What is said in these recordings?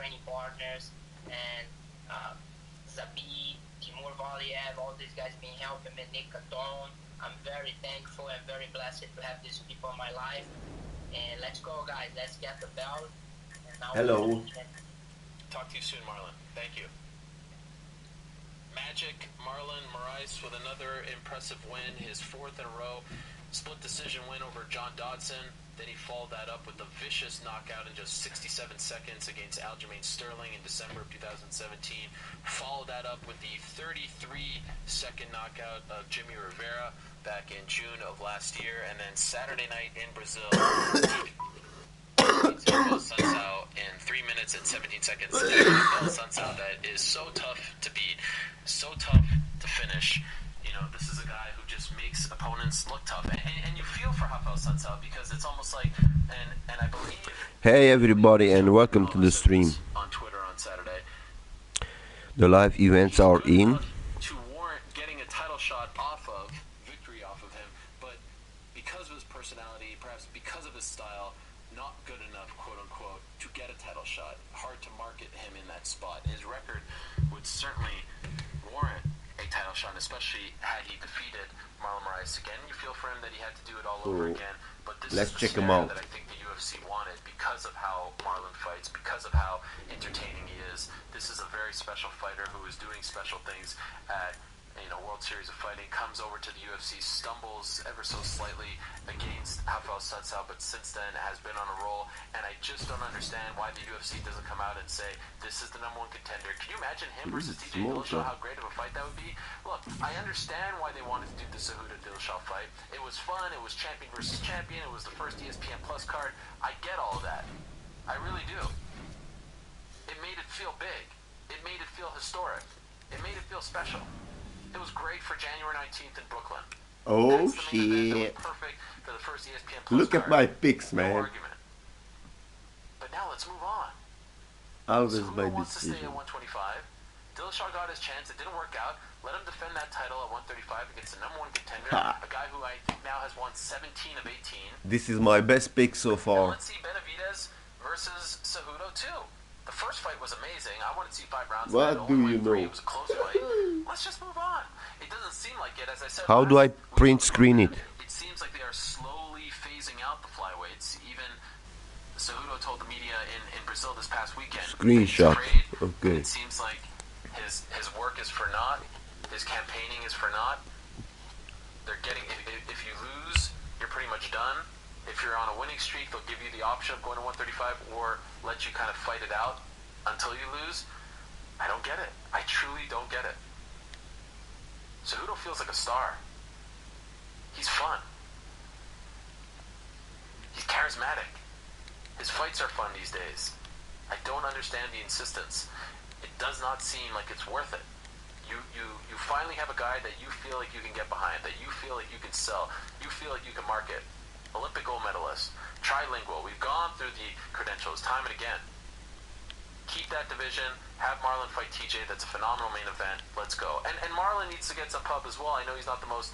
training partners, and Zabi, Timur Valiev, all these guys been helping me, Nick Catone. I'm very thankful and very blessed to have these people in my life. And let's go, guys. Let's get the belt. And now Hello. Talk to you soon, Marlon. Thank you. Magic Marlon Moraes with another impressive win, his fourth in a row. Split decision win over John Dodson. Then he followed that up with a vicious knockout in just 67 seconds against Aljamain Sterling in December of 2017. Followed that up with the 33-second knockout of Jimmy Rivera back in June of last year. And then Saturday night in Brazil, Sunsao in 3 minutes and 17 seconds. Sunsao that is so tough to beat, so tough to finish. You know, this is a guy who just makes opponents look tough, and you feel for Rafael Sunsao because it's almost like, and I believe. Hey everybody, and welcome to the stream. On Twitter on Saturday, the live events are in. To warrant getting a title shot victory off of him, but because of his personality, perhaps because of his style, not good enough, quote unquote, to get a title shot. Hard to market him in that spot. His record would certainly warrant a title shot, especially had he defeated Marlon Moraes again. You feel for him that he had to do it all over again, but this Let's is check the him out. that I think the UFC wanted because of how Marlon fights, because of how entertaining he is. This is a very special fighter who is doing special things at World Series of Fighting, comes over to the UFC, stumbles ever so slightly against Rafael Sunsao, but since then has been on a roll, and I just don't understand why the UFC doesn't come out and say, this is the #1 contender. Can you imagine him versus TJ Dillashaw, how great of a fight that would be? Look, I understand why they wanted to do the Cejudo Dillashaw fight. It was fun, it was champion versus champion, it was the first ESPN Plus card. I get all of that. I really do. It made it feel big. It made it feel historic. It made it feel special. It was great for January 19th in Brooklyn. Oh shit. Perfect for the first ESPN Plus Look at my picks, man. No argument. But now let's move on. Always so my wants to stay decision. at 125. Dillashaw got his chance. It didn't work out. Let him defend that title at 135 against the #1 contender, a guy who I think now has won 17 of 18. This is my best pick so far. Now let's see Benavidez versus Cejudo too. The first fight was amazing. I wanted to see 5 rounds. What do you know? It was a close fight. Let's just move on. It doesn't seem like it, as I said. How do I print screen it? It seems like they are slowly phasing out the flyweights. Even Cejudo told the media in Brazil this past weekend. Screenshot. Okay. It seems like his work is for naught. His campaigning is for naught. They're getting. If you lose, you're pretty much done. If you're on a winning streak, they'll give you the option of going to 135 or let you kind of fight it out until you lose. I don't get it. I truly don't get it. Cejudo feels like a star. He's fun. He's charismatic. His fights are fun these days. I don't understand the insistence. It does not seem like it's worth it. You finally have a guy that you feel like you can get behind, that you feel like you can sell, you feel like you can market. Olympic gold medalist, trilingual. We've gone through the credentials time and again. Keep that division. Have Marlon fight TJ. That's a phenomenal main event. Let's go. And Marlon needs to get some pub as well. I know he's not the most,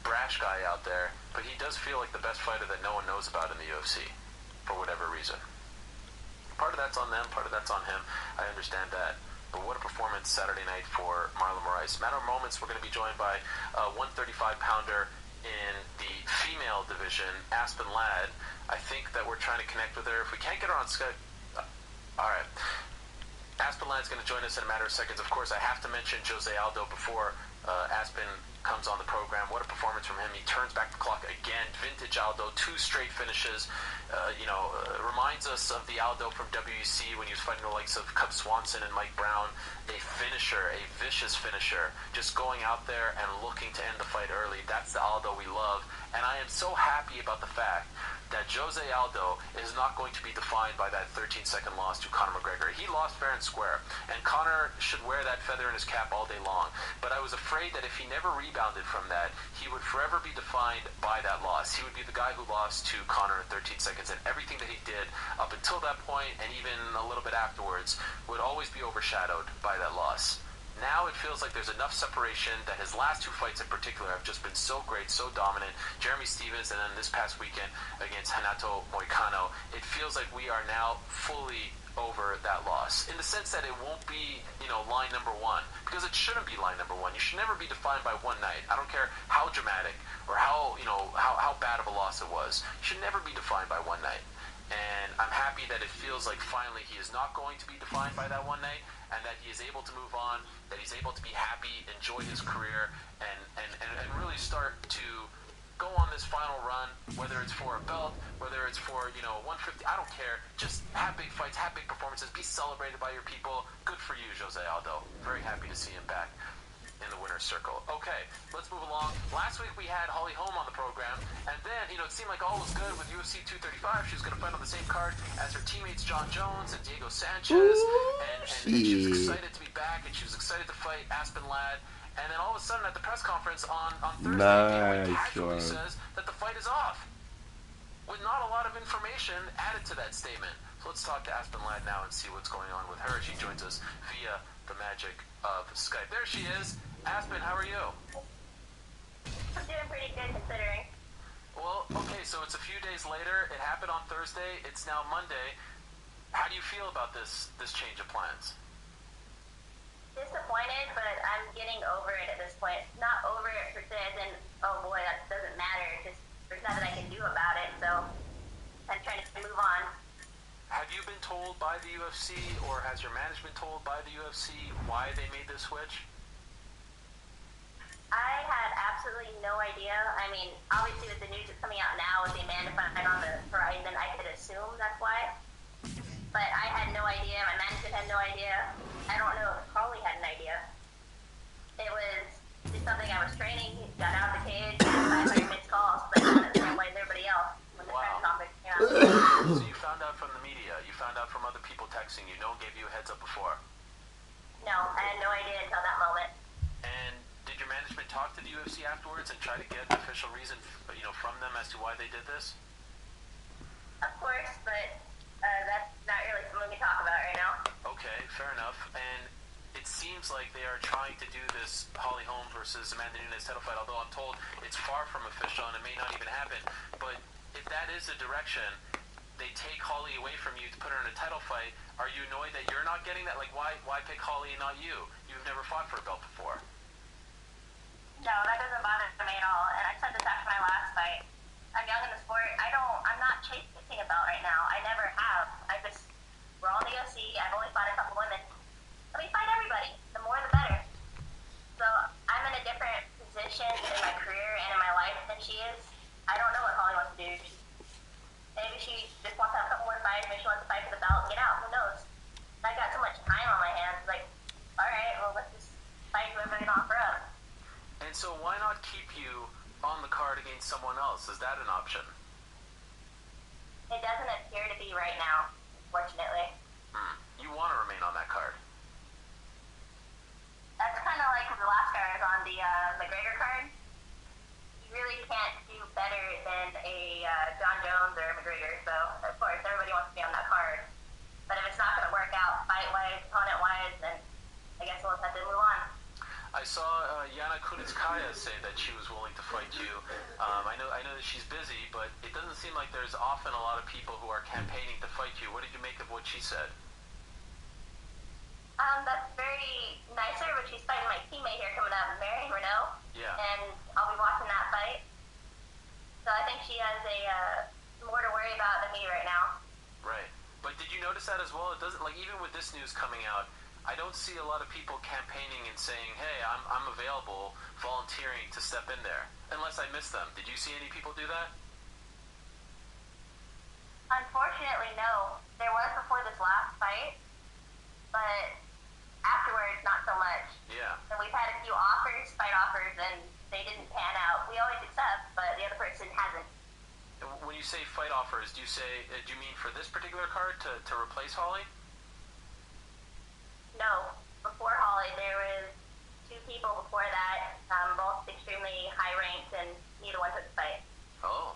brash guy out there, but he does feel like the best fighter that no one knows about in the UFC for whatever reason. Part of that's on them, part of that's on him. I understand that. But what a performance Saturday night for Marlon Moraes. Matter of moments, we're going to be joined by a 135-pounder in the female division, Aspen Ladd. I think that we're trying to connect with her. If we can't get her on Skype, all right. Aspen Ladd's going to join us in a matter of seconds. Of course, I have to mention Jose Aldo before Aspen comes on the program. What a performance from him. He turns back the clock again. Vintage Aldo, 2 straight finishes. Reminds us of the Aldo from WEC when he was fighting the likes of Cub Swanson and Mike Brown. A finisher, a vicious finisher. Just going out there and looking to end the fight early. That's the Aldo we love. And I am so happy about the fact that Jose Aldo is not going to be defined by that 13-second loss to Conor McGregor. He lost fair and square, and Conor should wear that feather in his cap all day long. But I was afraid that if he never rebounded from that, he would forever be defined by that loss. He would be the guy who lost to Conor in 13 seconds, and everything that he did up until that point, and even a little bit afterwards, would always be overshadowed by that loss. Now it feels like there's enough separation that his last 2 fights in particular have just been so great, so dominant. Jeremy Stevens, and then this past weekend against Renato Moicano. It feels like we are now fully over that loss, in the sense that it won't be, line number one, because it shouldn't be line number one. You should never be defined by one night. I don't care how dramatic or how bad of a loss it was. You should never be defined by one night. And I'm happy that it feels like finally he is not going to be defined by that one night, and that he is able to move on, that he's able to be happy, enjoy his career, and really start to go on this final run, whether it's for a belt, whether it's for, 150, I don't care. Just have big fights, have big performances, be celebrated by your people. Good for you, Jose Aldo. Very happy to see him back in the winner's circle. Okay, let's move along. Last week we had Holly Holm on the program, and then, it seemed like all was good with UFC 235. She was going to fight on the same card as her teammates John Jones and Diego Sanchez, and she was excited to be back, and she was excited to fight Aspen Ladd. And then all of a sudden at the press conference on Thursday, Diego casually says that the fight is off, with not a lot of information added to that statement. So let's talk to Aspen Ladd now and see what's going on with her. She joins us via the magic of Skype. There she is. Aspen, how are you? I'm doing pretty good considering. Well, okay, so it's a few days later. It happened on Thursday. It's now Monday. How do you feel about this change of plans? Disappointed, but I'm getting over it at this point. Not over it per se, as in, oh boy, that doesn't matter. Just there's nothing I can do about it, so I'm trying to move on. Have you been told by the UFC, or has your management told by the UFC why they made this switch? I had absolutely no idea. I mean, obviously with the news that's coming out now with the Amanda fight on the horizon, I could assume that's why. But I had no idea. My management had no idea. I don't know if Carly had an idea. It was just something I was training, got out of the cage, 500 missed calls, but not the same way as everybody else when the press conference came out. So you found out from the media, you found out from other people texting you, no one gave you a heads up before? No, I had no idea until that moment. And did your management talk to the UFC afterwards and try to get an official reason, from them as to why they did this? Of course, but that's not really something we can talk about right now. Okay, fair enough. And it seems like they are trying to do this Holly Holm versus Amanda Nunes title fight, although I'm told it's far from official and it may not even happen. But if that is the direction, they take Holly away from you to put her in a title fight, are you annoyed that you're not getting that? Like, why pick Holly and not you? You've never fought for a belt before. No, that doesn't bother me at all. And I said this after my last fight. I'm young in the sport. I'm not chasing a belt right now. I never have. We're all in the UFC. I've only fought a couple women. Let me fight everybody. The more, the better. So I'm in a different position in my career and in my life than she is. I don't know what Holly wants to do. Maybe she just wants to have a couple more fights. Maybe she wants to fight for the belt and get out. Who knows? I got so much time on my hands. Like, all right, well, let's just fight whoever can offer up. And so why not keep you on the card against someone else? Is that an option? It doesn't appear to be right now, fortunately. You want to remain on that card? That's kind of like the last card I was on, the McGregor card. You really can't do better than a John Jones or McGregor, so of course everybody wants to be on that card. But if it's not going to work out fight-wise, opponent-wise, then I guess we'll just have to move on. I saw Yana Kunitskaya say that she was willing to fight you. I know that she's busy, but it doesn't seem like there's often a lot of people who are campaigning to fight you. What did you make of what she said? That's very nicer, but she's fighting my teammate here coming up, Marion Renault. Yeah. And I'll be watching that fight. So I think she has more to worry about than me right now. Right. But did you notice that as well? It doesn't, like, even with this news coming out, I don't see a lot of people campaigning and saying, hey, I'm available, volunteering to step in there, unless I miss them. Did you see any people do that? Unfortunately, no. There was before this last fight, but afterwards, not so much. Yeah. And we've had a few fight offers, and they didn't pan out. We always accept, but the other person hasn't. When you say fight offers, do you mean for this particular card to replace Holly? No. Before Holly, there was two people before that, both extremely high ranked, and neither one took the fight. Oh.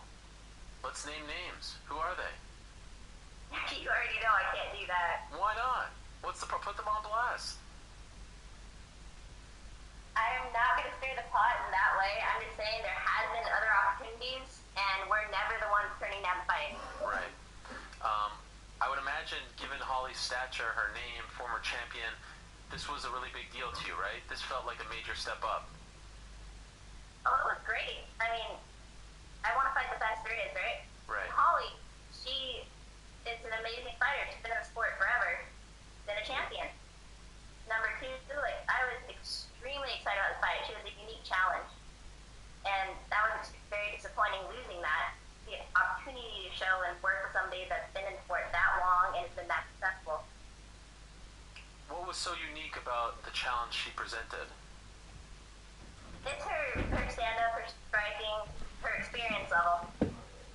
Let's name names. Who are they? You already know I can't do that. Why not? Put them on blast. I'm not going to stir the pot in that way. I'm just saying there has been other opportunities, and we're never the ones turning down the fight. Right. I would imagine, given Holly's stature, her name, former champion, this was a really big deal to you, right? This felt like a major step up. Oh, it was great. I mean, I want to fight the best there is, right? Right. Holly, she is an amazing fighter. She's been in the sport forever. Been a champion. Number two, like, I was extremely excited about the fight. She was a unique challenge. And that was very disappointing losing that. The opportunity to show and work with somebody that's been in the sport that long and has been that successful. What was so unique about the challenge she presented? It's her stand-up, her striking, her experience level.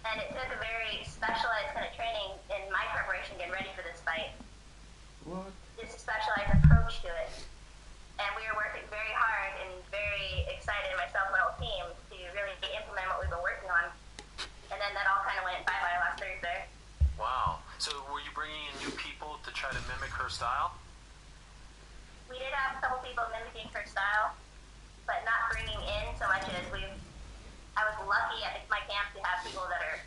And it took a very specialized kind of training in my preparation getting ready for this fight. What? Just a specialized approach to it. And we were working very hard and very excited, myself and my whole team, to really implement what we've been working on. And then that all kind of went bye-bye last Thursday. Wow. So were you bringing in new people to try to mimic her style? We did have a couple people mimicking her style, but not bringing in so much as I was lucky at my camp to have people that are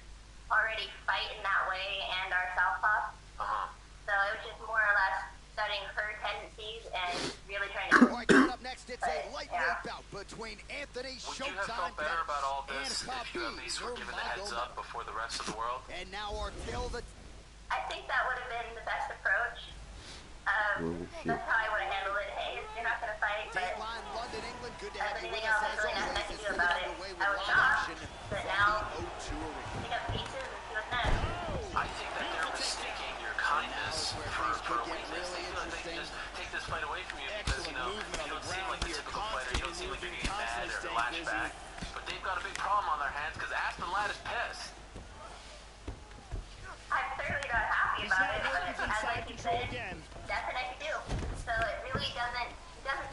already fighting that way and are southpaw. Uh-huh. So it was just more or less studying her tendencies and really trying to... All right, coming up next, it's a lightweight bout between Anthony Would you have felt better about all this if you at least were given the heads up before the rest of the world? And now our tale that... I think that would have been the best approach. That's how I would have handled it. Hey, you're not going to fight, but Dateline, London, England, good to have you with anything us else, as there's really nothing I always. can This do is about getting it. away I with was live shocked, action but from now the O2 Arena. pick up pieces and see what's next. I think that they're mistaking your kindness for a weakness. They feel like they can just take this fight away from you because, you don't seem like the typical fighter. You don't seem like you're getting mad or lash back. But they've got a big problem on their hands because Aspen Ladd is pissed. I'm thoroughly not happy about it, but as like you said, nothing I can do. So it really doesn't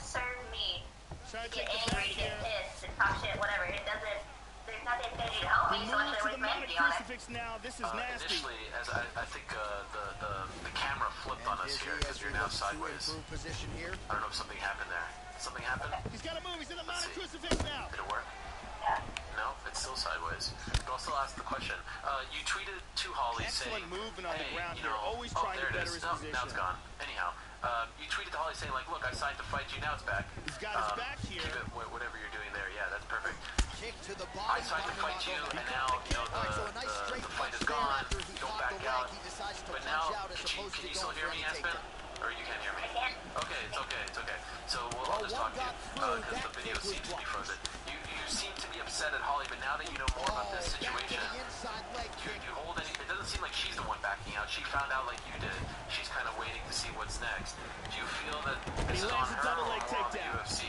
serve me to get angry, get pissed, and talk shit, whatever. There's nothing I can do to help me, so why should I waste my energy on it? Initially, as I think the camera flipped on us here because you're now sideways. I don't know if something happened there. Something happened? He's got to move. He's in the Let's mounted see. crucifix now. Did it work? Yeah. No, it's still sideways. But I'll still ask the question. You tweeted to Holly saying, movement on the hey, ground you here, know, always oh, trying there to it better is. his No, position. now it's gone. Anyhow, you tweeted to Holly saying, like, look, I signed to fight you, now it's back. He's got his back here. Keep it, whatever you're doing there. Yeah, that's perfect. Kick to the body. I signed to fight you, and now, the fight is gone. Don't back out. But now, can you still hear me, Aspen? Or you can't hear me? I can. Okay, it's okay. So I'll just talk to you, because the video seems to be frozen. You seem to be upset at Holly, but now that you know more about this situation, you hold any... It doesn't seem like she's the one backing out. She found out like you did. She's kind of waiting to see what's next. Do you feel that this is on her or more on the UFC?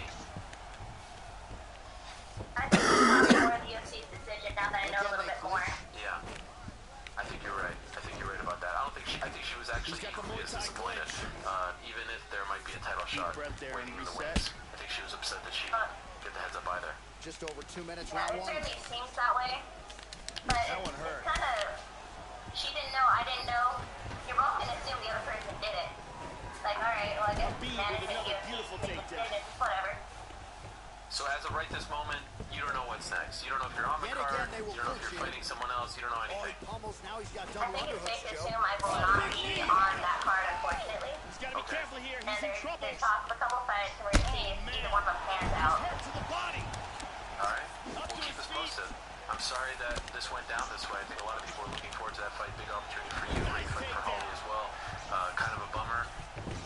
I think it's probably more of the UFC's decision now that I know a little bit more. Yeah. I think you're right. About that. I think she was actually equally as disappointed, even if there might be a title shot waiting in the wings. I think she was upset that she didn't get the heads up either. Just over 2 minutes, Yeah, round it one. certainly seems that way. But That one hurt. it's kind of... She didn't know, I didn't know. You're both going to assume the other person did it. Like, alright, well, I guess management, UFC, whatever. So as of right this moment, you don't know what's next. You don't know if you're on the card, you don't know if you're fighting someone else, you don't know anything. Now he's got I double think it's safe underhooks, to Joe. assume I will not be on that card, unfortunately. He's got to be careful here. And He's in there's trouble. talk for a couple fights, and we're going to see if either one of them pans out. Hurt to the body. Alright, we'll keep us posted. I'm sorry that this went down this way. I think a lot of people are looking forward to that fight. Big opportunity for you, big fight for Holly as well. Kind of a bummer.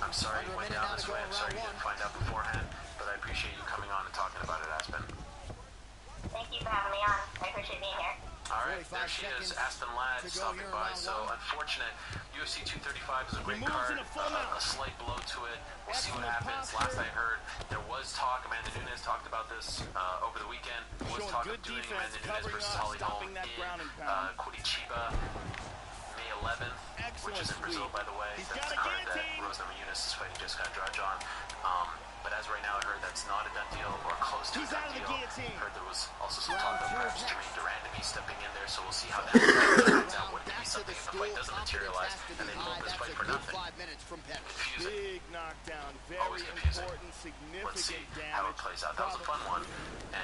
I'm sorry it went down this way. I'm sorry you didn't find out beforehand. But I appreciate you coming on and talking about it, Aspen. Thank you for having me on. I appreciate being here. Alright, there she is, Aspen Ladd stopping by. So unfortunate. UFC 235 is a great card. A slight blow to it. We'll see what happens. Last I heard, there was talk. Amanda Nunes talked about this over the weekend. There was talk of doing Amanda Nunes versus Holly Holm in Curitiba, May 11th, which is in Brazil, by the way. That's the card that Rose Rose Namajunas is fighting Jessica Andrade. But as right now, I heard that's not a done deal or close to a done deal. Heard there was also some talk of perhaps Jermaine Durand to be stepping in there, so we'll see how that turns out. Would it be something if the fight doesn't materialize and they move this fight for nothing? Confusing. Big knockdown, Always very confusing. important, Let's see significant how it damage. plays out. That was a fun one,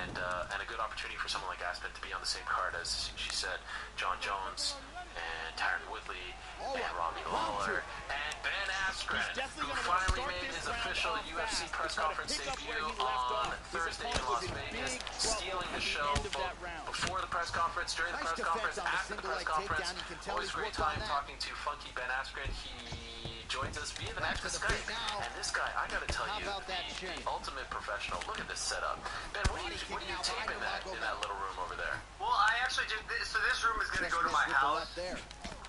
and a good opportunity for someone like Aspen to be on the same card as she said, John Jones and Tyron Woodley and Robbie Lawler and Ben Askren, who finally made his official UFC press conference debut on Thursday in Las Vegas, stealing the show both before the press conference, during the press conference, after the press conference. Always a great time talking to Funky Ben Askren. He joins us via the next Skype, and this guy, I gotta tell you, the ultimate professional. Look at this setup. Ben, what are you taping in that little room over there? Well, I actually just, so this room is going to go to my house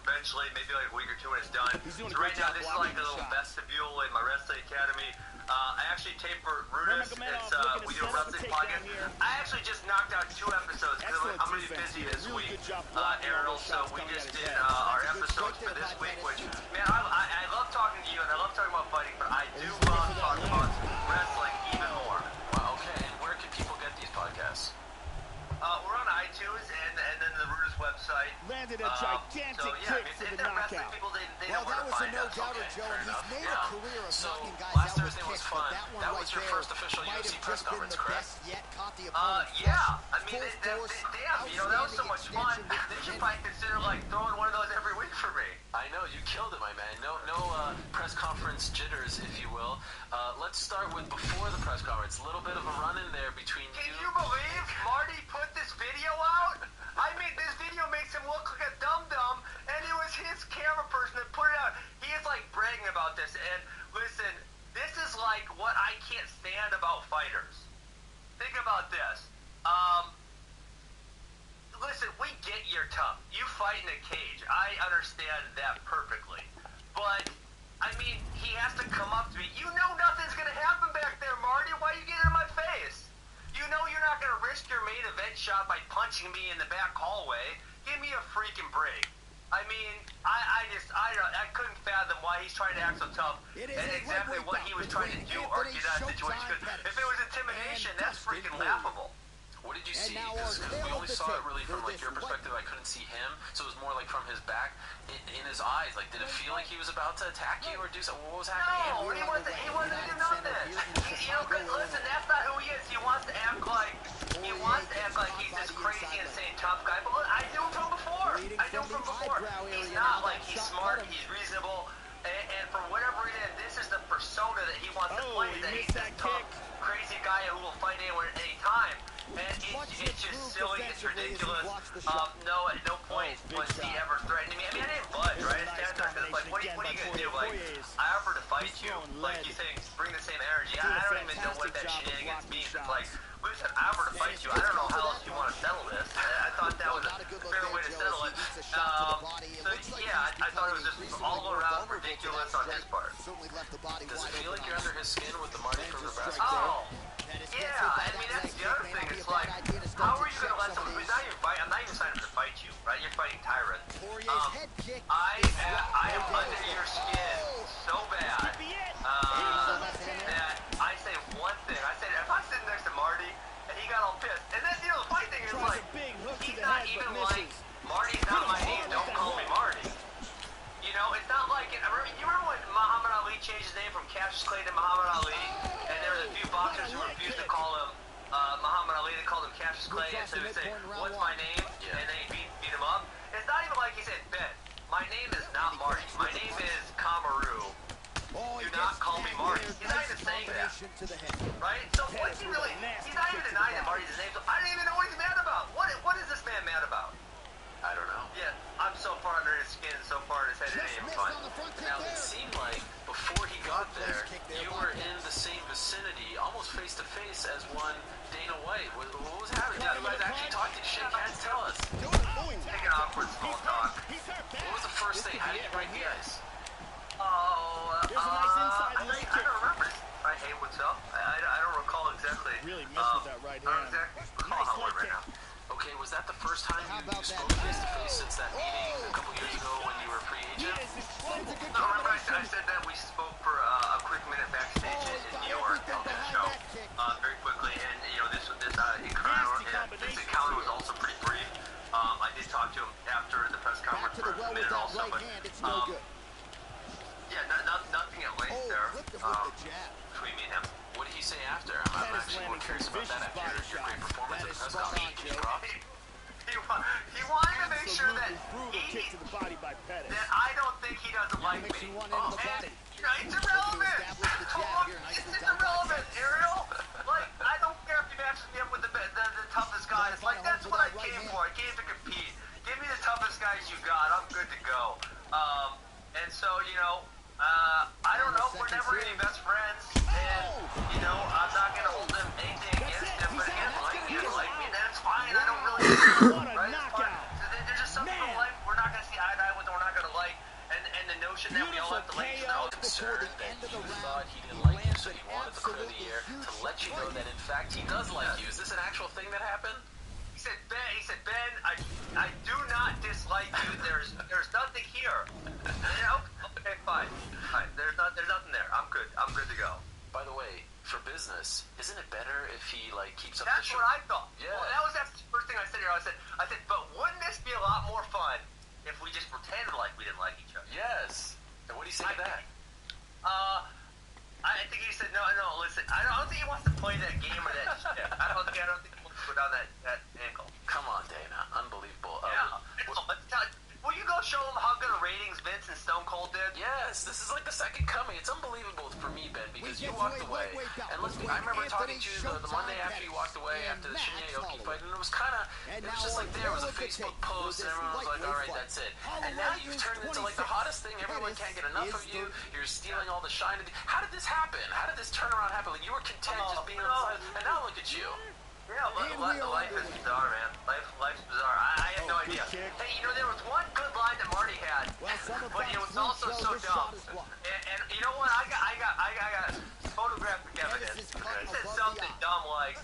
eventually, maybe like a week or two when it's done. So right now, this is like a little vestibule in my wrestling academy. I actually tape for Rudis. We do a wrestling podcast. I actually just knocked out 2 episodes because I'm going to be busy this week, Errol. So we just did our episodes for this week, which, man, I love talking to you and I love talking about fighting, but I do love talking about wrestling even more. Wow, okay, and where can people get these podcasts? We're on iTunes and then the Rudis website. Landed a gigantic kick for the knockout. People, they know where to find us. No-doubter, Joe, and he's made a career of So, knocking guys last out with Thursday was kicks, fun. but that one That right was your there first official might UFC have press just been conference, the correct? best yet. Caught the opponent Yeah. I mean, full force, damn, you know, that was so much fun. They should probably consider, like, throwing one of those every week for me. I know, you killed it, my man. No press conference jitters, if you will. Let's start with before the press conference. A little bit of a run in there between Can you. you believe Marty put this video out? I mean, this video makes him look like a dum-dum, and it was his camera person that put it out. He is, like, bragging about this, and listen, this is, like, what I can't stand about fighters. Think about this. Listen, we get you're tough. You fight in a cage. I understand that perfectly. But, I mean, he has to come up to me. You know nothing's going to happen back there, Marty. Why you get in my face? You know you're not going to risk your main event shot by punching me in the back hallway. Give me a freaking break. I mean, I couldn't fathom why he's trying to act so tough and exactly what he was trying to do or get out of the situation. Because if it was intimidation, that's freaking laughable. What did you see? Because we only saw it really from like your perspective. I couldn't see him, so it was more like from his back, in his eyes. Like, did it feel like he was about to attack you or do something? What was happening? No, he wasn't doing nothing. You know, listen, that's not who he is. He wants to act like he's this crazy, insane, tough guy. But look, I knew him from before. He's not like he's smart. He's reasonable. And for whatever reason, this is the persona that he wants to play. That he's this tough, crazy guy who will fight anyone at any time. And it's just silly, it's ridiculous. No point was he ever threatening me. I mean, I didn't budge, right? I stand there, like, what are you gonna do? Like, I offered to fight you. Like, you think, bring the same energy. I don't even know what that shenanigans means. It's like, listen, I offered to fight you. I don't know how else you want to settle this. I thought that was a fair way to settle it. So, yeah, I thought it was just all around ridiculous on his part. Does it feel like you're under his skin with the Marty from Nebraska? Oh, yeah, I mean, that's the other thing. It's like, how are you going to let someone who's not even fighting, I'm not even signing up to fight you, right? You're fighting Tyron. I am under your skin so bad that I say one thing. I say, if I'm sitting next to Marty and he got all pissed, and then, you know, the funny thing is, like, he's not even like, Marty's not my name, don't call me Marty. You know, it's not like, you remember when Muhammad Ali changed his name from Cassius Clay to Muhammad Ali? And there were a few boxers who refused to call him Muhammad Ali, they called him Cassius Clay, and so he would say, what's my name? And then he beat him up. It's not even like he said, Ben, my name is not Marty. My name is Kamaru. Do not call me Marty. He's not even saying that. Right? So what's he really, he's not even denying that Marty's his name, so I don't even know what he's mad about. What is this man mad about? I don't know. Yeah, I'm so far under his skin and so far in his head, it ain't even fun. Now, it seemed like before he got there, you were in the same vicinity, almost face to face as one Dana White. What was happening? You guys actually talked to shit. Can't tell us. Taking awkward small talk. What was the first thing? How did you break the ice? I don't remember. Hey, what's up? I don't recall exactly. Really messed with that right hand. I don't exactly recall how it went right now. Okay, was that the first time you spoke face to face since that meeting a couple years ago when you were a free agent? No, remember I said that we spoke for between me and him. What did he say after? I'm actually more curious about that after your great performance at the press conference. Can you drop? He wanted to make sure that that I don't think he doesn't like me. Oh, and, it's irrelevant. It's irrelevant, Ariel. Like, I don't care if you match me up with the toughest guys. Like, that's what I came for. I came to compete. Give me the toughest guys you got. I'm good to go. And so, I don't know. We're never going to be best friends. And, I'm not going to hold them anything against him. But again, he doesn't like me, and that's fine. I don't really care. Right? It's fine. So there's just some people like we're not going to see eye to eye with, and we're not going to like. And the notion that we all have to like each other. Concerned that you thought he didn't like you, so he wanted to clear the air to let you know that in fact he does like you. Is this an actual thing that happened? He said, Ben, I do not dislike you. There's nothing here. Okay, fine. There's nothing there. I'm good. I'm good to go. By the way, for business, isn't it better if he keeps up That's the what I thought. Yeah. Well, that's the first thing I said here. I said, but wouldn't this be a lot more fun if we just pretended like we didn't like each other? Yes. And what do you say to that? I think he said, no, listen, I don't think he wants to play that game or that shit. I don't think he wants to go down that angle. Come on, Dana. Unbelievable. Will you go show him how good ratings Vince and Stone Cold did? Yes, this is like the second coming. It's unbelievable for me, Ben, because you walked away. And listen, I remember talking to you the Monday after you walked away after the Shinya Aoki fight, and it was just like there was a Facebook post, and everyone was like, all right, that's it. And now you've turned into like the hottest thing. Everyone can't get enough of you. You're stealing all the shine. How did this happen? How did this turnaround happen? Like, you were content just being on the side, and now look at you. Yeah, life is bizarre, man. Life's bizarre. I have no idea. Hey, there was one good line that Marty had, but it was also so dumb. And you know what? I got photographic evidence. He said something dumb like,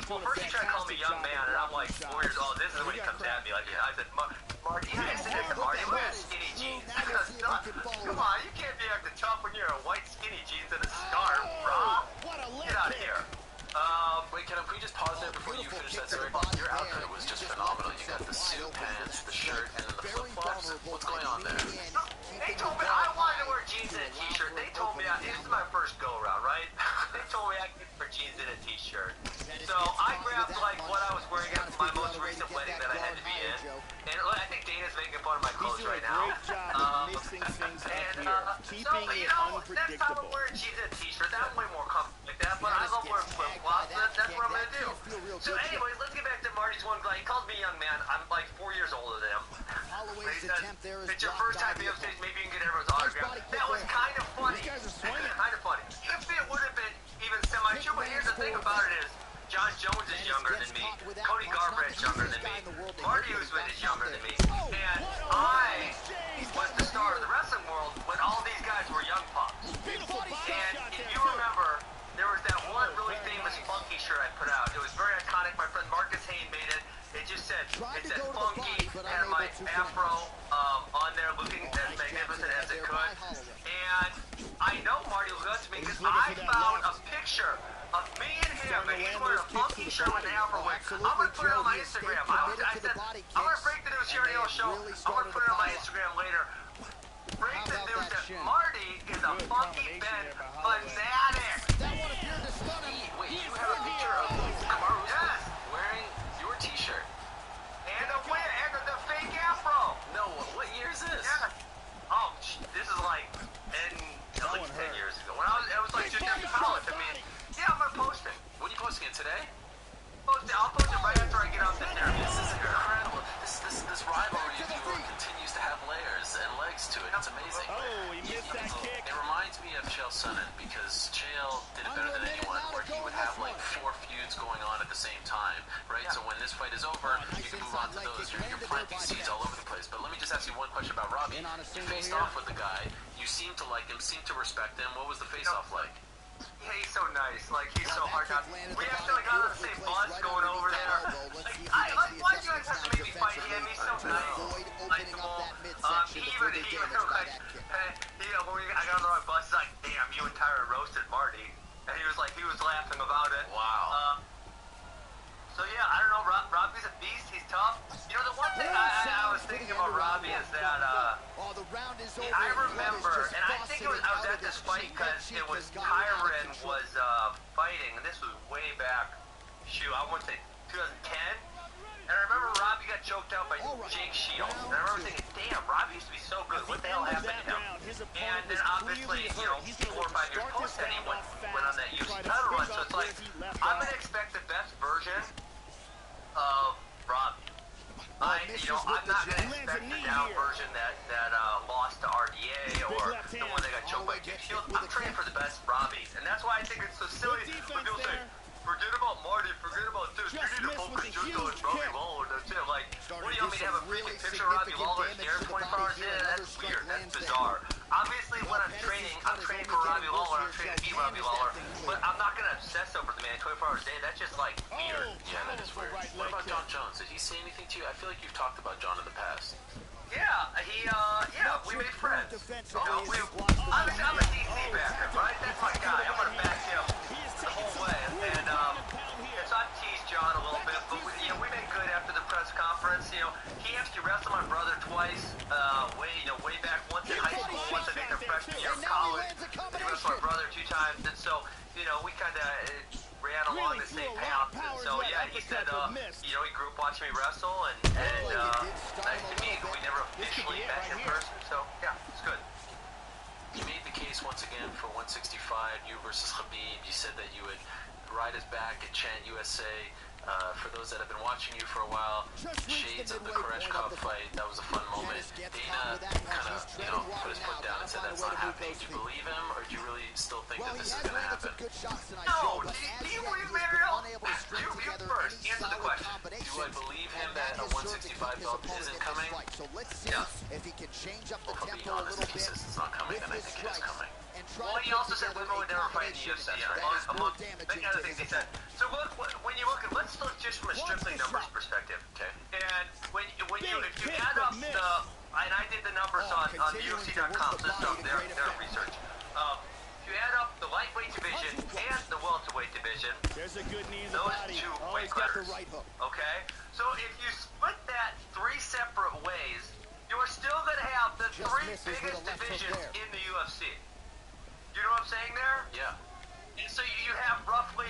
first he tried to call me young man, and I'm like 4 years old. This is when he comes at me like, I said, Marty, I said to Marty, wear skinny jeans. Come on, you can't be acting tough when you're in white skinny jeans and a scarf, bro. Get out of here. Wait, can we just pause there before you finish that story? Your outfit was just phenomenal. You got the suit pants, the shirt, and then the flip-flops. What's going on there? They told me I wanted to wear jeans and a t-shirt. They told me this is my first go-around, right? They told me I could wear jeans and a t-shirt. So I grabbed what I was wearing at my most recent wedding that I had to be in. And I think Dana's making fun of my clothes right now. Next time I'm wearing jeans and a t-shirt. I'm way more comfortable like that, but I love wearing flip-flops. That's what I'm going to do. So anyways, let's get back to Marty's one guy. He calls me young man. I'm like 4 years older than him. He says, it's your first time being upstage. Maybe you can get everyone's autograph. That was kind of funny. Kind of funny. If it would have been even semi-true, but here's the thing about it is, John Jones is younger than me. Cody Garbratt's younger than me. Marty Usman is younger than me. And I was the star of the wrestling world when all these guys were young pups. And if you remember, there was that one really famous funky shirt I put out. It was very iconic. My friend Marcus Hayne made it. It just said funky, had my afro on there looking as magnificent as it could. And I know Marty will go to me because I found a picture of me and him, and he's wearing a funky shirt with an afro wig. I'm going to put it on my Instagram. I said, I'm going to break the news here on the show. I'm going to put it on my Instagram later. Break the news that Marty is a funky Ben fanatic. Wait, you have a picture of Kamaru wearing your t-shirt. And the fake afro. No, what year is this? Yeah. Oh, this is like at least 10 years ago. When I was like junior in college. I mean, yeah, I'm going to post it. When are you posting it, today? I'll post it right after I get off this interview. This is incredible. This rivalry of yours continues to have layers and legs to it. It's amazing. Oh, he missed that kick. It reminds me of Chael Sonnen because Chael did it better than anyone, where he would have like 4 feuds going on at the same time, right? So when this fight is over, you can move on to those. You're planting seeds all over the place. But let me just ask you one question about Robbie. You faced off with the guy. You seem to like him, seem to respect him. What was the face-off like? Yeah, he's so nice. Like, he's so hard to... We actually got on the same bus going over there. Why do you guys have to make me fight him? He's so nice. Likeable. When I got on the right bus, he's like, damn, you and Tyra roasted Marty. And he was laughing about it. Wow. So yeah, I don't know, Robbie's a beast, he's tough. The one thing I was thinking about Robbie is that, I remember, and I think I was at this fight because it was Tyron was fighting, and this was way back, shoot, I want to say 2010. And I remember Robbie got choked out by Jake Shields. And I remember thinking, damn, Robbie used to be so good. What the hell happened to him? And then obviously, 4 or 5 years post that, he went on that UFC title run. So it's like, I'm going to expect the best version of Robbie. I'm not going to expect the down version that lost to RDA or the one that got choked by Jake Shields. I'm training for the best Robbie. And that's why I think it's so silly when people say, forget about Marty, forget about this. You need to focus just on Robbie Lawler. That's it. Like, what do you want me to have a freaking picture of Robbie Lawler there 24 hours in? That's weird. That's bizarre. Obviously, when I'm training for Robbie Lawler. I'm training to beat Robbie Lawler. But I'm not going to obsess over the man 24 hours a day. That's just, like, weird. Yeah, that is weird. What about John Jones? Did he say anything to you? I feel like you've talked about John in the past. Yeah, we made friends. I'm a DC backer, right? That's my guy. I'm going to back him the whole way. And, so I've teased John a little bit, but we made good after the press conference. He actually wrestled my brother twice, way back, once in high school, once I think their freshman year of college. And he wrestled my brother 2 times, and so, we kind of ran along the same path. And so, yeah, he said, he grew up watching me wrestle, and nice to meet him. We never officially met in person, so, yeah, it's good. You made the case once again for 165, you versus Khabib. You said that you would ride his back and chant USA. For those that have been watching you for a while, shades of the Koreshkov fight, that was a fun moment. Dana kind of, put his foot down and said that's not happening. Do you believe him, or do you really still think that this is going to happen? No, do you believe me, Ariel? You first, answer the question. Do I believe him that a 165 belt isn't coming? Yeah. Well, if I'm being honest, if he says it's not coming, then I think it is coming. Well, he also said women would never fight in the UFC, among many other things he said. So when you look at, let's look just from a strictly numbers perspective. Okay. And if you add up the, and I did the numbers on UFC.com, so this stuff, their research. If you add up the lightweight division and the welterweight division, those 2 weight cutters. Okay. So if you split that 3 separate ways, you are still going to have the 3 biggest divisions in the UFC. You know what I'm saying there? Yeah. And so you have roughly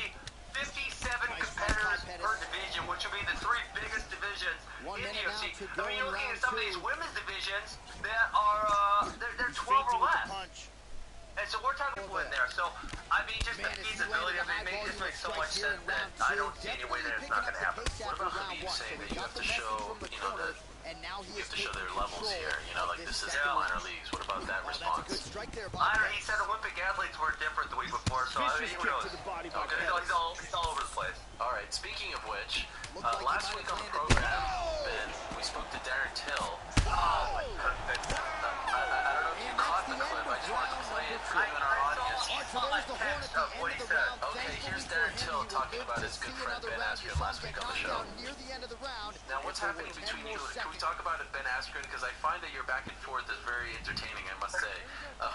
57 competitors per division, which will be the 3 biggest divisions in the UFC. I mean, you're looking at some of these women's divisions that are, they're 12 or less. And so we're talking people in there. So, I mean, just the feasibility of it this makes so much sense that I don't see any way that it's not going to happen. What about Khabib saying that you have to show, that you have to show their levels here, like this is the minor leagues. What about that response? He said Olympic athletes were different the week before, so I mean, who knows? Okay. He's all over the place. All right, speaking of which, last week on the program, Ben, we spoke to Darren Till. I don't know if you caught the clip. I just wanted to play it for you and our audience. What he said. Okay, here's Darren Till talking about his good friend Ben Askren last week on the show. Now, what's happening between you? Can we talk about it, Ben Askren? Because I find that your back and forth is very entertaining, I must say.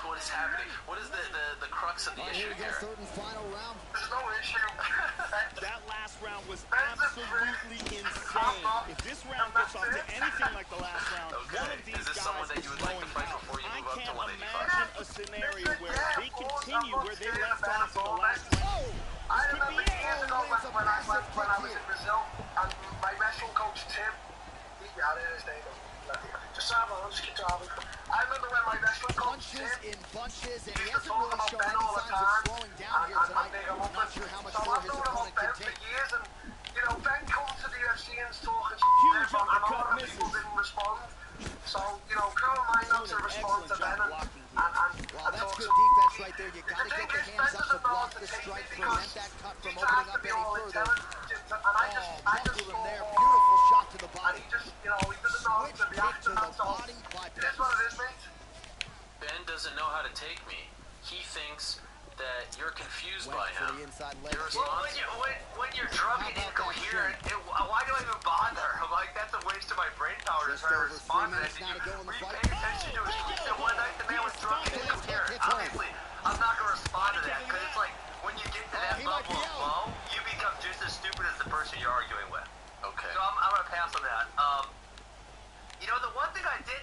What is happening? What is the crux of the issue here? There's no issue. That last round was absolutely insane. If this round gets off to anything like the last round, one of these is this someone that you would like to fight before you move up to 185? Imagine a scenario where they continue where they left off in the last round. I remember years ago when I was in Brazil, and my wrestling coach Tim, I remember when my wrestling coach Tim used to talk about Ben all the time, and big him up. So I've known about Ben for years, and Ben comes to the UFC and talking shit, and a lot of people didn't respond. So, come on, mind not to respond to Ben and talk good some defense right there. You gotta the get thing your is, hands Ben up to doesn't know block how the to take strike, it prevent because that cut from he opening has up to be any all further. intelligent, and I just Buckled him saw there. Beautiful shot to the and body. he just, he doesn't know how to react to that, so body by it is what it is, mate. Ben doesn't know how to take me. He thinks that you're confused by him. Your response? Well, when you're drunk and incoherent, why do I even bother? I'm like, that's a waste of my brain power to try to respond to that. Were you paying attention to his tweets that one night the man was drunk and incoherent? Obviously, I'm not going to respond to that, because it's like, when you get to that level of low, you become just as stupid as the person you're arguing with. Okay. So I'm going to pass on that. The one thing I did,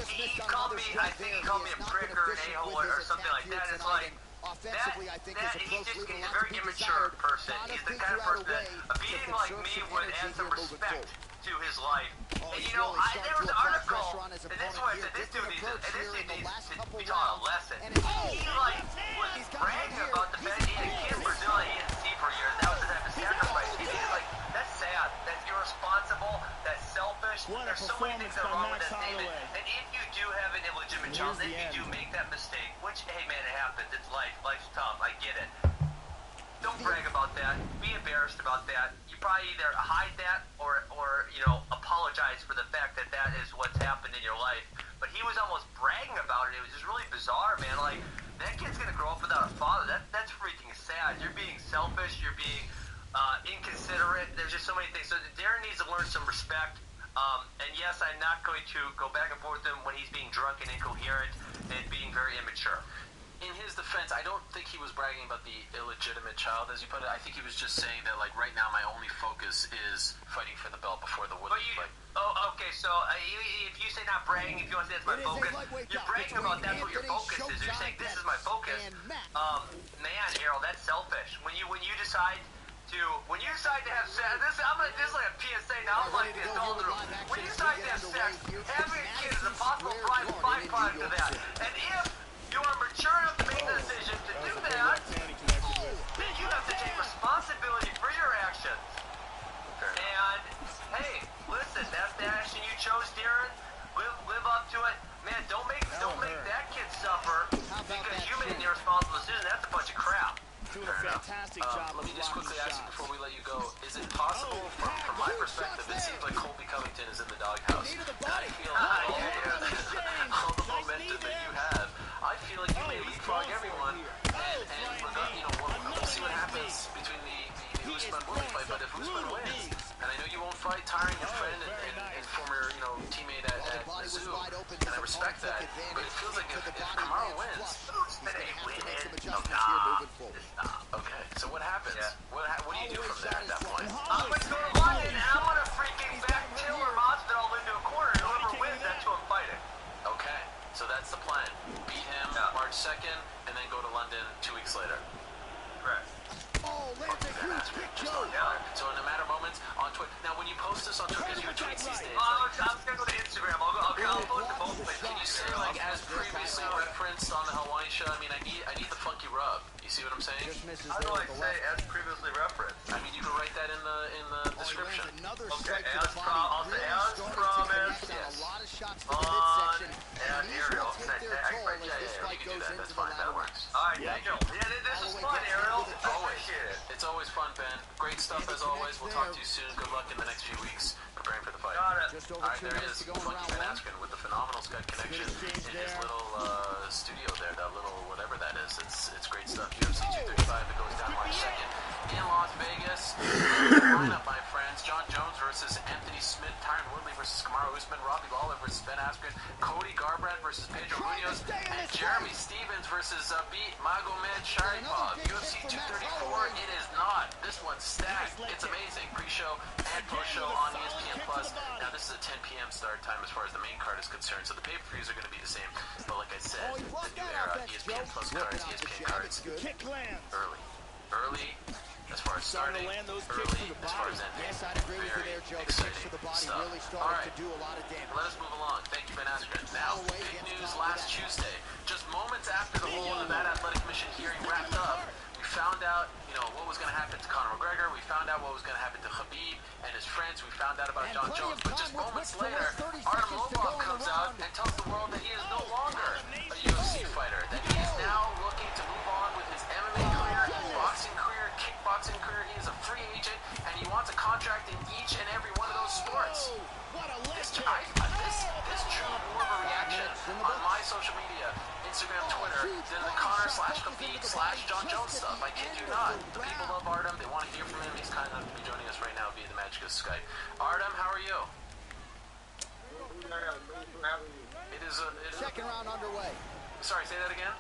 he called me, I think he called me a prick or an a-hole or something like that. it's like Offensively, I think his approach he's leaving a a lot very to be immature desired. person. Gotta He's the figure kind of out person a way that a to being like conserve me some would energy add some here moving respect forward. to his life. Oh, And he's you know, really there starting was to an apply article, pressure on his and this is opponent why I here. said this dude Different needs approach here in the to last couple be taught a rounds. lesson. And it's He like was he's got bragging here. about the fact he had a kid in Brazil that he didn't see for years. That was the type of sacrifice he did. Like, that's sad. That's irresponsible. That's selfish. What a There's so many things that are performance wrong with by that Max statement. Holloway. And if you do have an illegitimate And child, here's then the you do end. make that mistake, which, hey man, it happens. It's life. Life's tough. I get it. Don't brag about that. Be embarrassed about that. You probably either hide that or apologize for the fact that that is what's happened in your life. But he was almost bragging about it. It was just really bizarre, man. Like, that kid's gonna grow up without a father. That's freaking sad. You're being selfish. You're being inconsiderate. There's just so many things. So Darren needs to learn some respect. And yes, I'm not going to go back and forth with him when he's being drunk and incoherent and being very immature. In his defense, I don't think he was bragging about the illegitimate child, as you put it. I think he was just saying that, like, right now my only focus is fighting for the belt before the Woodley fight. Oh, okay, so if you say not bragging, if you want to say that's my focus, you're bragging about that's what your focus is. You're saying this is my focus. Man, Errol, that's selfish. When you decide to have sex, this is like a PSA now. I'm like the adult room. When you decide to have sex, having a kid is a possible byproduct of that. And if you are mature enough to make the decision to do that, then you have to take responsibility for your actions. And hey, listen, that's the action you chose, Darren. Live up to it. Man, don't make that kid suffer because you made an irresponsible decision. That's a bunch of crap. Doing a fantastic job. Let me just quickly ask you before we let you go, is it possible, from my perspective, it seems like Colby Covington is in the doghouse, and I feel like all the momentum that you have, I feel like you may leapfrog everyone, and we'll see what happens between the Usman-Woodley fight, but if Usman wins, and I know you won't fight tiring your friend and former teammate at Mizzou, and I respect that, but it feels like if Kamaru wins, okay, so what happens? Yeah. What do you do from there at that point? I'm going to go to London and I'm going to freaking back Taylor Masvidal into a corner. Whoever wins, that's who I'm fighting. Okay, so that's the plan. Beat him March 2nd, and then go to London 2 weeks later. Correct. Oh, lands a huge kick, Joe. So in a matter of moments on Twitter. Now, when you post this on Twitter, because you tweet these days, I'm going to go to Instagram. I'll post the both ways. can you say, like, as previously referenced on the Hawaii show, I mean, I need the funky rub. You see what I'm saying? How do I say as previously referenced? I mean, you can write that in the description. Okay, as promised. Yes. And Ariel. You can do that. That's fine. That works. Alright, thank you. Yeah, this is fun, Ariel. Appreciate it. It's always fun, Ben. Great stuff as always. We'll talk to you soon. Good luck in the next few weeks preparing for the fight. Got it. All right, there he is. Funky Ben Askren with the phenomenal Skype connection in his little studio there. That little whatever that is. It's great stuff. UFC 235 that goes down March 2nd in Las Vegas. Lineup, my friends. John Jones versus Anthony Smith. Tyron Woodley versus Kamaru Usman. Robbie Lawler versus Ben Askren. Cody Garbrandt versus Pedro Munoz. And Jeremy Stevens versus Magomed Sharipov. UFC 234. It is not. This one's stacked. It's amazing. Pre-show and post-show on ESPN Plus. Now this is a 10 p.m. start time as far as the main card is concerned, so the pay-per-views are going to be the same. But like I said, the new era ESPN Plus cards, ESPN cards, Kick lands. early as far as starting, early as far as ending. Yes, I'd agree with you there, Joe. The kicks to the body really started to do a lot of damage. Let us move along. Thank you, Ben Askren. Now, big news last Tuesday. Just moments after the whole Nevada Athletic Commission hearing wrapped up, we found out, what was going to happen to Conor McGregor. We found out what was going to happen to Khabib and his friends. We found out about John Jones. But just moments later, Artem Lobov comes out and tells the world that he is no longer a UFC fighter, that he is now looking to move on with his MMA career, boxing career, kickboxing career. He is a free agent, and he wants a contract in each and every one of those sports. This drew more of a reaction on my social media, Instagram, Twitter, than the Conor /Khabib/John Jones stuff. I kid you not. The people love Artem. They want to hear from him. He's kind enough to be joining us right now via the magic of Skype. Artem, how are you? It is Second round underway. Sorry, say that again?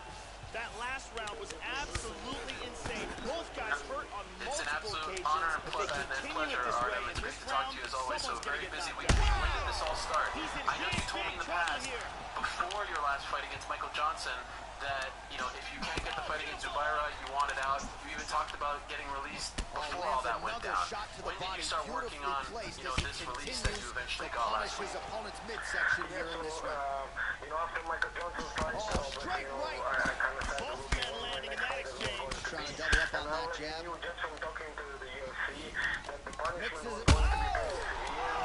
That last round was absolutely insane. Both guys hurt on It's an multiple absolute occasions. honor and If they pleasure, continue it this way Artem. in It's great this to talk to round, you as always. So someone's very gonna get busy knocked week. out. When did this all start? He's in I know you big, told me in the big trouble past, here. before your last fight against Michael Johnson, that if you can't get before all that went down, when did you start working on, this release that you eventually got last week? His opponent's midsection here in this round. After Michael Johnson's fight, Straight right. I kind of said Both men landing in that exchange. Trying to double up on that jab. knew just from talking to the UFC that the punishment Mixes was it. going to be very severe.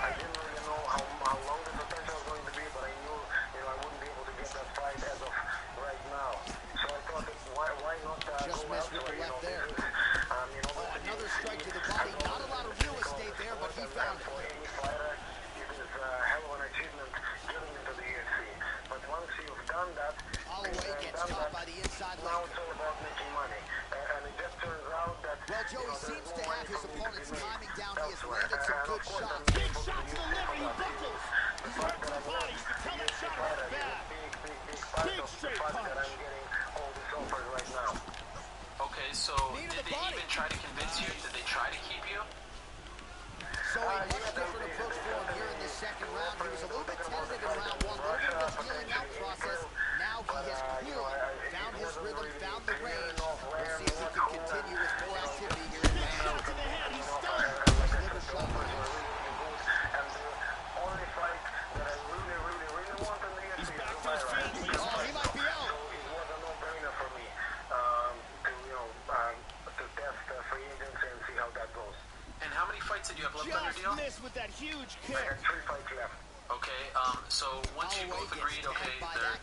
I didn't really know how long the potential was going to be, but I knew I wouldn't be able to get that fight as of right now. So I thought, why not Just go missed after with the left there. Another strike to the body. Not a lot of real estate there, but he found it. For any fighter, it is a hell of an achievement getting into the UFC. But once you've done that, Holloway gets caught by the inside now leg. it's all about making money. And it just turns out that Well, Joe, he seems to have his opponent's timing down. He has landed some good shots. Big shot to the liver, he buckles. He's hurt to the body. You can tell that shot hurt bad. Big straight punch. that I'm getting all these offers right now. Okay, so did they even try to convince you? Did they try to keep you? So a much different approach for him here in this second round. He was a little bit tentative in round one, a little bit of a feeling out process. Now he has clearly found his rhythm, found the range. We'll see if he can continue with more activity here in Big round shot to the head, he's stunned. liver shot. And the only fight that I really want in the UFC He's is back to his Zubaira. feet. He's Oh, he might be out. So it was a no-brainer for me to test free agency and see how that goes. And how many fights did you have left on your Just deal? missed with that huge I kick. had 3 fights left. Okay, so once you both agreed, okay,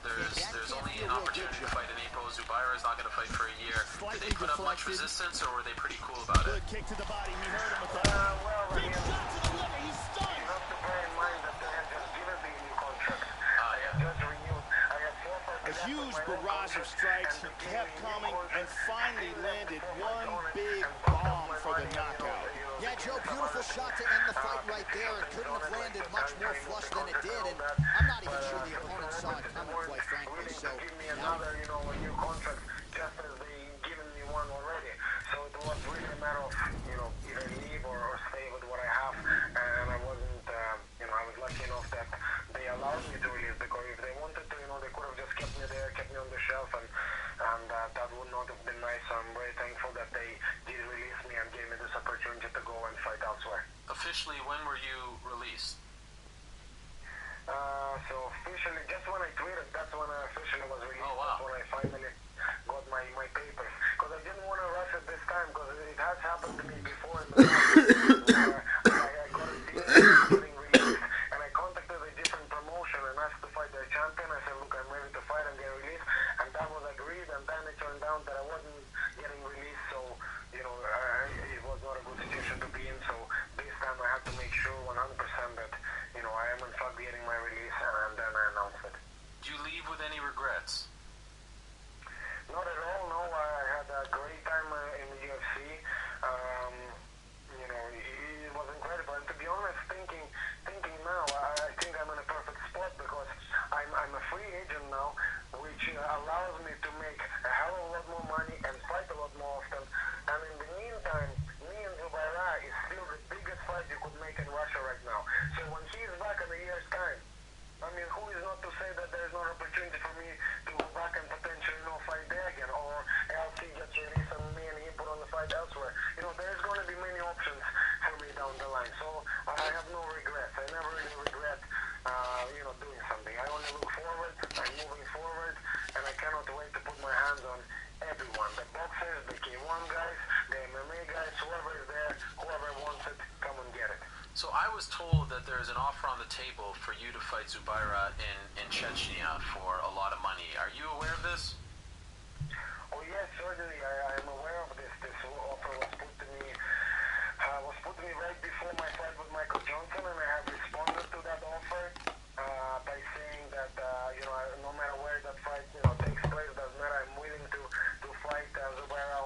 there's only an opportunity to fight in April. Zubaira is not going to fight for a year. Did they put up much resistance, or were they pretty cool about it? Good kick to the body. He hurt him with that. Big shot to the liver. He's You stunned. have to bear in mind that they had just given me a new contract. I had just renewed. I had 4 fights A left huge on my own barrage of contract, strikes. and He they kept gave me a new coming and contract. finally They landed put one on it big and bumped up bomb my for the money, knockout. Yeah, Joe, beautiful shot to end the fight right there. It couldn't have landed much more flush than it did, and I'm not even sure the opponent saw it coming, quite frankly. So give me now another, a new contract just as they given me one already. So it was really a matter of, either leave or stay with what I have. And I wasn't, I was lucky enough that they allowed me to release, because if they wanted to, they could have just kept me there, kept me on the shelf, and that would not have been nice. So I'm very thankful that they did release me and gave me this opportunity to go and fight elsewhere. Officially, when were you released? So officially, just when I tweeted, that's when I officially was released. Oh, wow. That's when I finally got my papers. Because I didn't want to rush it this time, because it has happened to me before in the past. Where I got a deal getting released, and I contacted a different promotion and asked to fight their champion. I said, look, I'm ready to fight and get released. And that was agreed, and then it turned out that I wasn't getting released, so, it was not a good situation to be in. So this time I had to make sure 100% that, I am in fact getting my release, and then I announced it. Did you leave with any regrets? Not at all, no. I had a great time in the UFC. It was incredible. And to be honest, thinking now, I think I'm in a perfect spot, because I'm a free agent now, which allows me to make a hell of a lot more money and fight a lot more often. And in the meantime, me and Zubaira is still the biggest fight you could make in Russia right now. So when he's back in a year's time, who is not to say that there's no opportunity for me to go back and potentially, fight there again, or LC gets released on me and he put on the fight elsewhere. There's going to be many options for me down the line. So I have no regrets. I never really regret, doing something. I only look forward. I'm moving forward, and I cannot wait to put my hands on everyone. The boxers, the K1 guys, the MMA guys, whoever is there, whoever wants it, come and get it. So I was told that there's an offer on the table for you to fight Zubaira in Chechnya for a lot of money. Are you aware of this? Oh yes, certainly. I am aware of this. This offer was put to me right before my fight with Michael Johnson, and I have responded to that offer by saying that no matter where that fight takes place, doesn't matter. I'm willing to fight Zubaira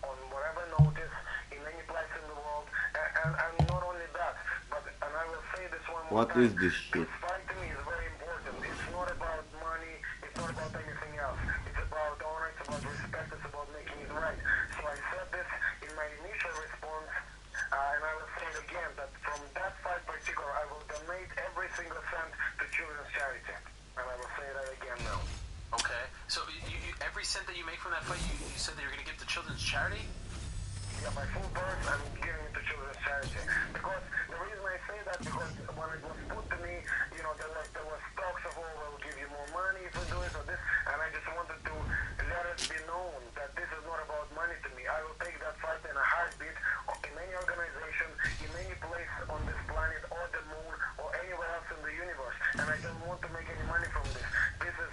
on whatever notice in any place in the world, and not only that, but I will say this one more What time. is this shit? This fight to me is very important. It's not about money. It's not about anything else. It's about honor. It's about respect. It's about making it right. So I said this in my initial response, and I will say it again, that from that fight particular, I will donate every single cent to children's charity. And I will say that again now. Okay. So every cent that you make from that fight, you said that you're going to give to children's charity? yeah, my full purse, I'm giving it to children's charity. Because the reason I say that, because when it was put to me, you know, there was talks of, oh, we'll give you more money if you do it or this, and I just wanted to let it be known that this is not about money to me. I will take that fight in a heartbeat, in any organization, in any place on this planet, or the moon, or anywhere else in the universe. And I don't want to make any money from this. This is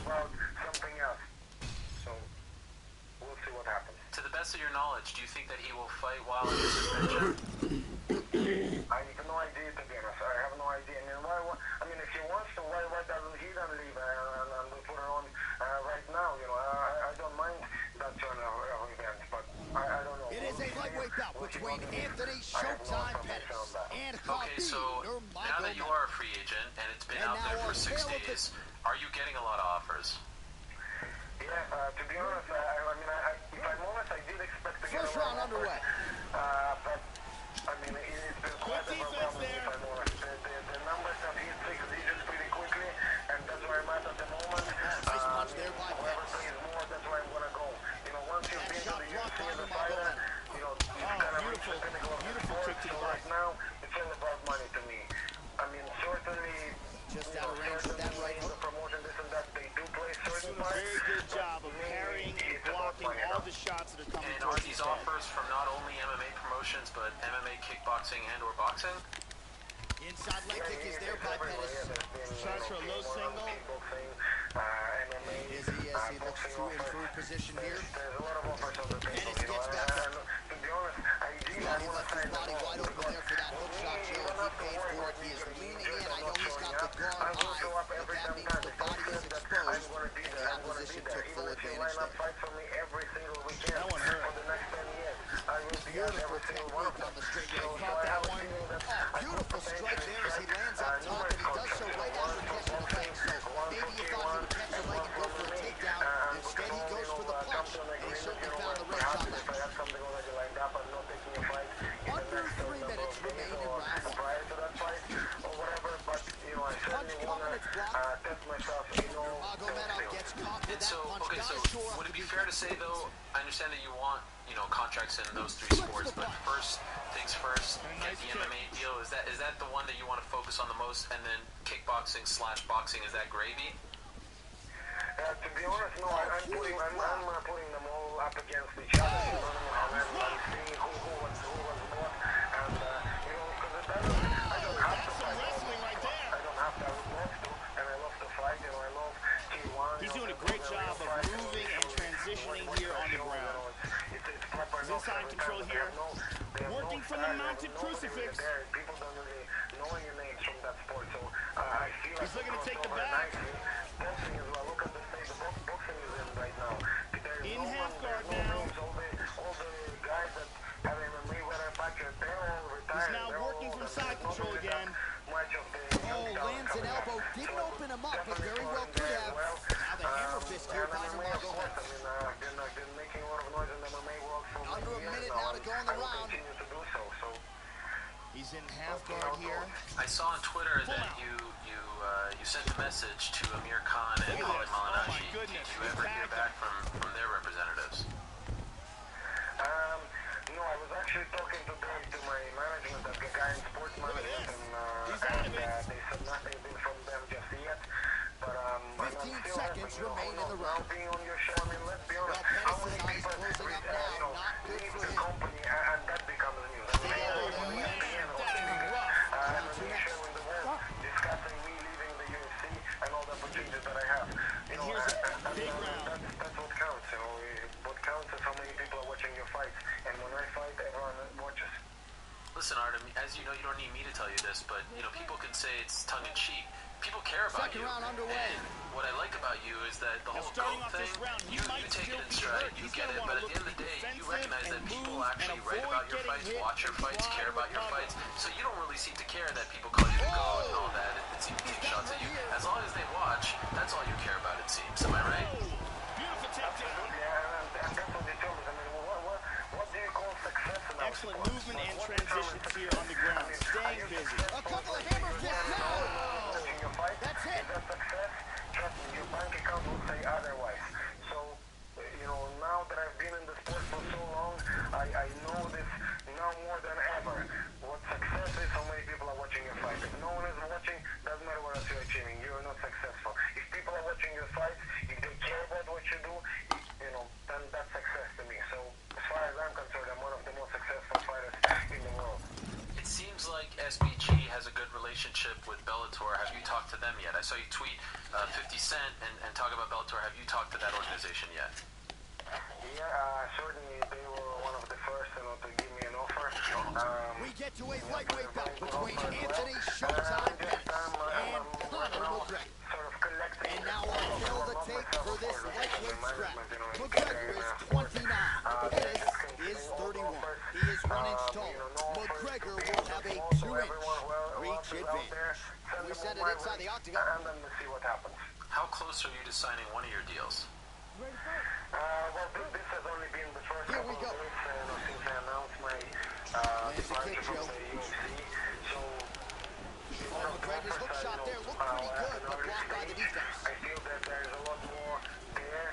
about something else. So we'll see what happens. To the best of your knowledge, do you think that he will fight while under suspension? I have no idea, to be honest. I have no idea. I mean, if he wants to, why doesn't he then leave and we put it on right now? You know, I don't mind that turn of events, but I don't know. It is a lightweight bout between Anthony Showtime Pettis and Okay, so now that you are a free agent and it's been out there for 6 days, are you getting a lot of offers? Yeah, to be honest, if I'm honest, I did expect to get first round underway. But I mean, it's been quite overwhelming, if I'm honest. The numbers have hit 6 digits pretty quickly, and that's where I'm at the moment. Nice punch there by Whoever Pettis. pays more, that's where I'm gonna go. You know, once you've been to the UFC as a fighter, you know, you've kind of reached the pinnacle of the sport. So right now, it's all about money to me. I mean, certainly, Just out of range with that right the hook. promotion, this and that, they do play certain Doing a parts. very good job of parrying and blocking all the shots that are coming And are towards these his head. offers from not only MMA promotions, but MMA, kickboxing, and or boxing? Inside leg kick is there by Pettis. Tries for a low single. Is he as he looks to improve position here? There's a lot of offers on the table. Pettis gets back up. To be honest, I He left his body wide open there for that hook shot, Joe. He paid for it. He is leaning in. I know he's got the guard high, but that means the body is exposed, and the opposition took full advantage there. That one hurt. For the next 10 years, I will be at every single one of them. On the straight leg. So Caught I that have a one. feeling that Oh, beautiful strike there as he lands up top, and he does so right after catching the leg. So maybe you thought he would catch the leg and go for a takedown. Instead, he goes for the punch, and he certainly found the wrench on that. Under 3 minutes remain in round 1. Prior to that fight, or whatever, but you know, I certainly want to test myself, you know. Magomedov gets caught with And that so, punch. okay, so Gotta shore up would it the be fair to defense. say, though, I understand that you want, you know, contracts in those 3 sports, but first things first, get the MMA deal. Is that the one that you want to focus on the most, and then kickboxing / boxing, is that gravy? To be honest, no, I'm putting them all up against each other. You know what I mean? I'm seeing who was what, and you know, because I don't have to fight. Wrestling right there. I don't have to. I would love to, and I love to fight. You know, I love T1. He's doing a great job of moving and transitioning here on the ground. He's inside control here, working from the mounted crucifix. People don't really know any names from that sport, so I feel He's looking to take the back. Boxing as well. Look at the state the boxing is in right now. In half guard now. All the guys that have MMA manufactured, they're all retired. He's now working from side control again. Oh, lands an elbow. Didn't open him up, but very well could have. Now the hammer fist here by Nurmagomedov. I've been making a lot of noise in MMA world for Under a minute now to go in the round. continue to do so. So He's in half guard here. I saw on Twitter that you sent a message to Amir Khan and Holly Malinashi. my goodness, Did you ever hear back from their representatives? no, I was actually talking to my management, the guy in sports management, He's out of it. they said nothing been from them just yet. But 15 seconds remain in the round. Being on your show, I mean, let's be honest. Well, How Pettis' many eyes people closing up now. Not good leave for the him. company and that becomes news? I mean, I'm on the show in the world discussing me leaving the UFC and all the opportunities that I have. You know, here's a big round. That's what counts. You know, what counts is how many people are watching your fights. And when I fight, everyone watches. Listen, Artem, as you know, you don't need me to tell you this, but, you know, people can say it's tongue-in-cheek. People care about Second you. round underway. And what I like about you is that the whole starting GOAT off this thing, round, he you might take it still in be stride, hurt. you He's get gonna it, wanna but at the end of the look day, you defensive recognize that and people move actually and write avoid about your getting fights, hit watch your and fights, try care to about your recover. fights, so you don't really seem to care that people call you the GOAT and all that. It seems to take shots at you. As long as they watch, that's all you care about, it seems. Am I right? Beautiful takedown. Yeah, and that's what they tell me. I mean, what do you call success in our Excellent sport? movement and What transitions determines here on the ground. Staying busy. A couple of hammer fists down. touching your fight? That's it. Is that success? Trust me, your bank account will say otherwise. So, you know, now that I've been in the sport for so long, I know saw you tweet 50 Cent and talk about Bellator. Have you talked to that organization yet? Yeah, certainly they were one of the first, to give me an offer. We get to a lightweight bout between Anthony Showtime Pettis and Conor McGregor. Sort of collecting. And now our tale to take for this lightweight scrap. McGregor is 29. Pettis is 31. He is 1 inch taller. McGregor will have a 2-inch reach advantage. We send it inside the octagon. And then we'll see what happens. How close are you to signing one of your deals? Well, this has only been the first Here couple we go. of weeks since I announced my departure from the UFC. So, McGregor's hook shot there looked pretty good, but blocked by the defense. I feel that there's a lot more there,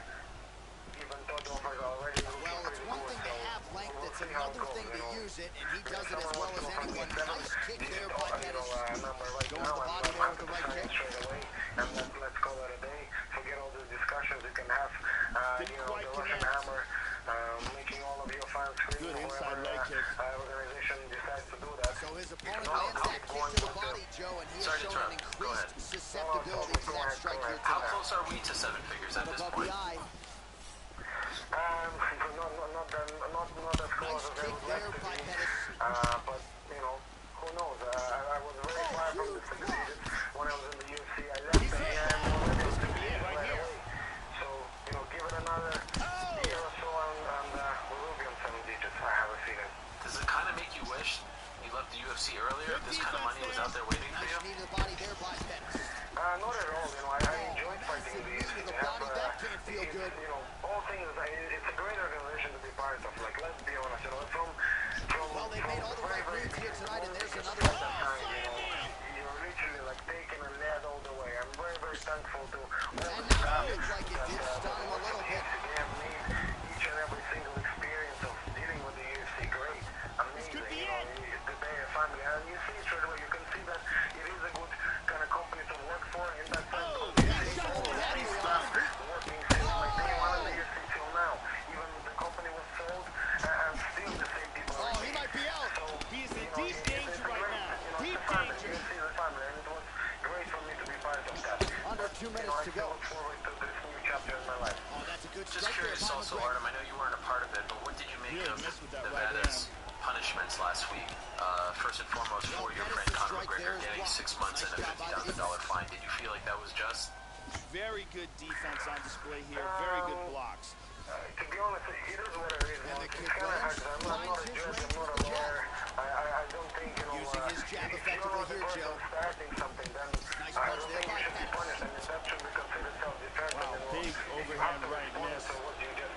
even though the offers are already Well, it's one thing to have length, it's another thing to use it, and he does it as well as anyone. Nice kick there by Pettis. Going to the body there with the right kick. Straight away, and let's call it a day. Forget all the discussions you can have. The Russian hammer, making all of your fans scream. Good inside leg kick. Organization decides to do that. So his opponent lands that kick to the body, Joe, and he has shown an increased susceptibility to that strike here How tonight. close are we to 7 figures at this Above point? the eye. Not as close Nice as I kick would like there to by be. Pettis. But, who knows? I was very far from the succeeded when I was in the UFC. I left the game right away. So, give it another year or so and we will be on 7 digits, I have a feeling. Does it kind of make you wish you left the UFC earlier? If this kind of money was out there waiting for you? Nice knee to the body there by Pettis. Not at all. I enjoyed fighting the UFC. The body, that can't feel good. All things, it's a great organization to be part of. Like, let's be honest, from Well, they made all the right moves here tonight, and there's another one. You're literally like taking a lead all the way. I'm very, very thankful to all And the now staff it looks like it did stun him a little bit. They have made each and every single experience of dealing with the UFC great. Amazing. The Bay family. And you see straight away, you can see that it is a good kind of company to work for in that sense. Working since like day one of the UFC till now. Even the company was sold and still the same people. Oh, he might be out. He is in deep danger right now. Deep danger. You see the family, and it was great for me to be part of that. Under 2 minutes to I go. look forward to this new chapter in my life. Oh, that's a good Just strike there curious by also, McGregor. Artem, I know you weren't a part of it, but what did you make Really of messed with that right Nevada's punishments last week? First and foremost, for your friend Conor McGregor getting 6 months and a $50,000 fine. Did you feel like that was just? Very good defense on display here. Very good blocks. To be honest, it is what it is. And the It's kick kind of hard. lands, I'm not a finds his judge, range I'm not with a the jab. lawyer. I don't think, Using his jab if effectively you're here, the person Joe. starting something, then Nice I punch don't there think by you should be Pettis. punished. I mean, that should be considered self-defense. Wow, and, big you overhand have to right respond miss. to what you just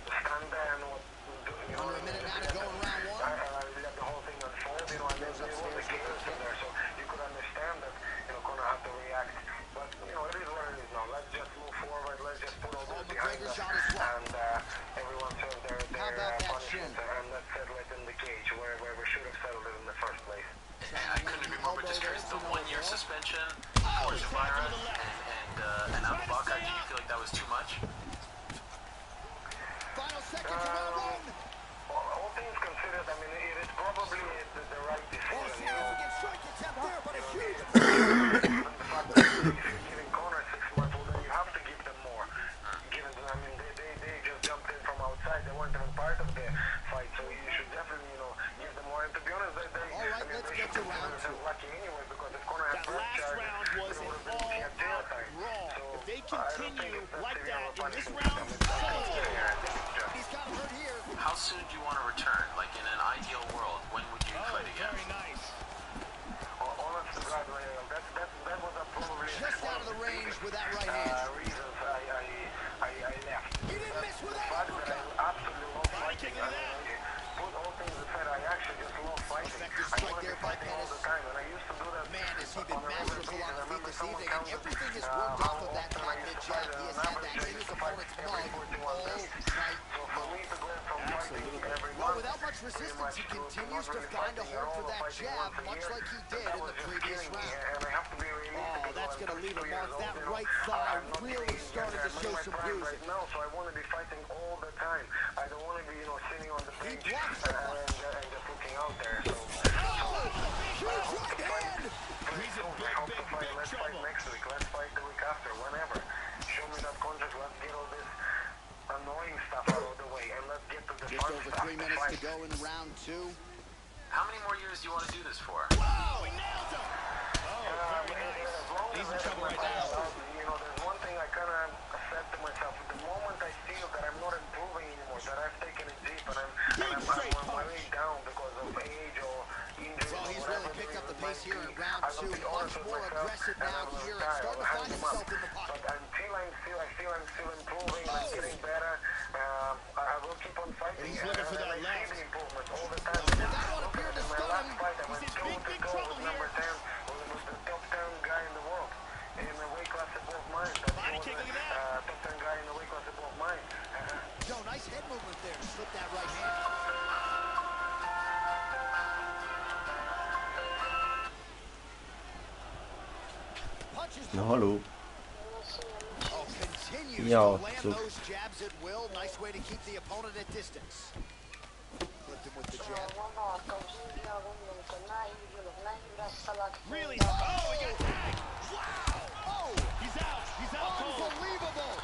stand there and what, Under a minute now to go in round one. I let the whole thing unfold, and then there was a chaos in there, so you could understand that, Conor had to react. But, it is what it is now. Let's just move forward. Let's just put all this behind McGregor us. shot is blocked. And everyone served their How about that punishment, shin? and let's settle it in the cage where we should have settled it in the first place. I couldn't agree more, but just curious, the 1-year suspension for Javira and Abu Bakr, did you feel like that was too much? Final seconds of round one. All things considered, I mean, it is probably the right decision. Significant strike attempt there, but a huge. Given the fact that if you're giving Conor 6 months, well, then you have to give them more. Given that, I mean, they just jumped in from outside. They weren't even part of the fight, so you should definitely, give them more. And to be honest, All right, let's they get should to round consider themselves lucky anyway, because if Conor had That press last charges, round was they an would have been looking at jail all-out time. brawl. So, If they I don't think continue it's that like severe that of a in this punishment. round, I think it's just He's got hurt here. How soon do you want to return? Like in an ideal world, when would you fight again? Very nice. honest to God, that was probably Just out of the range with that right hand. reasons I left. He didn't miss with The that fact that uppercut. I absolutely love fighting. kicking that. Put all things aside, I actually just love fighting. Effective I strike want to there be by fighting all the Pettis. time, and I used to do that. Man, has he been on a regular masterful basis. on I the feet remember this someone evening, and counted, everything is worked off of that how top often I mid used to jab. fight, He has on had average, that I in used his to fight opponent's every mug 41 all days. night So for me to go from fighting every Well, month, without much pretty resistance, much he to continues not to really find a fighting at hole for all, that fighting jab, once a much year, like he did that in was the just previous killing me, round. and I have to be realistic. Oh, that's going to leave a mark. That right I'm thigh not really training started to yet. show I'm in some my prime bruising. right now, so I want to be fighting all the time. I don't want to be, sitting on the bench blocks the and just looking out there. So, Oh, huge right hand. He's in I hope to big fight. Let's fight trouble. next week. Let's fight Just over 3 minutes to go in round 2. How many more years do you want to do this for? Whoa, he nailed him! Oh, very nice. He's in trouble right now. You know, there's one thing I kind of said to myself. The moment I feel that I'm not improving anymore, that I've taken it deep and I'm way down because of age or injury. Well, he's really picked up the pace here in round 2. Much more aggressive now here and starting to find himself in the pocket. But until I feel I'm still improving, I'm getting better, I will keep on fighting. And he's looking for that I left. see the improvement all the time. That one appeared to stun him. He's in big trouble here. Number 10 was the top 10 guy in the world in the weight class above mine. Body kick, look at that. Top 10 guy in the weight class above mine. Joe, nice head movement there to slip that right hand. Punches. No, hallo. Oh, continues Ja, to land so. those jabs at will. Nice way to keep the opponent at distance. Clipped him with the jab. Really? Oh, he got tagged! Wow! Oh, He's out! He's out cold! unbelievable.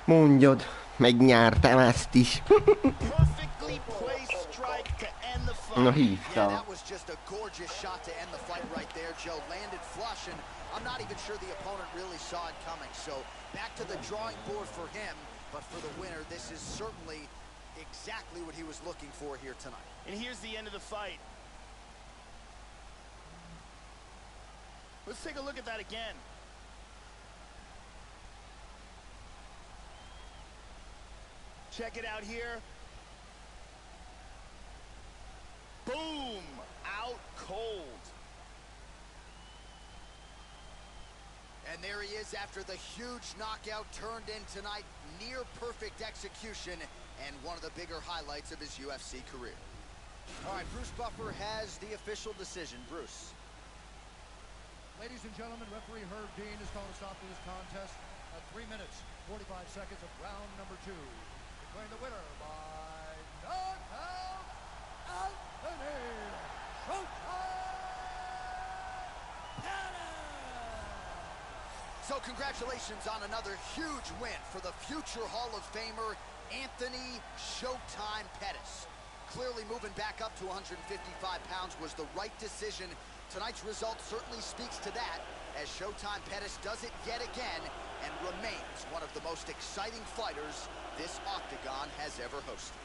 Mondjad, megnyertem ezt is. Perfectly placed strike to end the fight. Na Yeah, hívta. that was just a gorgeous shot to end the fight right there. Joe landed flush, and I'm not even sure the opponent really saw it coming. So back to the drawing board for him, but for the winner, this is certainly exactly what he was looking for here tonight. And here's the end of the fight. Let's take a look at that again. Check it out here. Boom! Out cold. And there he is after the huge knockout turned in tonight. Near perfect execution and one of the bigger highlights of his UFC career. All right, Bruce Buffer has the official decision. Bruce. Ladies and gentlemen, referee Herb Dean has called a stop to this contest at 3 minutes, 45 seconds of round number 2. Declaring the winner by knockout, Anthony Showtime Pettis! So congratulations on another huge win for the future Hall of Famer, Anthony Showtime Pettis. Clearly moving back up to 155 pounds was the right decision. Tonight's result certainly speaks to that, as Showtime Pettis does it yet again and remains one of the most exciting fighters this octagon has ever hosted.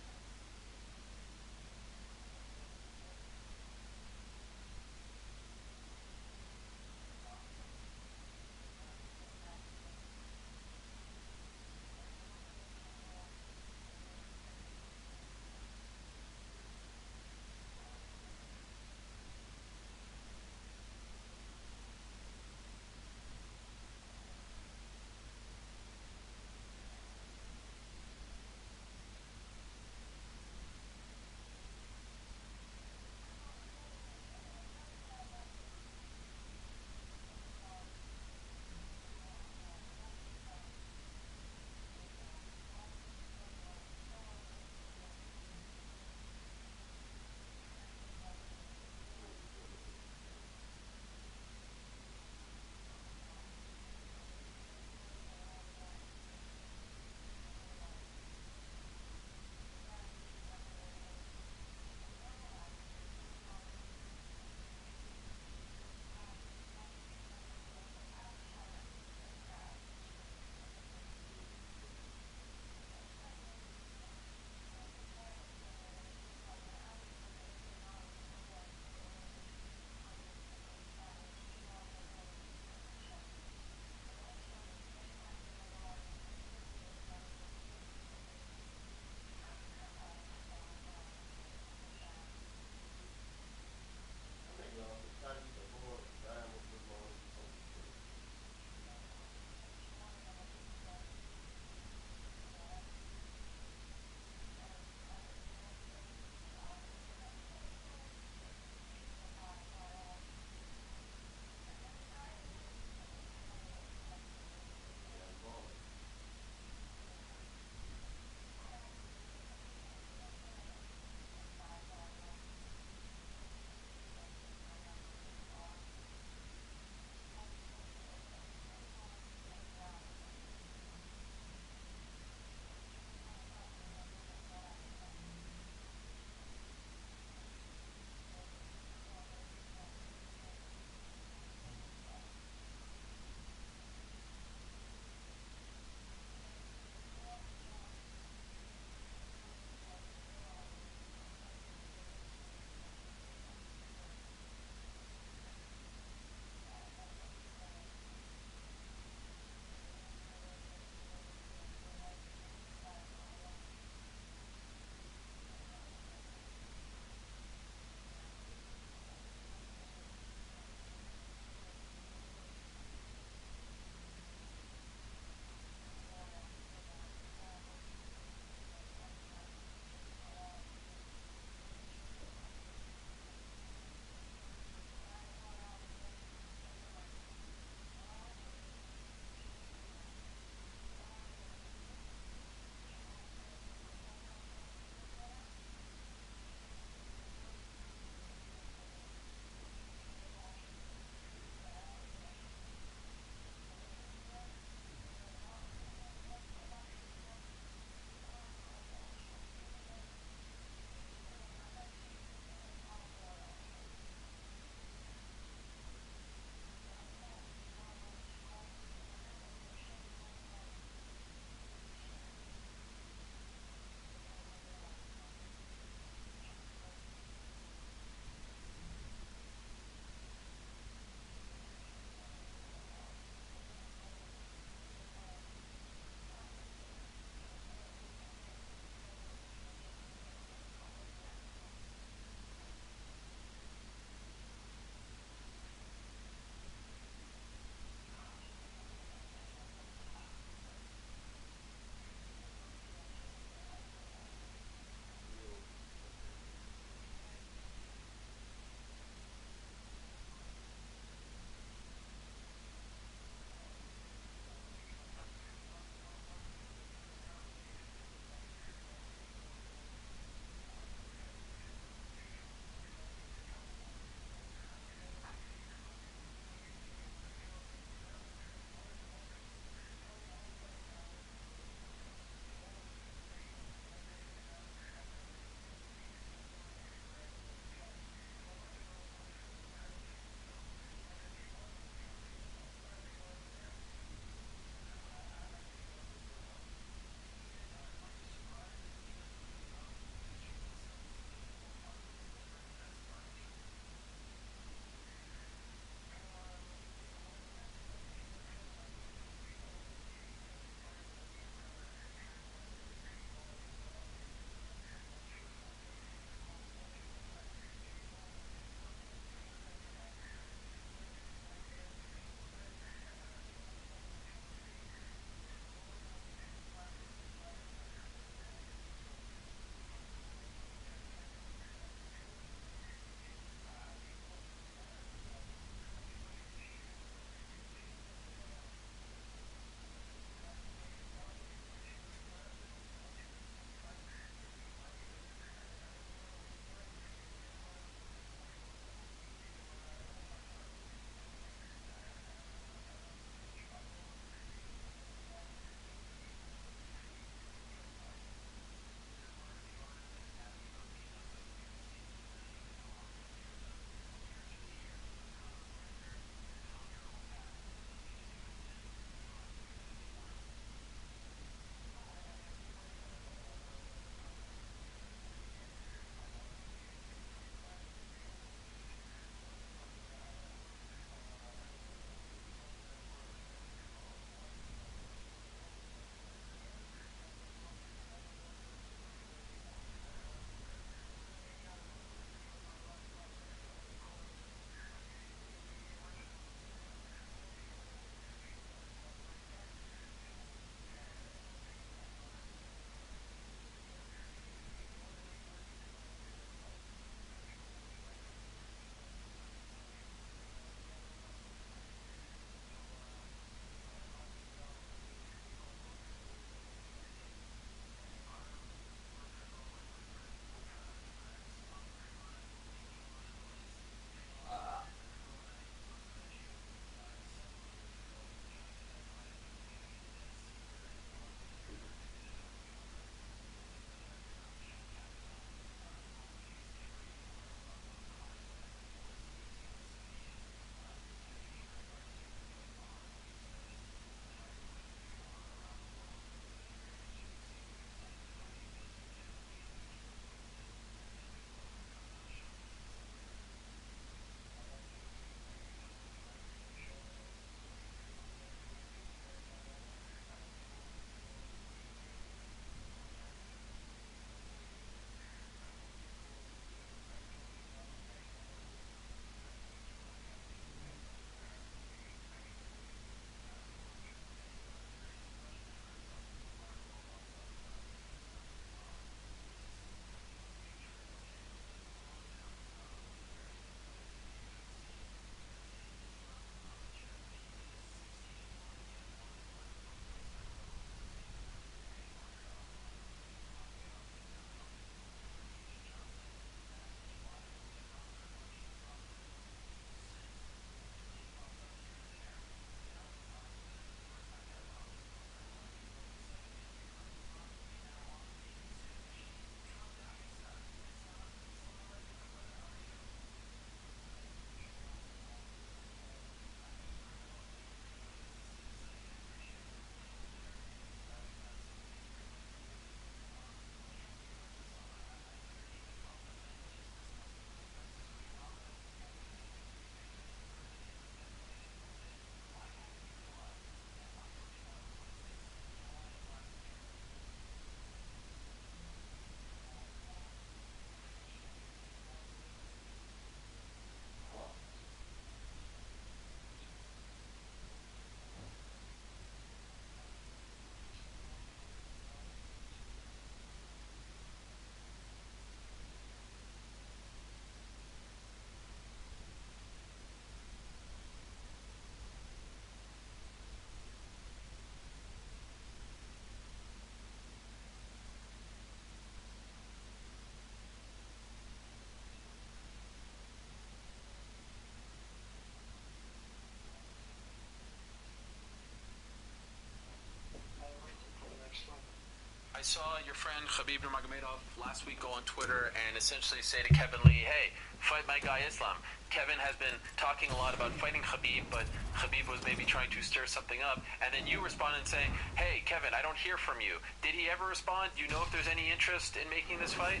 I saw your friend Khabib Nurmagomedov last week go on Twitter and essentially say to Kevin Lee, hey, fight my guy Islam. Kevin has been talking a lot about fighting Khabib, but Khabib was maybe trying to stir something up. And then you responded saying, hey, Kevin, I don't hear from you. Did he ever respond? Do you know if there's any interest in making this fight?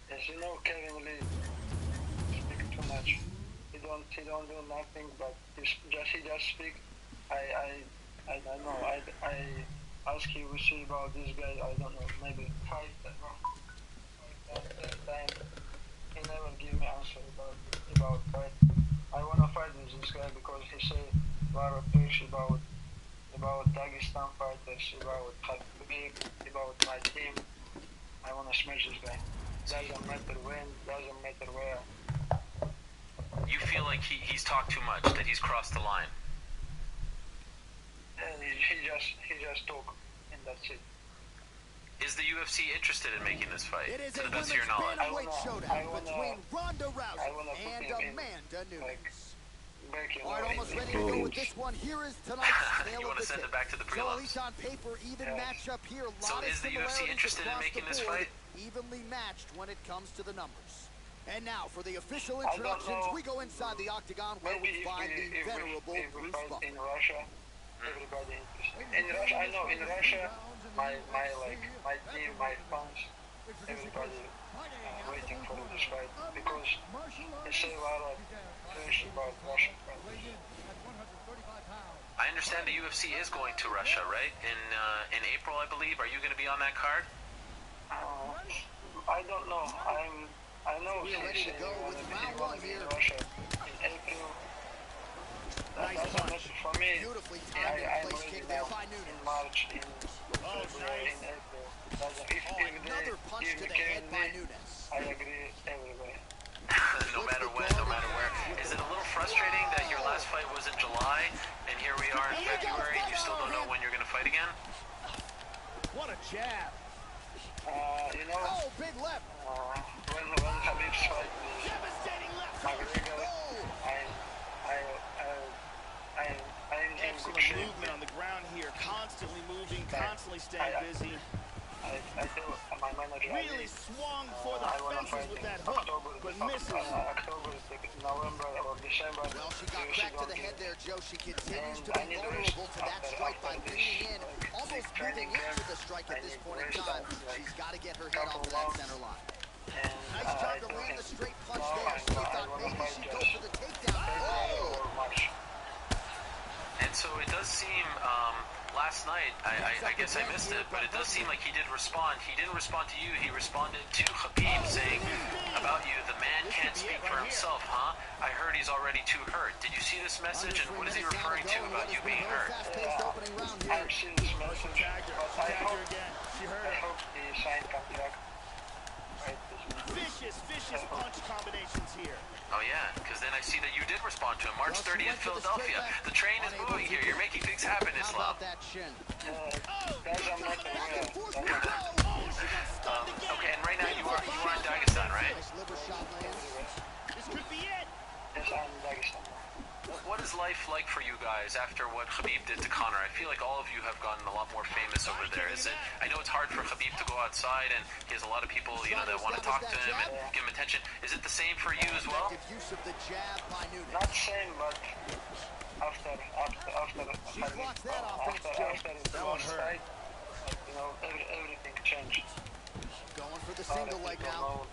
Yes, you know, Kevin Lee speaks too much. He don't do nothing, but he just speak. I don't know. I ask him to see about this guy. I don't know. Maybe 5 times. He never give me answer about fight. I wanna fight with this guy because he say a lot of things about Dagestan fighters, about Khabib, about my team. I wanna smash this guy. Doesn't matter when, doesn't matter where. You feel like he's talked too much, that he's crossed the line? And he just talk, and that's it. Is the UFC interested in making this fight, It is to a the best of women's your knowledge? bantamweight showdown between Ronda Rousey and Amanda Nunes. All right, almost ready to go with this one. Here is tonight's tale You of want to the send tape. it back to the So at prelims? least on paper, even matchup here. A So lot of is the UFC similarities interested in across making the this board, fight? evenly matched when it comes to the numbers. And now for the official introductions, we go inside the octagon where we find the venerable Bruce fight Buffer. in Russia, everybody interested. In Russia, I know in Russia, my team, my fans, everybody waiting for this fight because they say a lot of things about Russian fighters. I understand the UFC is going to Russia, right? In April, I believe. Are you going to be on that card? I don't know. I know We are ready to go with round one here. in Russia in April. Nice That's punch. not for me. Beautifully I'm timed and place ready kick now there by in Nunes. March, in February, in April. Another punch to the head by Nunes. I agree everywhere. No matter when, no matter where. Is it a little frustrating that your last fight was in July, and here we are in February, and you still don't know when you're going to fight again? What a jab. You know, Oh, big left. when Khabib fight with Devastating left. McGregor, I'm in good Excellent shape. movement on the ground here. Constantly moving, constantly staying busy. I tell my manager Really swung for the I want to fences fight with in that hook, October, but misses. October, November, or December. Well, she got UFC cracked to the don't head do there, Joe. She continues And to I be need vulnerable rest to that after- strike by after leaning in, this, almost training moving into camp. the strike I at this need point in rest time. after, like, She's got to get her head couple off of that months. center line. And Nice job to I land the think straight punch now there. She I thought wanna maybe fight she'd go just for the takedown. February Oh! or March. And so it does seem, last night, I guess I missed it, but it does seem like he did respond. He didn't respond to you, he responded to Khabib saying about you, the man can't speak for himself, huh? I heard he's already too hurt. Did you see this message, and what is he referring to about you being hurt? Fast-paced opening round here. I've seen this message, Tagged her. but She tagged her again. She heard I it. hope he signed contract. Right, Vicious punch combinations here. Oh yeah, because then I see that you did respond to him. March 30th, Philadelphia. The train is moving here. You're making things happen, How Islam. about that shin? doesn't matter where. Okay, and right now you are in Dagestan, right? Nice liver shot lands. This could be it. Yes, I'm in Dagestan. What is life like for you guys after what Khabib did to Conor? I feel like all of you have gotten a lot more famous over there. Is it? I know it's hard for Khabib to go outside, and he has a lot of people, that want to talk to him and give him attention. Is it the same for you as well? Effective use of the jab by Nunes. Not same, but after She blocks that offense, Joe. that one hurt. Everything changed. Going for the single leg now.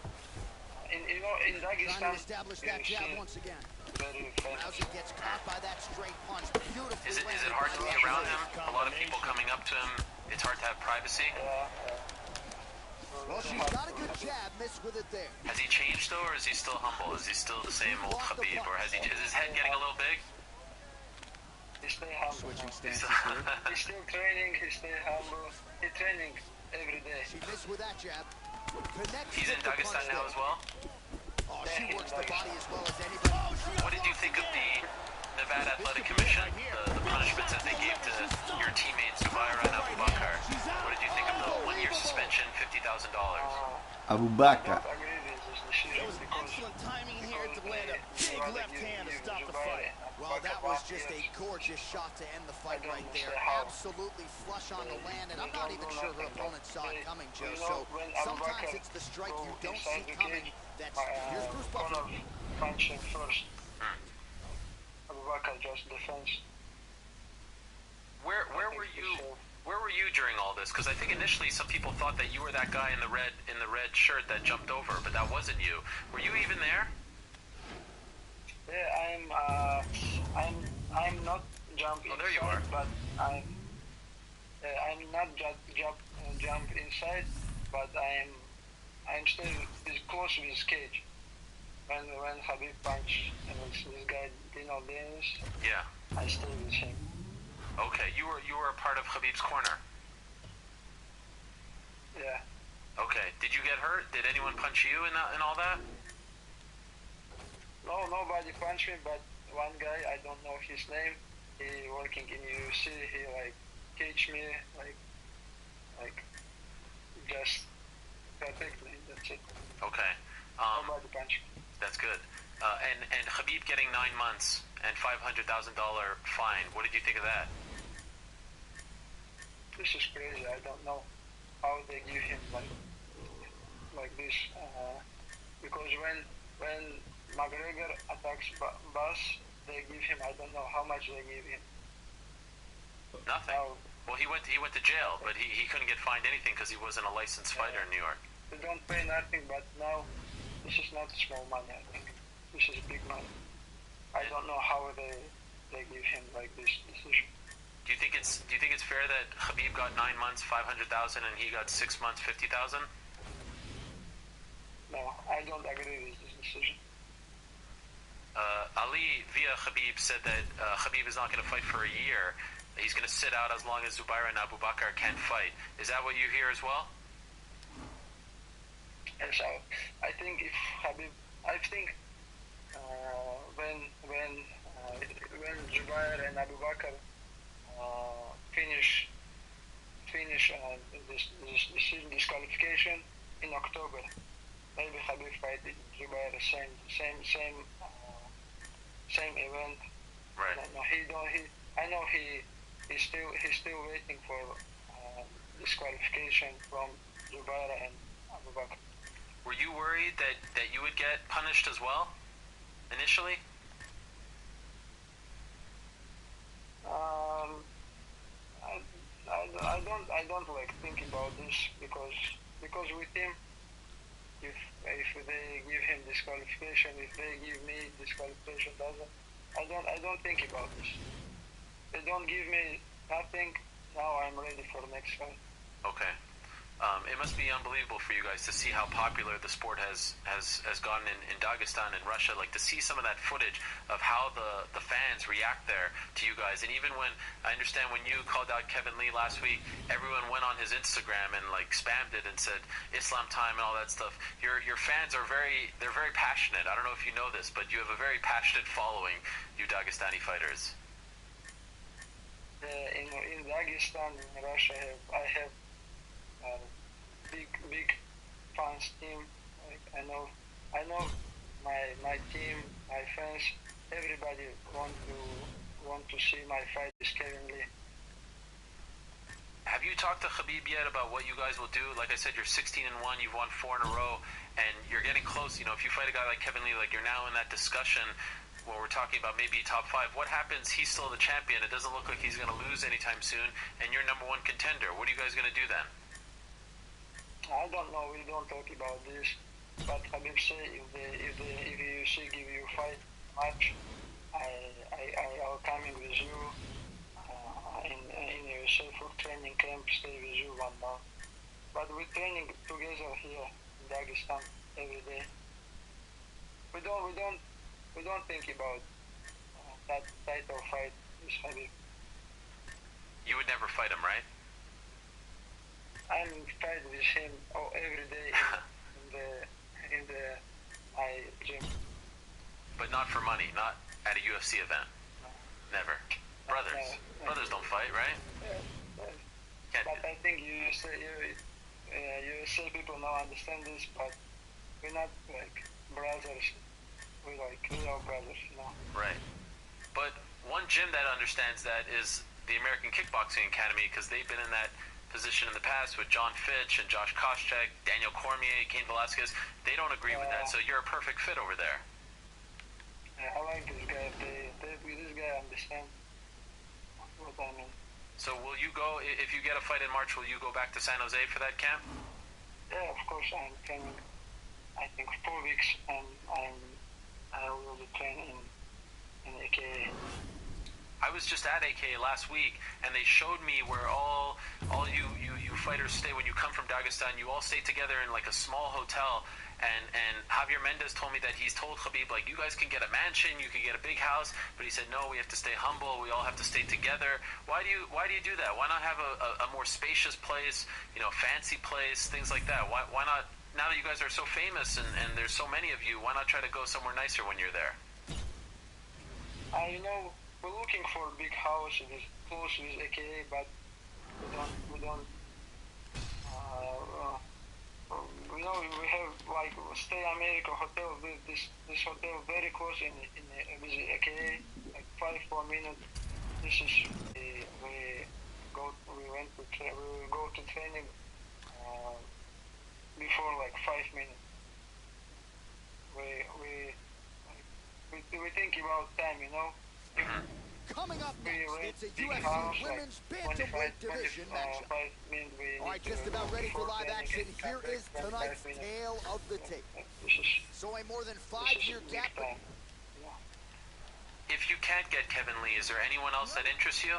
In Trying to Dagestan, establish you that jab see once again. very famous. Rousey gets caught by that straight punch. Beautifully Is it landed hard by to be Rousey. around him? A lot of people coming up to him. It's hard to have privacy. Well, she's got a good jab, missed with it there. Has he changed though, or is he still humble? Is he still the same old Khabib, or is his head getting a little big? He stay humble. Switching He's stances here. He's still training. He stay humble. He training every day. She missed with that jab. Connects He's in with the Dagestan punch now there. as well. Oh, she works the body as well as anybody. What did you think of the Nevada Athletic Commission, the punishments that they gave to your teammates Zubair and Abu Bakr? What did you think of the 1-year suspension, $50,000? Abu Bakr. I agree with this decision There was because excellent timing here to land a big left hand to stop the Zubair fight. Well, that was just a gorgeous shot to end the fight right there. Absolutely flush on the land, and I'm not even sure her opponent saw it coming, Joe. So sometimes it's the strike you don't see coming. That's here's Bruce Buffer. Punch him first. Abu Bakr just defense. Where were you? Where were you during all this? Because I think initially some people thought that you were that guy in the red shirt that jumped over, but that wasn't you. Were you even there? Yeah, I'm not jumping. Oh, there you are. But I'm not jump inside, but I'm still close with his cage. When Khabib punched this guy Dino Dennis, yeah, I stayed with him. Okay, you were a part of Khabib's corner. Yeah. Okay, did you get hurt? Did anyone punch you and all that? No, nobody punched me, but one guy, I don't know his name, he working in UFC, he like caged me, like just protect me, that's it. Okay. Nobody punched me. That's good. And Khabib getting 9 months and $500,000 fine. What did you think of that? This is crazy. I don't know how they give him like this. Because when McGregor attacks Bass, they give him, I don't know how much they give him. Nothing. Well, he went to jail, but he couldn't get fined anything because he wasn't a licensed fighter in New York. They don't pay nothing, but now this is not small money. I think this is big money. I don't know how they give him like this decision. Do you think it's fair that Khabib got 9 months, $500,000, and he got 6 months, $50,000? No, I don't agree with this decision. Ali via Khabib said that Khabib is not going to fight for a year. He's going to sit out as long as Zubaira and Abu Bakr can't fight. Is that what you hear as well? Yes, I think if Khabib, I think when Zubair and Abu Bakr finish this disqualification in October, maybe Khabib fight Zubair same event. Right. I know he's still waiting for disqualification from Zubair and Abu Bakr. Were you worried that you would get punished as well, initially? I don't like think about this because with him, if they give him disqualification, if they give me disqualification, I don't think about this. They don't give me nothing. Now I'm ready for the next fight. Okay. It must be unbelievable for you guys to see how popular the sport has gotten in Dagestan and Russia. Like to see some of that footage of how the fans react there to you guys. And even when I understand when you called out Kevin Lee last week, everyone went on his Instagram and like spammed it and said Islam time and all that stuff. Your fans are very passionate. I don't know if you know this, but you have a very passionate following, you Dagestani fighters. In Dagestan, in Russia, I have big fans team. Like I know my team, my fans, everybody want to see my fight with Kevin Lee. Have you talked to Khabib yet about what you guys will do? Like I said, you're 16-1, you've won 4 in a row, and you're getting close. You know, if you fight a guy like Kevin Lee, like you're now in that discussion where we're talking about maybe top 5. What happens? He's still the champion. It doesn't look like he's going to lose anytime soon, and you're #1 contender. What are you guys going to do then? I don't know. We don't talk about this. But Khabib say if UFC give you fight match, I'll coming with you in UFC for training camp. Stay with you 1 month. But we training together here in Dagestan every day. We don't think about that title fight with Khabib. You would never fight him, right? I'm fight with him every day in my gym. But not for money, not at a UFC event. No. Never. Brothers. No. Brothers don't fight, right? Yeah. Can't But I think UFC people now understand this, but we're not like brothers. We're like real brothers, you know. Right. But one gym that understands that is the American Kickboxing Academy, because they've been in that position in the past with John Fitch and Josh Koscheck, Daniel Cormier, Cain Velasquez. They don't agree with that, so you're a perfect fit over there. Yeah, I like this guy. This guy understands what I mean. So will you go, if you get a fight in March, will you go back to San Jose for that camp? Yeah, of course. I'm training, I think, 4 weeks, and I will be training in AKA. I was just at AKA last week, and they showed me where all you fighters stay when you come from Dagestan. You all stay together in like a small hotel, and Javier Mendez told me that he's told Khabib, like, you guys can get a mansion, you can get a big house, but he said, no, we have to stay humble, we all have to stay together. Why do you do that? Why not have a more spacious place, fancy place, things like that? Why not, now that you guys are so famous and there's so many of you, why not try to go somewhere nicer when you're there? We're looking for a big house that is close with AKA, but we have like Stay America hotel. This hotel very close with AKA, like 5-4 minutes. This is we go to training before like 5 minutes. We think about time, Coming up next, it's a UFC Women's Bantamweight Division matchup. All right, just about ready for live action. Here is tonight's tale of the tape. So a more than 5-year gap. If you can't get Kevin Lee, is there anyone else that interests you?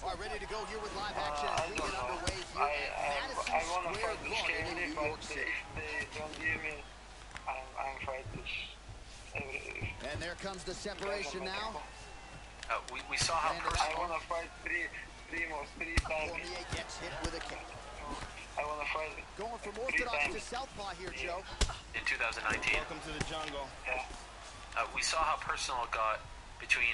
All right, ready to go here with live action. We get underway here at Madison I want to Square fight this Garden in Kevin, New but York City. if they don't give me, I'm fight this. And there comes the separation now. We saw how I personal. want to fight three times. Cormier gets hit with a kick. I want to fight. Going from orthodox to southpaw here, Joe. In 2019. Welcome to the jungle. Yeah. We saw how personal it got between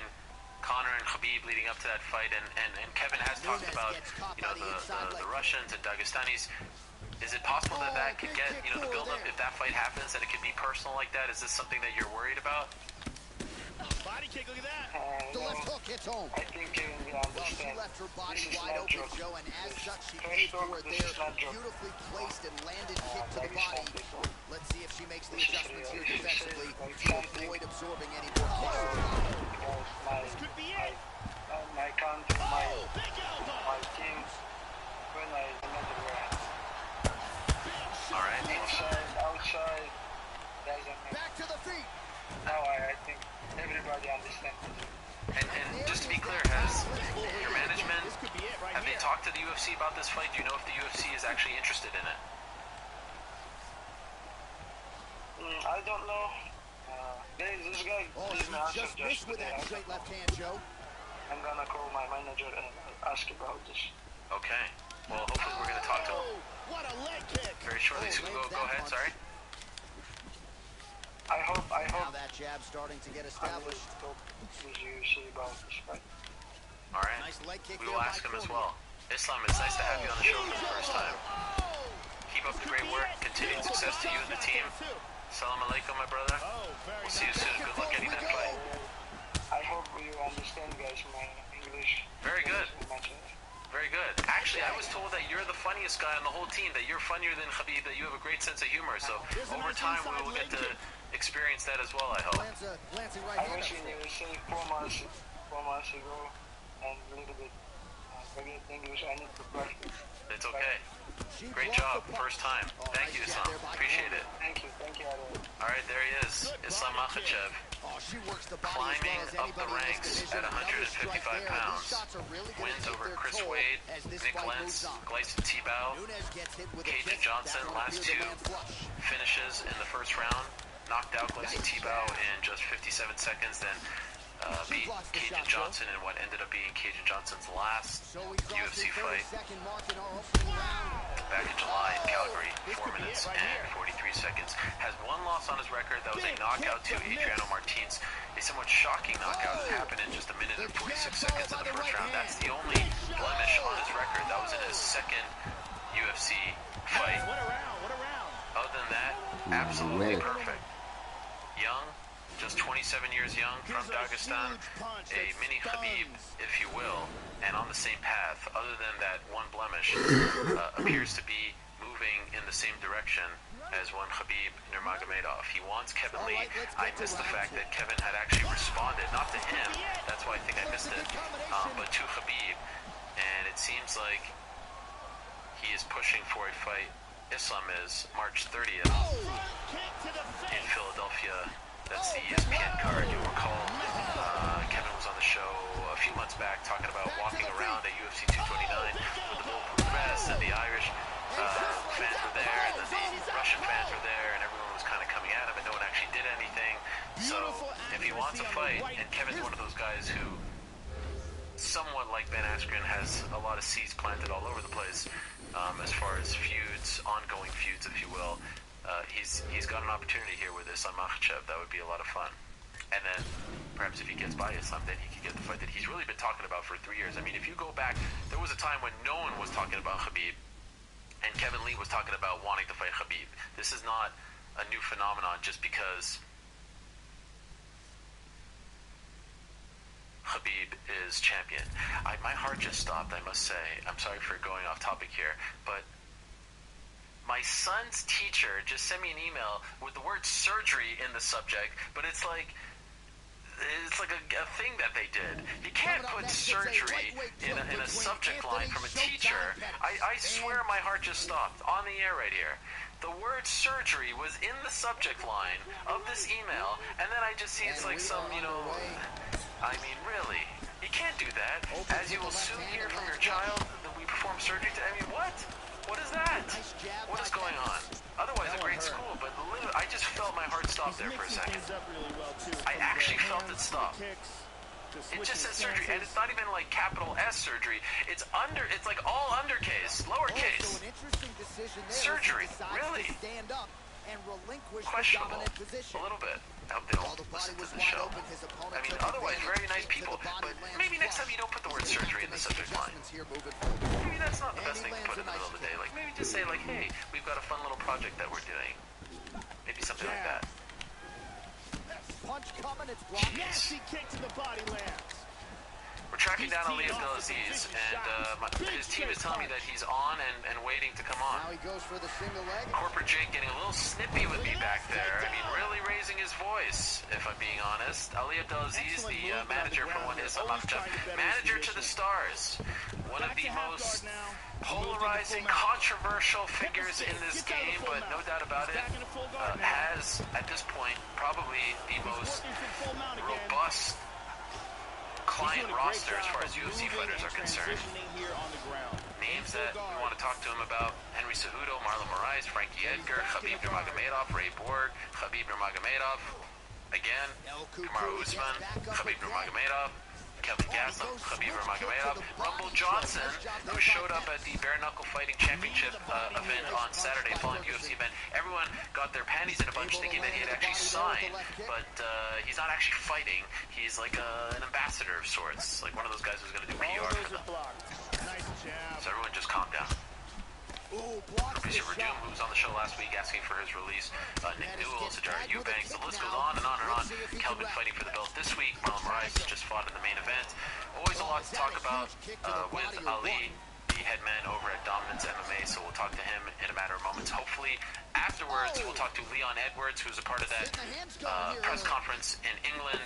Conor and Khabib leading up to that fight, and Kevin has talked about the Russians and Dagestanis. Is it possible that could get the build-up if that fight happens, that it could be personal like that? Is this something that you're worried about? Body kick, look at that. The left hook hits home. I think Kevin will Well, she understand. left her body This is wide not open, joke. Joe, and as such, she First paid for off, it this there. is not joke. Beautifully placed and landed kick to the body. Let's see if she makes the adjustments here defensively to avoid absorbing any more kicks. Because Could be it. my country, Big elbow. my team, when I another way. All right. Outside, doesn't matter. Back to the feet. Now I think everybody understands it. And just to be clear, has your management, This could be it right have they here. talked to the UFC about this fight? Do you know if the UFC is actually interested in it? I don't know. This guy Oh, didn't she answer just missed with that straight left hand, Joe. I'm gonna call my manager and ask about this. Okay. Well, hopefully we're going to talk to him Oh, what a leg kick. very shortly. So go ahead, sorry. I hope Now that jab starting to get established. with UFC about this fight. All right. Nice leg kick We there will by ask him as Cormier. well. Islam, it's nice to have you on the show for the first time. Keep up the great work. Continued success to you and the team. Salam alaikum, my brother. Oh, very We'll see you nice. soon. Good luck getting that fight. I hope you understand, guys, my English. Very good. Much. Very good. Actually, I was told that you're the funniest guy on the whole team, that you're funnier than Khabib, that you have a great sense of humor. So over time, we will get to experience that as well, I hope. Glancing right I hand was in upstairs. USA 4 months ago, and a little bit forget English. I need to practice. It's okay. She Great blocked job. the punch. First time. Oh, Thank nice you, jab Islam. there by Appreciate it. Thank you, Aaron. All right, there he is. Islam Makhachev. Oh, she works the body Climbing as up well as the anybody in ranks this division. at Another strike 155 there. pounds. These shots are really gonna Wins take over their Chris toll Wade, as this Nick fight Lentz, moves on. Gleison Tebow, Nunes gets hit with a Cajun kick. Johnson, That one last cleared two the man flush. finishes in the first round. Knocked out Gleison Tebow in just 57 seconds, then beat Cajun Johnson in what ended up being Cajun Johnson's last So we UFC fight second mark in our opening round. back in July in Calgary, 4 minutes and 43 seconds. Has one loss on his record. That was a knockout to Adriano Martins. A somewhat shocking knockout that happened in just a minute and 46 seconds in the first round. That's the only blemish on his record. That was in his second UFC fight. What a round, what a round. Other than that, absolutely perfect. Young, just 27 years young, from Dagestan, a mini Khabib, if you will, and on the same path, other than that one blemish, appears to be moving in the same direction as one Khabib Nurmagomedov. He wants Kevin Lee. I missed the fact that Kevin had actually responded, not to him, that's why I think I missed it, but to Khabib, and it seems like he is pushing for a fight. Islam is March 30th in Philadelphia. That's the ESPN card. You'll recall Kevin was on the show a few months back talking about walking around at UFC 229 with the bulletproof vest, and the Irish fans were there, and then the Russian fans were there, and everyone was kind of coming at him, and no one actually did anything. So if he wants a fight, and Kevin's one of those guys who, somewhat like Ben Askren, has a lot of seeds planted all over the place, as far as feuds, ongoing feuds, if you will. He's got an opportunity here with Islam Makhachev. That would be a lot of fun. And then perhaps if he gets by Islam, then he can get the fight that he's really been talking about for 3 years. I mean, if you go back, there was a time when no one was talking about Khabib, and Kevin Lee was talking about wanting to fight Khabib. This is not a new phenomenon just because Khabib is champion. My heart just stopped, I must say. I'm sorry for going off topic here, but my son's teacher just sent me an email with the word surgery in the subject, but it's like a thing that they did. You can't put surgery in a subject line from a teacher. I swear my heart just stopped on the air right here. The word surgery was in the subject line of this email, and then I just see it's like some, I mean, really? You can't do that. As you will soon hear from your child that we perform surgery to, I mean, what? What is that? What is going on? Otherwise, a great school, but literally, I just felt my heart stop there for a second. I actually felt it stop. It just says surgery, and it's not even like capital S surgery. It's like all undercase, lowercase. Surgery, really? Questionable. A little bit. I hope they don't listen to the show. I mean, otherwise, very nice people. But maybe next time you don't put the word surgery in the subject line. Maybe that's not the best thing to put in the middle of the day. Like, maybe just say, like, hey, we've got a fun little project that we're doing. Maybe something like that. Nasty kick to the body lands. We're tracking down Ali Abdelaziz, and his team is telling me that he's on and waiting to come on. Now he goes for the single leg. Corporate Jake getting a little snippy with me back there. I mean, really raising his voice, if I'm being honest. Ali Abdelaziz, the manager for one Islam Makhachev, manager to the stars. One of the most polarizing, controversial figures in this game, but no doubt about it, has, at this point, probably the most robust client roster as far as UFC fighters are concerned. Names that we want to talk to him about: Henry Cejudo, Marlon Moraes, Frankie Edgar, Khabib Nurmagomedov, Ray Borg, Khabib Nurmagomedov, again, Kamaru Usman, Khabib Nurmagomedov, Kelvin Gastelum, Khabib Nurmagomedov, Rumble Johnson, who showed up at the Bare Knuckle Fighting Championship event on Saturday following the UFC event. Everyone got their panties in a bunch thinking that he had actually signed, but he's not actually fighting. He's like an ambassador of sorts, like one of those guys who's going to do PR for them. So everyone just calm down. Producer Rajum, who was on the show last week asking for his release, Nick Newell, Sajara Eubanks, the list goes on and on and on. Kelvin fighting for the belt this week. Marlon Moraes just fought in the main event. Always a lot to talk about with Ali, the head man over at Dominance MMA, so we'll talk to him in a matter of moments. Hopefully, afterwards, we'll talk to Leon Edwards, who's a part of that press conference in England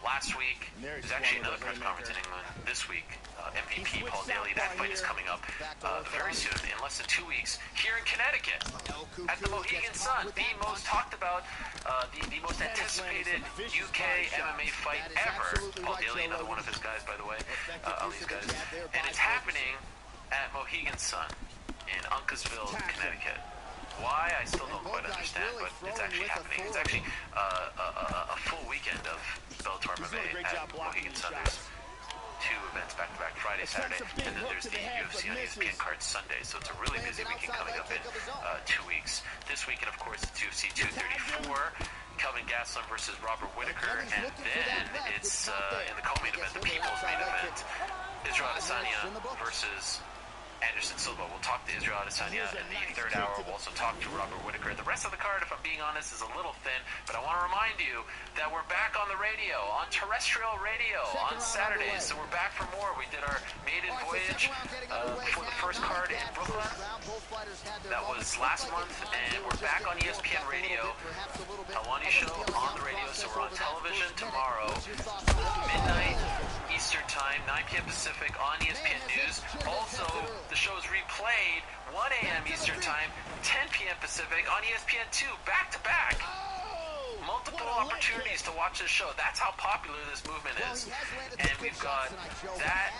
last week. There's actually another press conference in England this week. MVP Paul Daly, that fight is coming up very soon, in less than 2 weeks, here in Connecticut, at the Mohegan Sun, the most talked about, the most anticipated UK MMA fight ever. Paul Daly, another one of his guys, by the way, Ali's guys, and it's happening at Mohegan Sun in Uncasville, Connecticut. Why, I still don't quite understand, but it's actually happening. It's actually a full weekend of Bellator MMA at Mohegan Sun. There's 2 events back-to-back, Friday, Saturday, and then there's the UFC on ESPN card Sunday. So it's a really busy weekend coming up in 2 weeks. This weekend, of course, it's UFC 234, Kelvin Gastelum versus Robert Whittaker, and then it's in the co-main event, the People's main event, Israel Adesanya versus Anderson Silva. We'll talk to Israel Adesanya in the third hour. We'll also talk to Robert Whittaker. The rest of the card, if I'm being honest, is a little thin, but I want to remind you that we're back on the radio, on terrestrial radio, on Saturdays. So we're back for more. We did our maiden voyage for the first card in Brooklyn. That was last month, and we're back on ESPN Radio. Helwani Show on the radio, so we're on television tomorrow, midnight Eastern Time, 9 p.m. Pacific on ESPN News. Also, the show is replayed 1 a.m. Eastern Time, 10 p.m. Pacific on ESPN2, back to back. Multiple opportunities to watch this show. That's how popular this movement is. And we've got that,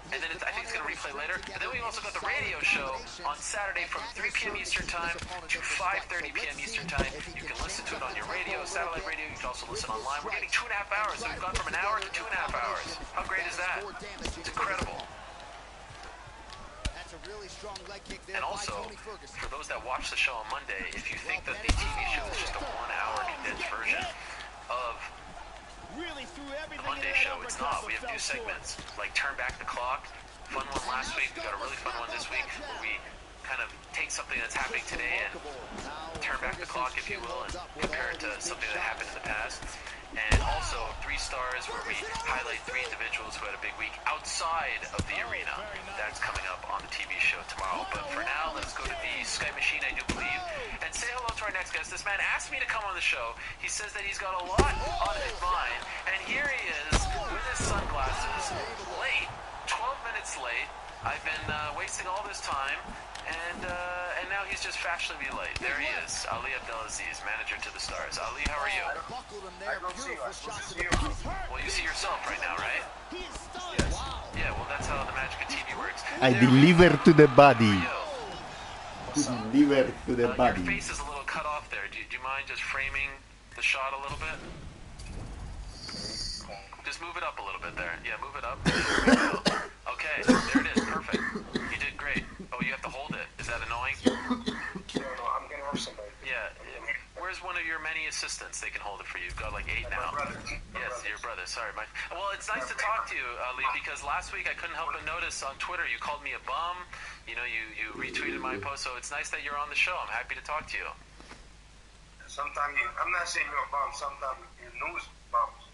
and then I think it's going to replay later. And then we've also got the radio show on Saturday from 3 p.m. Eastern Time to 5:30 p.m. Eastern Time. You can listen to it on your radio, satellite radio. You can also listen online. We're getting 2.5 hours, so we've gone from an hour to 2.5 hours. How great is that? It's incredible. And also, for those that watch the show on Monday, if you think that the TV show is just a 1-hour condensed version of the Monday show, it's not. We have new segments, like Turn Back the Clock, fun one last week, we got a really fun one this week, where we kind of take something that's happening today and turn back the clock, if you will, and compare it to something that happened in the past. And also 3 stars, where we highlight 3 individuals who had a big week outside of the arena. That's coming up on the TV show tomorrow. But for now, let's go to the Skype machine, I do believe, and say hello to our next guest. This man asked me to come on the show. He says that he's got a lot on his mind, and here he is with his sunglasses, late, 12 minutes late. I've been wasting all this time, and now he's just fashionably late. There he is, Ali Abdelaziz, manager to the stars. Ali, how are you? I don't see you. Well, you see yourself right now, right? Yes. Yeah, well, that's how the magic of TV works. I There deliver to the body. you go. Deliver to the Your body. face is a little cut off there. Do you mind just framing the shot a little bit? Just move it up a little bit there. Yeah, move it up. Okay, there it is. Perfect. You did great. Oh, you have to hold it. Is that annoying? No, I'm gonna have somebody. Yeah. Where's one of your many assistants? They can hold it for you. You've got like 8 now. My brother. Yes, your brother. Sorry, Mike. Well, it's nice to talk to you, Ali, because last week I couldn't help but notice on Twitter you called me a bum. You know, you retweeted my post, so it's nice that you're on the show. I'm happy to talk to you. Sometimes I'm not saying you're a bum. Sometimes you news bums.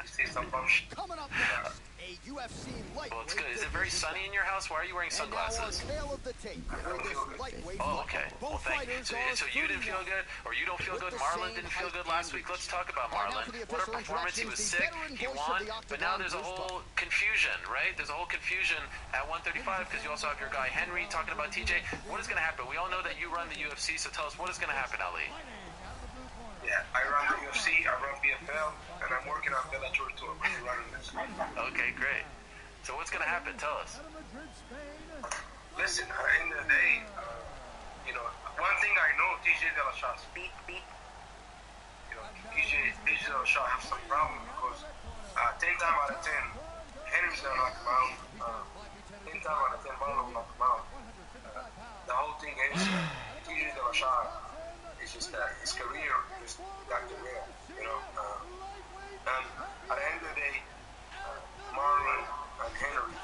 You see some bum shit. Coming up next, a UFC lightweight. Well, it's good. Is it very sunny in your house? Why are you wearing sunglasses? Oh, okay. Well, thank you. So you didn't feel good, or you don't feel good. Marlon didn't feel good last week. Let's talk about Marlon. What a performance. He was sick. He won. But now there's a whole confusion, right? There's a whole confusion at 135 because you also have your guy Henry talking about TJ. What is going to happen? We all know that you run the UFC, so tell us what is going to happen, Ali. Yeah, I run the UFC, I run PFL, and I'm working on Bellator too. I'm running this. Okay, great. So what's going to happen? Tell us. Listen, at the end of the day, you know, one thing I know, TJ De La Shaw's beat. You know, TJ De La Shaw have some problem because 10 times out of 10, Henry's gonna knock him out. 10 times out of 10, Marlon will knock him out. The whole thing is, TJ De La Shaw is just that his career just got derailed, you know. And at the end of the day, Marlon and Henry,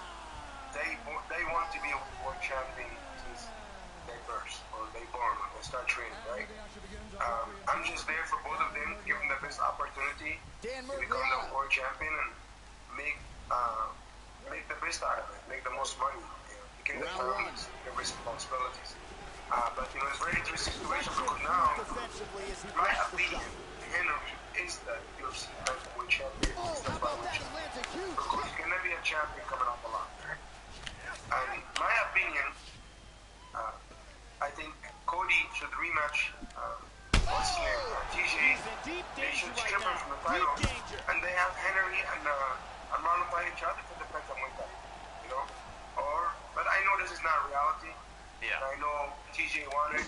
they want to be a world champion since they burst or they born or start training, right? I'm just there for both of them, give them the best opportunity to become the world champion and make the best out of it, make the most money, you know, become the families, the responsibilities. But you know, it's a very tricky situation because now, my opinion, Henry is the UFC world champion instead of a world champion. Because he's gonna be a champion coming up a lot. And my opinion, I think Cody should rematch what's his name, TJ. They should strip him from the title, and they have Henry and Marlon fight each other for the bantamweight title. You know, but I know this is not reality. Yeah. I know TJ wanted,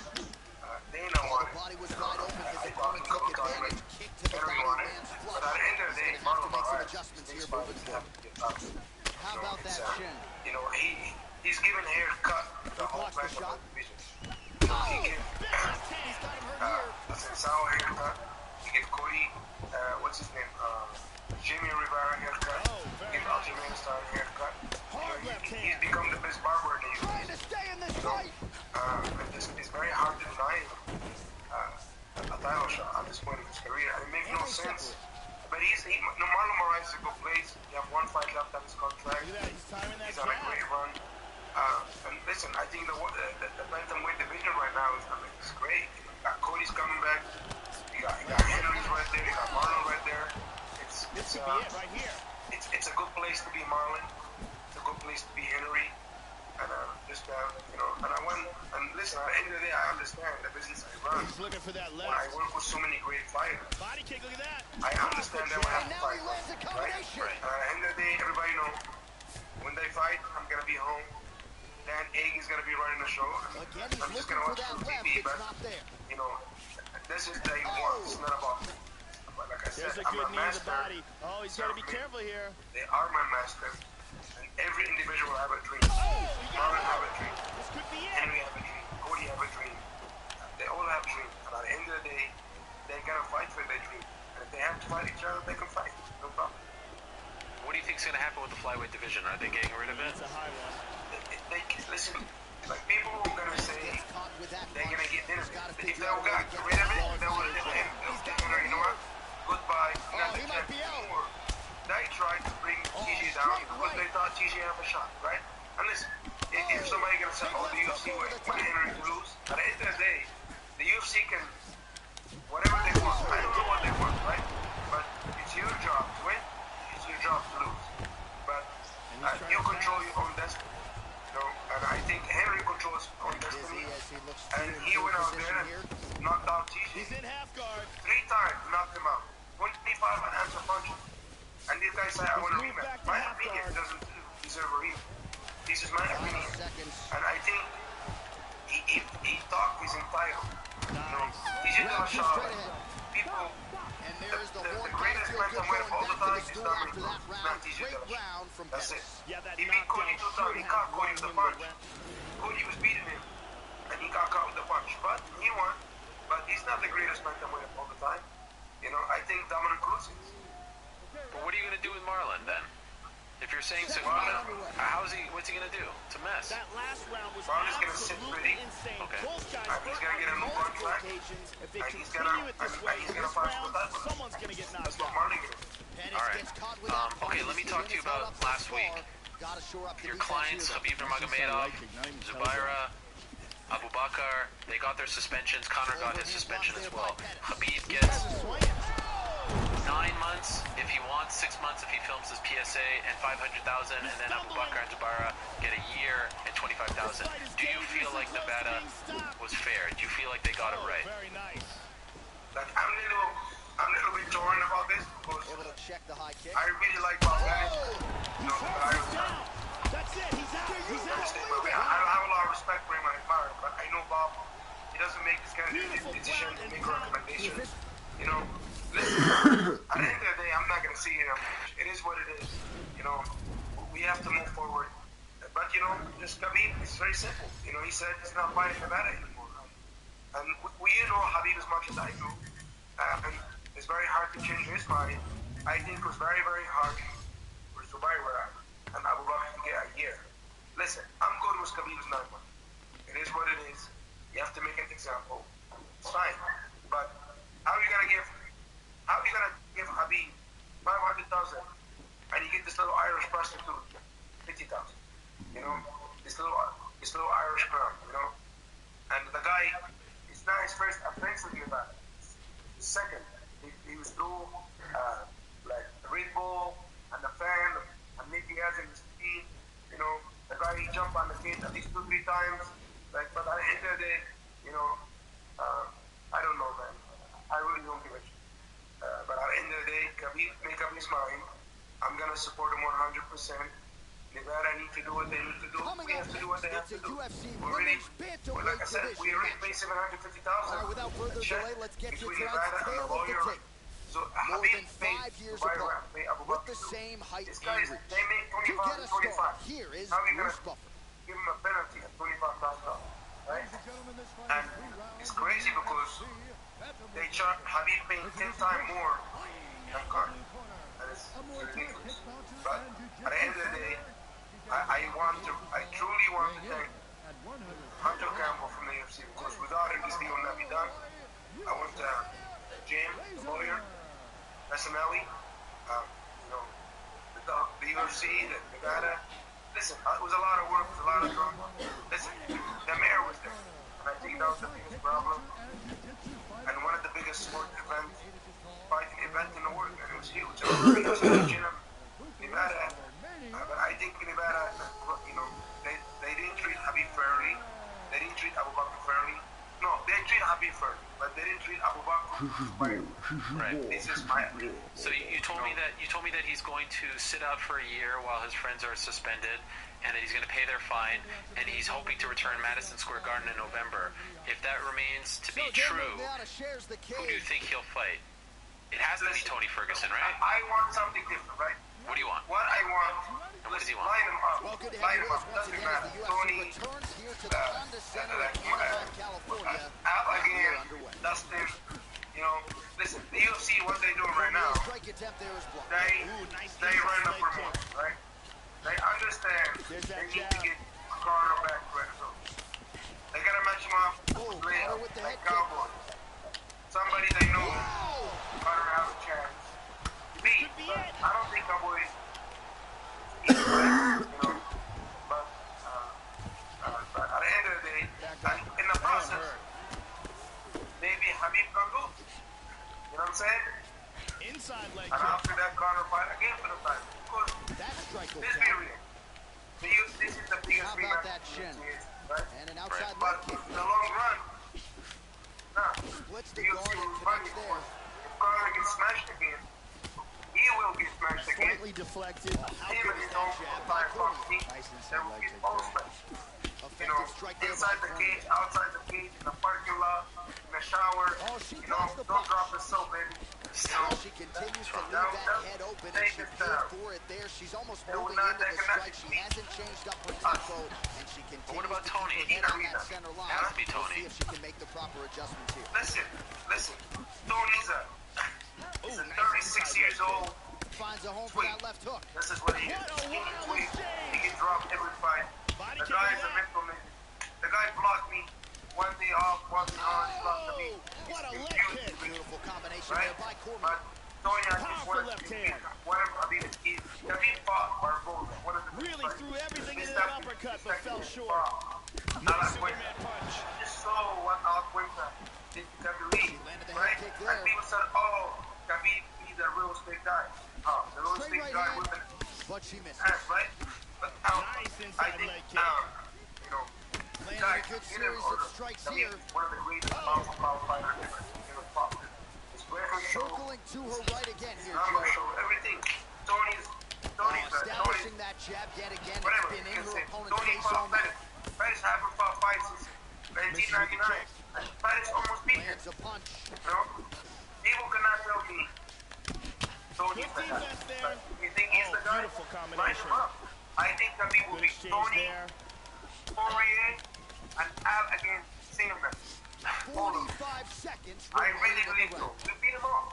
Dana wanted, I talked a couple times, and Henry wanted, but at the end of the day, Marlon Moraes, these fighters have to get out. How about that chin? You know, he's given haircut the whole bantamweight division. He gave a Sensao haircut, he gave Cody, what's his name, Jimmy Rivera haircut, he gave Aljamain Sterling haircut. He's become the best barber in the UFC. once. But Marlon Moraes is a good place. You have one fight left on his contract. Look at that, he's timing that He's on a jab. great run. And listen, I think the bantamweight division right now is great. You got Cody's coming back. You got Henry's right there. You got Marlon right there. This could be it right here. It's a good place to be Marlon. It's a good place to be Henry. And and I went, and listen, at the end of the day, I understand the business I run. He's looking for that When I left. work with so many great fighters, Body kick, look at that. I understand that we have to Now fight, he lands a right? combination. And at the end of the day, everybody knows when they fight, I'm gonna be home. Dan Egg is gonna be running the show. Again, he's I'm just looking gonna for watch that some left. TV, It's but not there. this is day one. It's not about me. But like I said, There's a I'm good a knee in the master. body. Oh, he's got to be careful here. They are my master. And every individual have a dream. Oh, he got Marlon him. have a dream. This could be it. Henry have a dream. Cody have a dream. They all have dreams. And at the end of the day, they're gonna fight for their dream. And if they have to fight each other, they can fight. No problem. What do you think's gonna happen with the flyweight division? Are they getting rid of it? That's a high one. They listen. Like people are gonna say Caught with that they're gonna get rid of Gotta it. If figure they out a way got to get rid of that it, ball they would into have the said, you know what? Goodbye. Not he the might be champion out. anymore. They tried to bring TJ down because they thought TJ have a shot, right? And listen, if somebody gonna say, oh, the UFC want Henry to lose, at the end of the day, the UFC can whatever they want. I don't know what they want, right? But it's your job to win. It's your job to lose. But you control your own destiny. And I think Henry controls his own destiny. And he went out there and knocked out TJ. He's in half guard. 3 times, knocked him out. 25 unanswered punches. And these guys say, I want a rematch. My opinion doesn't deserve a rematch. This is my opinion. And I think he thought he's entitled. He should have a shot. People, the greatest bantamweight of all the time is Dominic Cruz, not TJ Dillashaw. That's it. Yeah, that He beat Cody 2 times. He caught Cody with a punch. went. Cody was beating him, and he got caught with a punch. But he won. But he's not the greatest bantamweight of all the time. I think Dominic Cruz is. But what are you gonna do with Marlon then? If you're saying so, what's he gonna do? It's a mess. That last round was Marlon's gonna sit absolutely pretty. insane. Okay. Both guys And he's hurt gonna get a on new multiple contract. occasions. If they And he's continue gonna- it this and way, he's in gonna this fight for round, the title. someone's gonna get knocked That's what out. Marlon is. All right. Okay, let me talk to you about last week. Your clients, Khabib Nurmagomedov, Zubaira, Abu Bakar, they got their suspensions. Conor got his suspension as well. Khabib gets 9 months if he wants, 6 months if he films his PSA, and 500,000, and then Abu Bakar and Zubaira get a year and 25,000. Do you feel like Nevada was fair? Do you feel like they got it right? Very nice. Like, I'm a little bit torn about this because Able to check the high kick. I really like Bob Bennett. But He's down. That's it. He's out. He's out. I have a lot of respect for him and admire him, but I know Bob, he doesn't make this kind of decision and make recommendations. Listen, at the end of the day, I'm not going to see him. It is what it is. We have to move forward. But, just Khabib, it's very simple. He said he's not fighting Nevada anymore. And we know Khabib as much as I do. And it's very hard to change his mind. I think it was very, very hard for Zubaira and Abu Bakr to get a year. Listen, I'm good with Khabib's 9 months. It is what it is. You have to make an example. It's fine. But how are you gonna give Khabib 500,000 and you get this little Irish prostitute 50,000? This little Irish girl, And the guy, it's not his first offense with you about it. His second, he was through like Red Bull and the fan and Nicky has in his team. The guy he jumped on the feet at least 2-3 times. But at the end of the day, I don't know, man. I really don't give a shit. But at the end of the day, Khabib make up his mind. I'm gonna support him 100%. Nevada need to do what they need to do. We have to do what they have to do. Like I said, we already paid $750,000. Without further delay, let's get to between tonight's Nevada and the tale of the lawyer. tape. So More Khabib than 5 paid years Zubaira, apart, paid Abu with Bakr the too. same height These and guys, reach. they make To 25 get and us started, 25. here is How are you Bruce gonna Buffer. give him a penalty of $25,000, right? And it's crazy because they charge Khabib paying 10 times more than Conor. And it's ridiculous. But at the end of the day, I truly want to thank Hunter Campbell from the UFC because without him this deal would not be done. I want Jim, the lawyer, personally, you know, the UFC, the Nevada. Listen, it was a lot of work, it was a lot of drama. Listen, the mayor was there, and I think that was the biggest problem. And one of the biggest sport events, fighting event in the world, and it was huge. It was in Nevada, but I think Nevada, you know, they didn't treat Habib fairly. They didn't treat Abu Bakr fairly. No, they treat Habib fairly, but they didn't treat Abu Bakr fairly. Right. This is my opinion. So you told me that he's going to sit out for a year while his friends are suspended, and that he's going to pay their fine, and he's hoping to return Madison Square Garden in November. If that remains to be true, who do you think he'll fight? It has to be Tony Ferguson, right? I want something different, right? What do you want? What I want. And what does he want? Line him up. Well, good to Line have him you up. with us once Doesn't again as matter. the UFC Tony, returns here to the Honda Center in Anaheim, California. Al We're again, underway. Dustin, you know, listen, the UFC, what they doing right now, Strike attempt there is blocked. they run up promotion, right? They understand they need to get Conor back quick. So they gotta match him up with Leo, with the like head kick. Cowboy. Somebody they know Conor has a chance to beat. But I don't think Cowboy is easy, right? You know, but at the end of the day, and in the process, maybe Habib can lose. You know what I'm saying? Inside leg And kick. after that, Conor fight again for the title. Because That strike will this be count. real. This is the biggest How rematch about that in shin? years, right? And an outside leg But kick. in the long run, nah, Splits the the UFC guard and will fight connects it. there. If Conor gets smashed again, he will get smashed again. Slightly deflected. How Him good and is his that own jab by entire fucking Cormier? team, Nice they inside will leg get kick all there. smashed. You know, Effective strike there inside by the Cormier. cage, outside the cage, in the parking lot, in the shower. Oh, she You know, blocks the don't punch. drop the soap, baby. You know, She continues to leave Now, that head open, and take she it paid down. for it there. She's almost They will moving not into take the a strike. She match. hasn't changed up her tempo, and she continues what about to keep Tony? her head on that Arena. center line. Has to be We'll Tony. see if she can make the proper adjustments here. listen. Tony's he's a Ooh, 36 years old. Finds a home for Tweet. that left hook. This is what he is. What a He can wild tweet. exchange. He can drop every fight. Body The kick guy on is a that. mental nigga. The guy blocked me one day off, one day on. He blocked me. What a He's leg confused, kick. Beautiful combination right? there by Cormier. But Tony, I just Powerful wanted left to hand. whatever. I mean, he fought Barboza. One of the Really best threw fighters. everything He's into that technical. uppercut, He's but fell technical. short. I Nice like Superman punch. just saw what Alquinta did to Khabib, landed the right? head kick And there. people said, oh, Khabib, he's a real estate guy. The real Straight estate right guy hand, with an but she misses. ass, right? But Nice I inside think, leg kick. you know, Landing guys, a good you never series heard of strikes Khabib, here. one of the greatest power fighters in the sport. It's very show. Circling to her right again here, I'm gonna Joe. show everything. Tony's Establishing that jab yet again. whatever. It's been You in can her say opponent's Tony face all fought night. Pettis. Pettis haven't fought fights since 1999. And Pettis almost beat him. Lands a punch. You know? People cannot tell me Tony's Good the guy. defense there. You think he's Oh, the guy? beautiful Line combination. him up. I think Khabib will Good be exchange Tony, there. Poirier, and Al against Singerman. All of them. 45 seconds I remaining really in the believe so. round. We beat him all.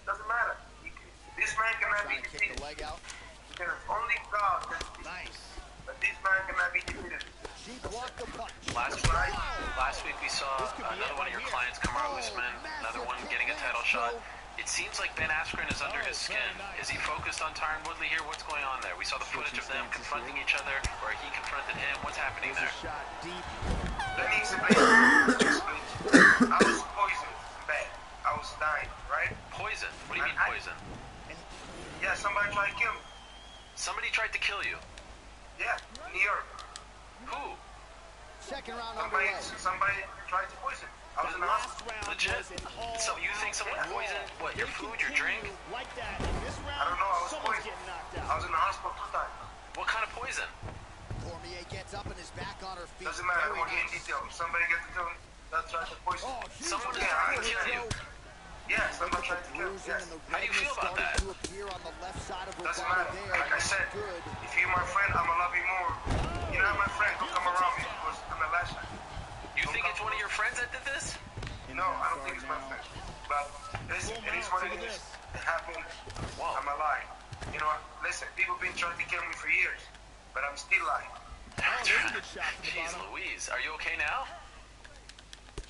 Doesn't matter. This man cannot be Trying to kick defeated. the leg out. Because only God can defeat. Nice. But this man cannot be defeated. She blocked the punch. Last week we saw could be another it one of right your here. clients, Kamaru Usman, another one getting a title shot. It seems like Ben Askren is under his skin. Is he focused on Tyron Woodley here? What's going on there? We saw the footage of them confronting each other, or he confronted him. What's happening there? Shot deep. Let me explain. I was poisoned bad. I was dying, right? Poison? What do you mean poison? Yeah, somebody tried to kill me. Somebody tried to kill you. Yeah, in New York. Who? Second round Somebody underway. tried to poison me. I was in the Last hospital. round Legit? was an all So you think someone poisoned what? Your food, your drink? like that. In this round, I don't know, I was someone's poisoned. getting knocked I out. was in the hospital 2 times. What kind of poison? Cormier gets up and is back on her feet. Doesn't matter. I Very won't get in nice. detail. If somebody gets to kill me, that's tried to poison me. Someone is Yeah, trying to I- kill you. Yeah, somebody tried to kill me. Bruising Yes. and the How do you redness feel about starting that? to appear on the left side of her Doesn't body matter. there. Like I Not said, good. if you're my friend, I'ma love you more. You're not my friend. Don't come around me because I'm the last time. You think it's one of your friends that did this? No, I don't think it's my friend. But listen, it is what it is. It happened. Whoa. I'm alive. You know, listen, people been trying to kill me for years, but I'm still alive. Oh, there's a good shot from the Jeez bottom. Louise. Are you okay now?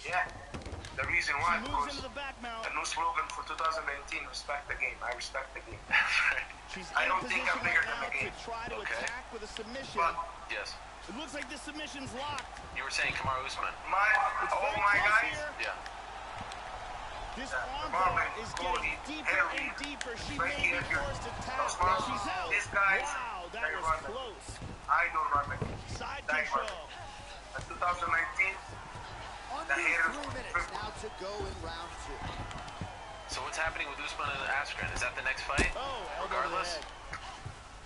Yeah. The reason why, She moves because into the back mount. the new slogan for 2019, respect the game. I respect the game. She's I in don't think I'm position bigger right than now the game. to try to Okay. attack with a submission. But Yes. It looks like this submission's locked. You were saying Kamaru Usman. It's all very my close guys, here. Yeah. This Yeah, armbar Marvin, is Cody, getting deeper Henry, and deeper. She Frankie may be Edgar, forced to tap, those but Marvin, she's out. these guys, Wow, that they was run the- close. I don't run the Side Thank you. control. In 2019, Under haters 3 minutes now to go in round 2. So what's happening with Usman and Askren? Is that the next fight? Oh, elbow to the Regardless? head.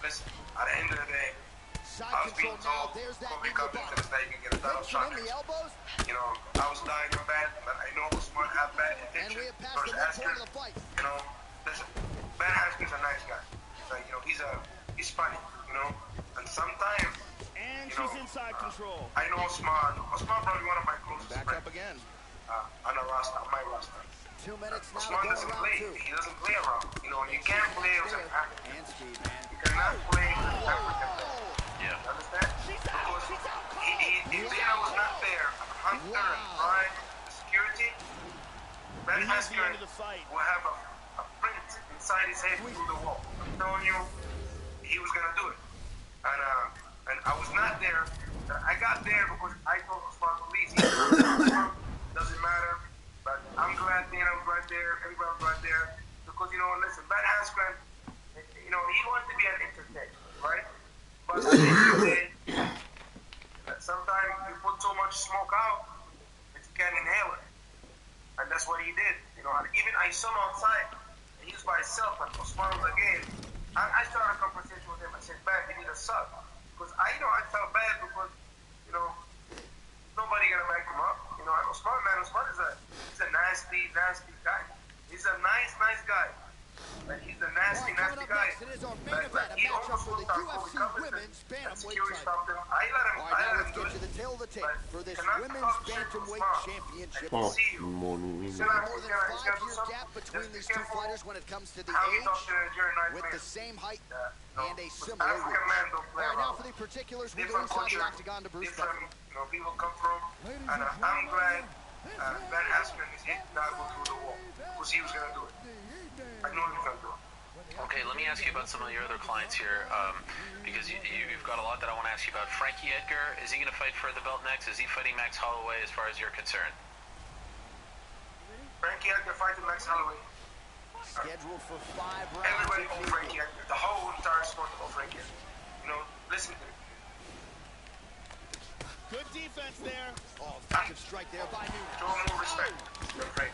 listen, at the end of the day, Side I was being control now. told, There's that Kobe knee comes into button. this day, you can get a title Pinching shot. in the elbows. You know, I was dying of bad, but I know Usman had bad And intentions we have passed towards the midpoint Askren. of the fight. You know, listen, Ben Askren's a nice guy. Like, you know, he's funny, you know, and sometimes, And you she's know, inside control. I know Usman probably one of my closest Back friends up again. on the roster, on my roster. 2 minutes now to Usman go in doesn't round play. 2. He doesn't play around. You know, you can't play with an African. And speed, man. You cannot play with an African. Yeah. You understand? She's out. Because She's out cold. if Dana was not there, Hunter and Brian, the security, Ben And here's the end Askren of the fight. will have a print inside his head through the wall. I'm telling you, he was gonna do it. And I was not there. I got there because I told Usman, please, doesn't matter. But I'm glad Dana was right there. Everybody was right there. Because, you know, listen, Ben Askren, you know, he wanted to be an entertainer, right? But at the end of the day, sometimes you put so much smoke out that you can't inhale it. And that's what he did. You know, and even I saw him outside, and he was by himself, and Usman was again. I started a conversation with him. I said, "Man, you need a sub." Because I felt bad because, you know, nobody gonna back him up. You know, Usman he's a nasty guy. He's a nice guy. Like, he's a nasty Coming up guy. next, it is our main event, a He matchup almost for the looked at Kobe UFC Covington, Women's and Bantamweight security title. stopped him. I All right, let now him let's do get it. to the tail of the tape But for this cannot Women's talk shit to Bantamweight Usman. Championship. I can see you. There's He's more than a gonna do 5-year something. gap between Just be these two careful fighters when it comes to the how you age, talk to the jury night with man. the same height No, and a with similar African reach. men don't play All right, now around. for the particulars, we go Different inside the culture, octagon to Bruce different, Buffer. you know, people come from. And I'm glad Ben Askren is hit not go through the wall because he was gonna do it. I know he was gonna do it. Okay, let me ask you about some of your other clients here, because you've got a lot that I want to ask you about. Frankie Edgar, is he going to fight for the belt next? Is he fighting Max Holloway as far as you're concerned? Frankie Edgar fighting Max Holloway. Scheduled for 5 rounds. Everybody owns Frankie Edgar. The whole entire sport owns Frankie Edgar. You know, listen to me. Good defense there. Oh, effective strike there by Nunez. Show him more respect. You're great.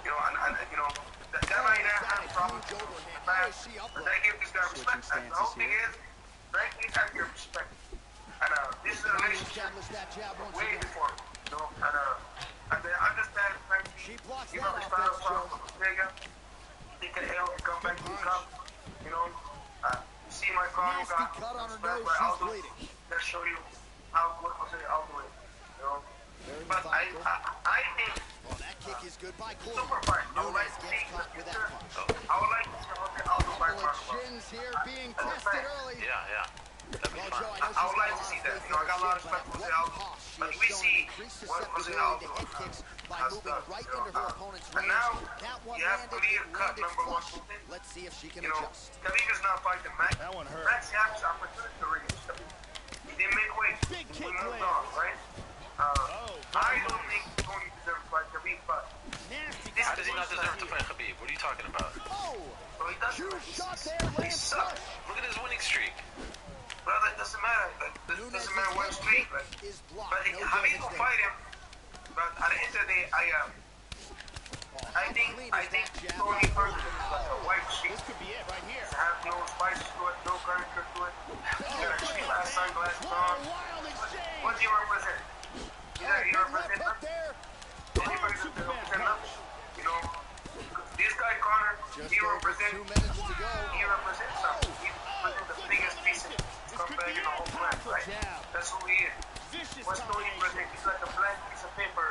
You know, and you know, that right there has a problem. But they give this guy respect. And the whole thing is, Frankie Edgar respect. And this is a relationship Establish that jab once way again. before, you know, and they understand Frankie. She blocks Give that up his style offense, Joe. from Ortega. He can help you come back to the cup. You know, you see my car Nasty got cut on her smashed nose, by she's Aldo. bleeding. Let's show you how good was it Aldo is. You know, Very but methodical. I think Oh, that kick is good by Corey. super fight. I would like Nunez to gets see caught the with that future. punch. I would like to see Jose Aldo fight Couple of Marco. chins here being tested early. Yeah. That'd be Well, fun. Joe, I know I would she's like got to a see lot that. of You know, I got a lot of faith respect in for her Jose chin, Aldo. but But what we cost see she has shown what Jose susceptibility Aldo to head kicks by has moving done. right You know, into her opponent's and range. now That one you have landed, clear it cut landed number one flush. movement. Let's see if she can You know, adjust. Khabib is not fighting Max. That one hurt. Max has the opportunity to reach Khabib. He didn't make weight. Big He kick moved land. on, right? I don't think Tony deserves to fight Khabib, but Nasty. this How does he not is deserve to fight Khabib? What are you talking about? Oh, so he doesn't. huge shot there, He lands sucks. flush. Look at his winning streak. Brother, it doesn't matter. It Nunez's doesn't matter what head street. kick is blocked. But No Khabib damage will there. fight him. But at the end of the day, I think Tony Ferguson is like a white sheep. This could be it right here. Have no spices to it, no character to it. He's got a cheap ass sunglasses What on. a wild exchange. What do you represent? He Big left represents hook there. anybody that represents us. You know, this guy Connor, Just he over 2 represents minutes to go. something. He represents the biggest piece of scumbag in the whole planet, right? That's who he is. Vicious What's Tony combination. represent? He's like a blank piece of paper.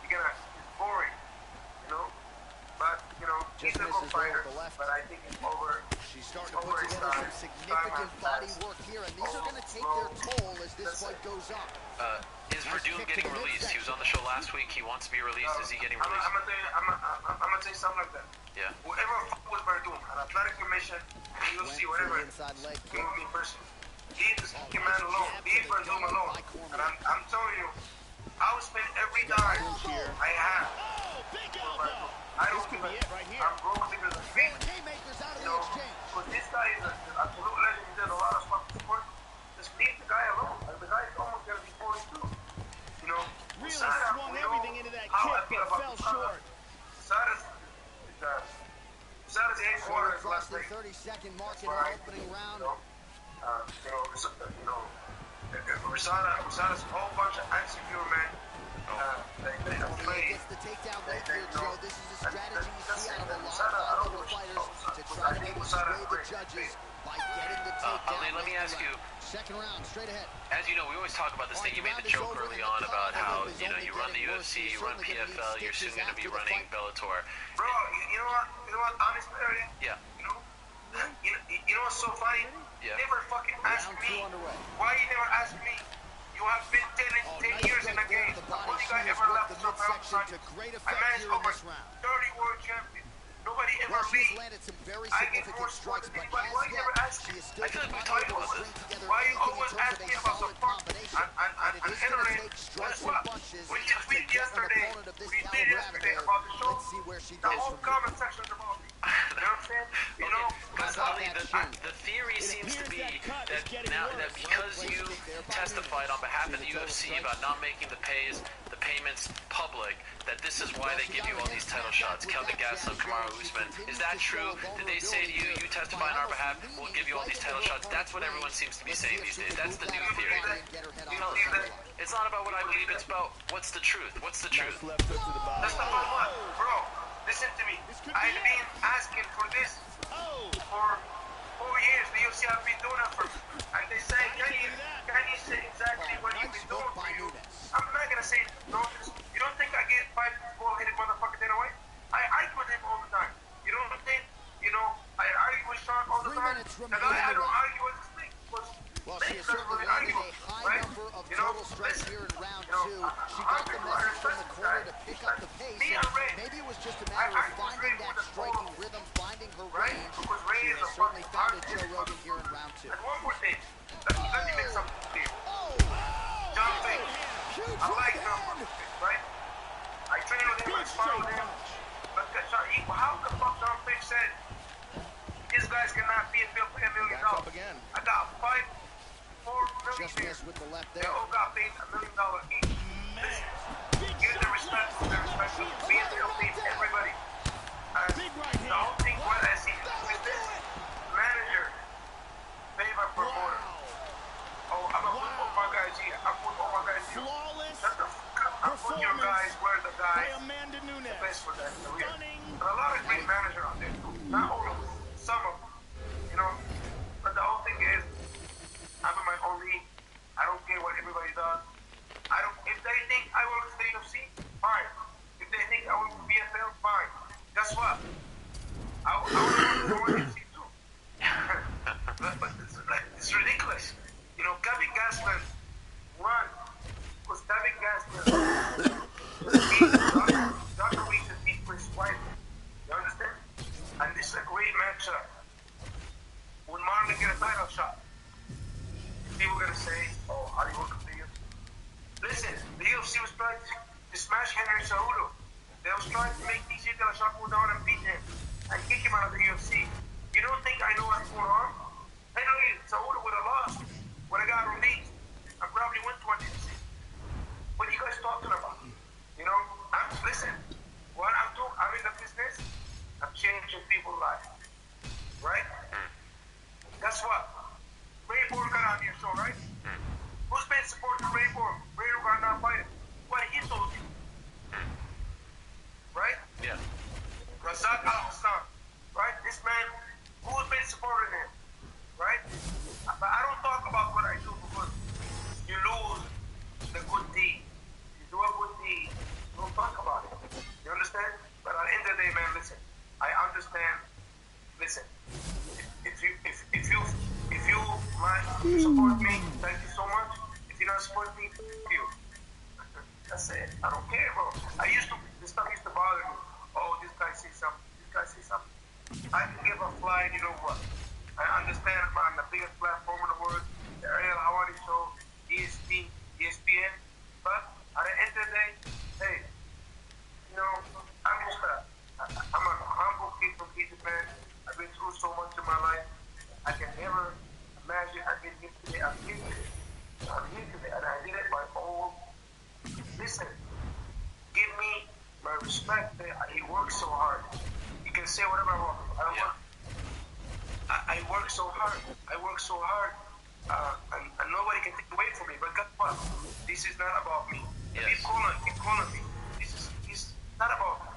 It's boring, you know. But you know, he's Just a good misses there fighter. with the left. But I think it's over. She's starting to put together some significant body work here, and these are going to take their toll as this fight goes on. Is Verdun getting released? He was on the show last week. He wants to be released. Is he getting released? I'm gonna tell you something like that. Yeah. Whoever was Verdun, an athletic commission, UFC, whatever, give me personally. Leave this man alone. Leave Verdun alone. And I'm telling you, I will spend every dime I have. I don't give a. I'm broke because of me. You know, because this guy is an absolute legend. He did a lot of stuff for sport. Just leave the guy alone. The guy is almost gonna be 42. You know, Really swung everything into that kick, but fell short. Usada's headquarters last week. 30-second mark in our opening round. Usada's a whole bunch of insecure men. They don't play. Gets the takedown right here, Joe. This is a strategy you see out of a lot of high-level fighters to try to maybe sway the judges by getting the takedown. Ali, let me ask you. Second round, straight ahead. As you know, we always talk about this thing. You made the joke early on about how, you run the UFC, you run PFL, you're soon going to be running Bellator. Bro, you know what, honest area? Yeah. You know what's so funny? Yeah. You never fucking asked me. Why you never asked me? You have been 10 years in the game. Only guy ever left the top. I managed over 30 world champions. Nobody ever beat. Landed some very I get significant more sports strikes, than but anybody. Why you never ask me? I feel like we talked about this. Why you always ask me about the fuck and internet? Guess what? When you tweet yesterday, about the show, the whole comment section's about me. You know what I'm saying? You know? Because Ali, the theory seems to be that now that because you testified on behalf of the UFC about not making the payments public, that this is why they give you all these title shots. Kelvin Gastelum, Kamaru Usman. Is that true? Did they say to you, you testify on our behalf, we'll give you all these title shots? That's what everyone seems to be saying these days. That's the new theory. It's not about what I believe, it's about what's the truth. What's the truth? That's not about what? Bro, listen to me. I've been asking for this for 4 years. The UFC have been doing it for me. And they say, can you say exactly what you've been doing for you? I'm not going to say, no, you don't think I get 5 ball-headed motherfuckers in a way? I argue with him all the time. You don't think, I argue with Sean all the time? The guy I don't argue with is Nick. Well, she has certainly landed a high number of total strikes here in round 2. She got the message from the corner to pick up the pace, and maybe it was just a matter of finding that striking rhythm, finding her range. She has certainly found it, Joe Rogan, here in round 2. And one more thing. Let me make something clear. John Fick. I like John Fick, right? I train with him, I spar with him. But how the fuck John Fick said these guys cannot be a $1 million? I got 4 million. Just missed with the left They there. all got paid $1 million each. Listen, give the respect to the respect to me and everybody. And the whole thing what I see is this manager favor promoter. Oh, I'm gonna put all my guys here. I'm putting all my guys here. Shut the fuck up. I'm putting your guys where the guys the best for that career. But a lot of great managers out there too. Not all of them. Some of them. But the whole thing is, I'm in my own league. I don't care what everybody does. If they think I work for the UFC, fine. If they think I work for PFL, fine. Guess what? I want to work for UFC too. but it's ridiculous. Kevin Gastelum won because Kevin Gastelum Dr. Reese and beat Chris White. You understand? And this is a great matchup. When Marlon get a title shot, people are going to say, oh, how do you work with the UFC? Listen, the UFC was trying to smash Henry Cejudo. They was trying to make TJ De La Hoya go down and beat him and kick him out of the UFC. You don't think I know what's going on? Henry Cejudo would have lost, would have got released, and probably went to a UFC. What are you guys talking about? Listen, what I'm doing, I'm in the business, I'm changing people's lives. Right? Guess what? Ray Borg got on your show, right? Who's been supporting Ray Borg? Ray Borg got not fighting. What he told you. Right? Yeah. Razak Al-Hassan. Right? This man, who's been supporting him? Right? But I don't talk about what I do because you lose the good deed. You do a good deed, don't talk about it. You understand? But at the end of the day, man, listen. I understand. Listen. If you support me, thank you so much. If you don't support me, thank you. said, I don't care, bro. This stuff used to bother me. Oh, this guy says something. This guy says something. I can give a flying, you know what? I understand I'm on the biggest platform in the world, the Ariel Hawani Show, ESPN, but at the end of the day, hey, you know, I'm a humble kid from Japan. I've been through so much in my life. I can never imagine I've been here today. I'm here today, and I did it by all. Listen, give me my respect. He works so hard. You can say whatever I want. I work so hard. And nobody can take away from me. But guess what? This is not about me. Yes. Keep calling me. This is not about me.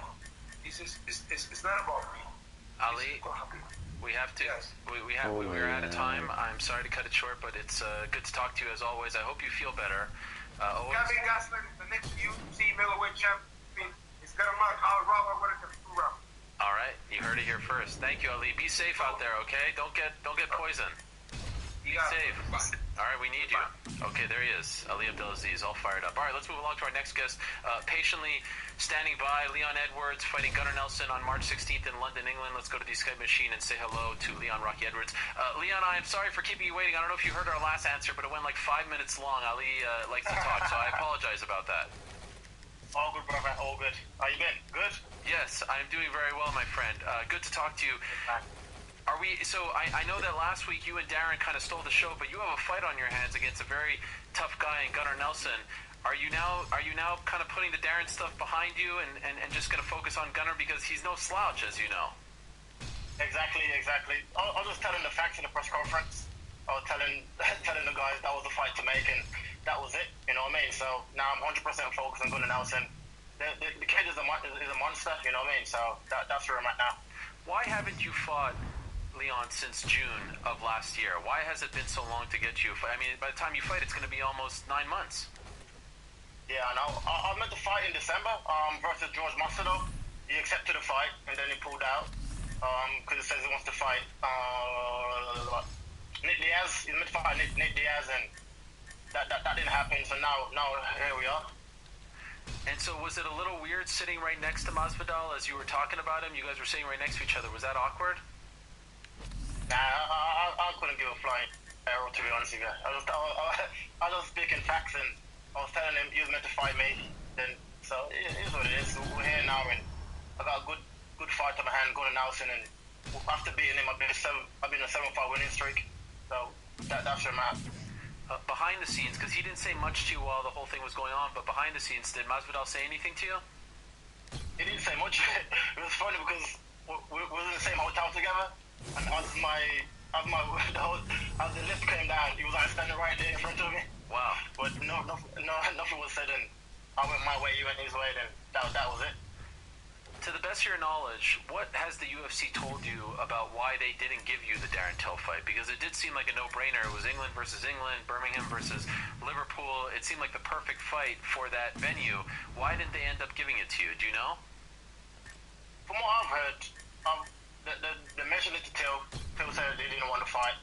It's not about me. Ali, we have to. Yes. We're out of time. I'm sorry to cut it short, but it's good to talk to you as always. I hope you feel better. Gavin Gastelum, the next UFC middleweight champion, is gonna knock out Robert Whittaker 2 rounds. All right, you heard it here first. Thank you, Ali. Be safe out there, okay? Don't get poisoned. Be safe. All right, we need you. Okay, there he is, Ali Abdelaziz, all fired up. All right, let's move along to our next guest. Patiently standing by, Leon Edwards fighting Gunnar Nelson on March 16th in London, England. Let's go to the Skype machine and say hello to Leon Rocky Edwards. Leon, I am sorry for keeping you waiting. I don't know if you heard our last answer, but it went like 5 minutes long. Ali likes to talk, so I apologize about that. All good, brother. All good. How you been? Good? Yes, I'm doing very well, my friend. Good to talk to you. Are we? So I know that last week you and Darren kind of stole the show, but you have a fight on your hands against a very tough guy in Gunnar Nelson. Are you now kind of putting the Darren stuff behind you and just going to focus on Gunnar because he's no slouch, as you know? Exactly. I was just telling the facts in the press conference. I was telling the guys that was the fight to make, and that was it. You know what I mean? So now I'm 100% focused on Gunnar Nelson. The kid is a monster. You know what I mean? So that's where I'm at now. Why haven't you fought Leon since June of last year? Why has it been so long to get you? I mean, by the time you fight, it's going to be almost 9 months. Yeah, I know. I meant to fight in December versus George Masvidal. He accepted the fight and then he pulled out because he says he wants to fight Nick Diaz. He meant to fight Nick Diaz, and that didn't happen. So now here we are. And so was it a little weird sitting right next to Masvidal as you were talking about him? You guys were sitting right next to each other. Was that awkward? Nah, I couldn't give a flying arrow, to be honest with you. I was speaking facts, and I was telling him he was meant to fight me. Then, so it is what it is. We're here now, and I got a good fight on my hand, Gunnar Nelson, and after beating him, I've been a 7-fight winning streak. So that's where I'm at. Behind the scenes, because he didn't say much to you while the whole thing was going on, but behind the scenes, did Masvidal say anything to you? He didn't say much. It was funny because we were in the same hotel together, and as the lift came down, he was like standing right there in front of me. Wow. But nothing was said, and I went my way, he went his way, then that was it. To the best of your knowledge, what has the UFC told you about why they didn't give you the Darren Till fight? Because it did seem like a no-brainer. It was England versus England, Birmingham versus Liverpool. It seemed like the perfect fight for that venue. Why didn't they end up giving it to you? Do you know? From what I've heard, they mentioned it to Till. Till said they didn't want to fight.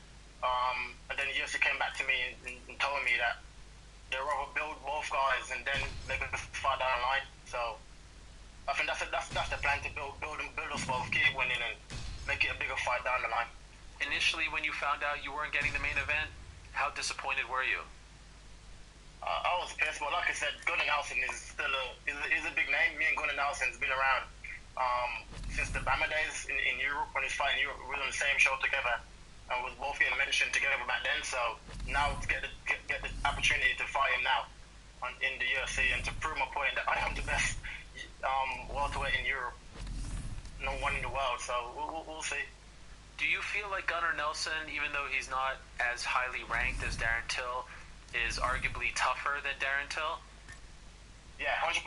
And then the UFC came back to me and told me that they'd rather build both guys and then they could fight down the line. So I think that's the plan, to build us both, keep winning and make it a bigger fight down the line. Initially, when you found out you weren't getting the main event, how disappointed were you? I was pissed, but like I said, Gunnar Nelson is still a big name. Me and Gunnar Nelson's been around since the Bama days in Europe. When he's fighting in Europe, we were on the same show together, and we was both getting mentioned together back then. So now to get the opportunity to fight him now in the UFC and to prove my point that I am the best welterweight in Europe, no one in the world. So we'll see. Do you feel like Gunnar Nelson, even though he's not as highly ranked as Darren Till, is arguably tougher than Darren Till? Yeah, 100%.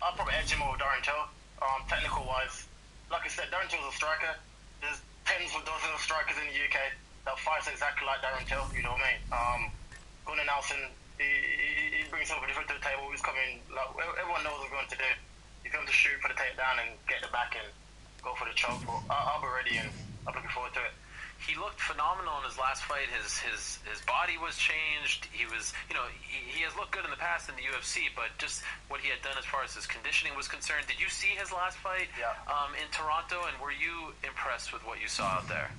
I'll probably edge him over Darren Till, technical wise. Like I said, Darren Till's a striker. There's tens of dozens of strikers in the UK that fights exactly like Darren Till, you know what I mean? Gunnar Nelson, he brings something different to the table. He's coming, like, everyone knows what he's going to do. He's going to shoot for the takedown and get the back and go for the choke. But I'll be ready, and I'm looking forward to it. he looked phenomenal in his last fight. His body was changed. He was, he has looked good in the past in the UFC, but just what he had done as far as his conditioning was concerned. Did you see his last fight in Toronto, and were you impressed with what you saw out there?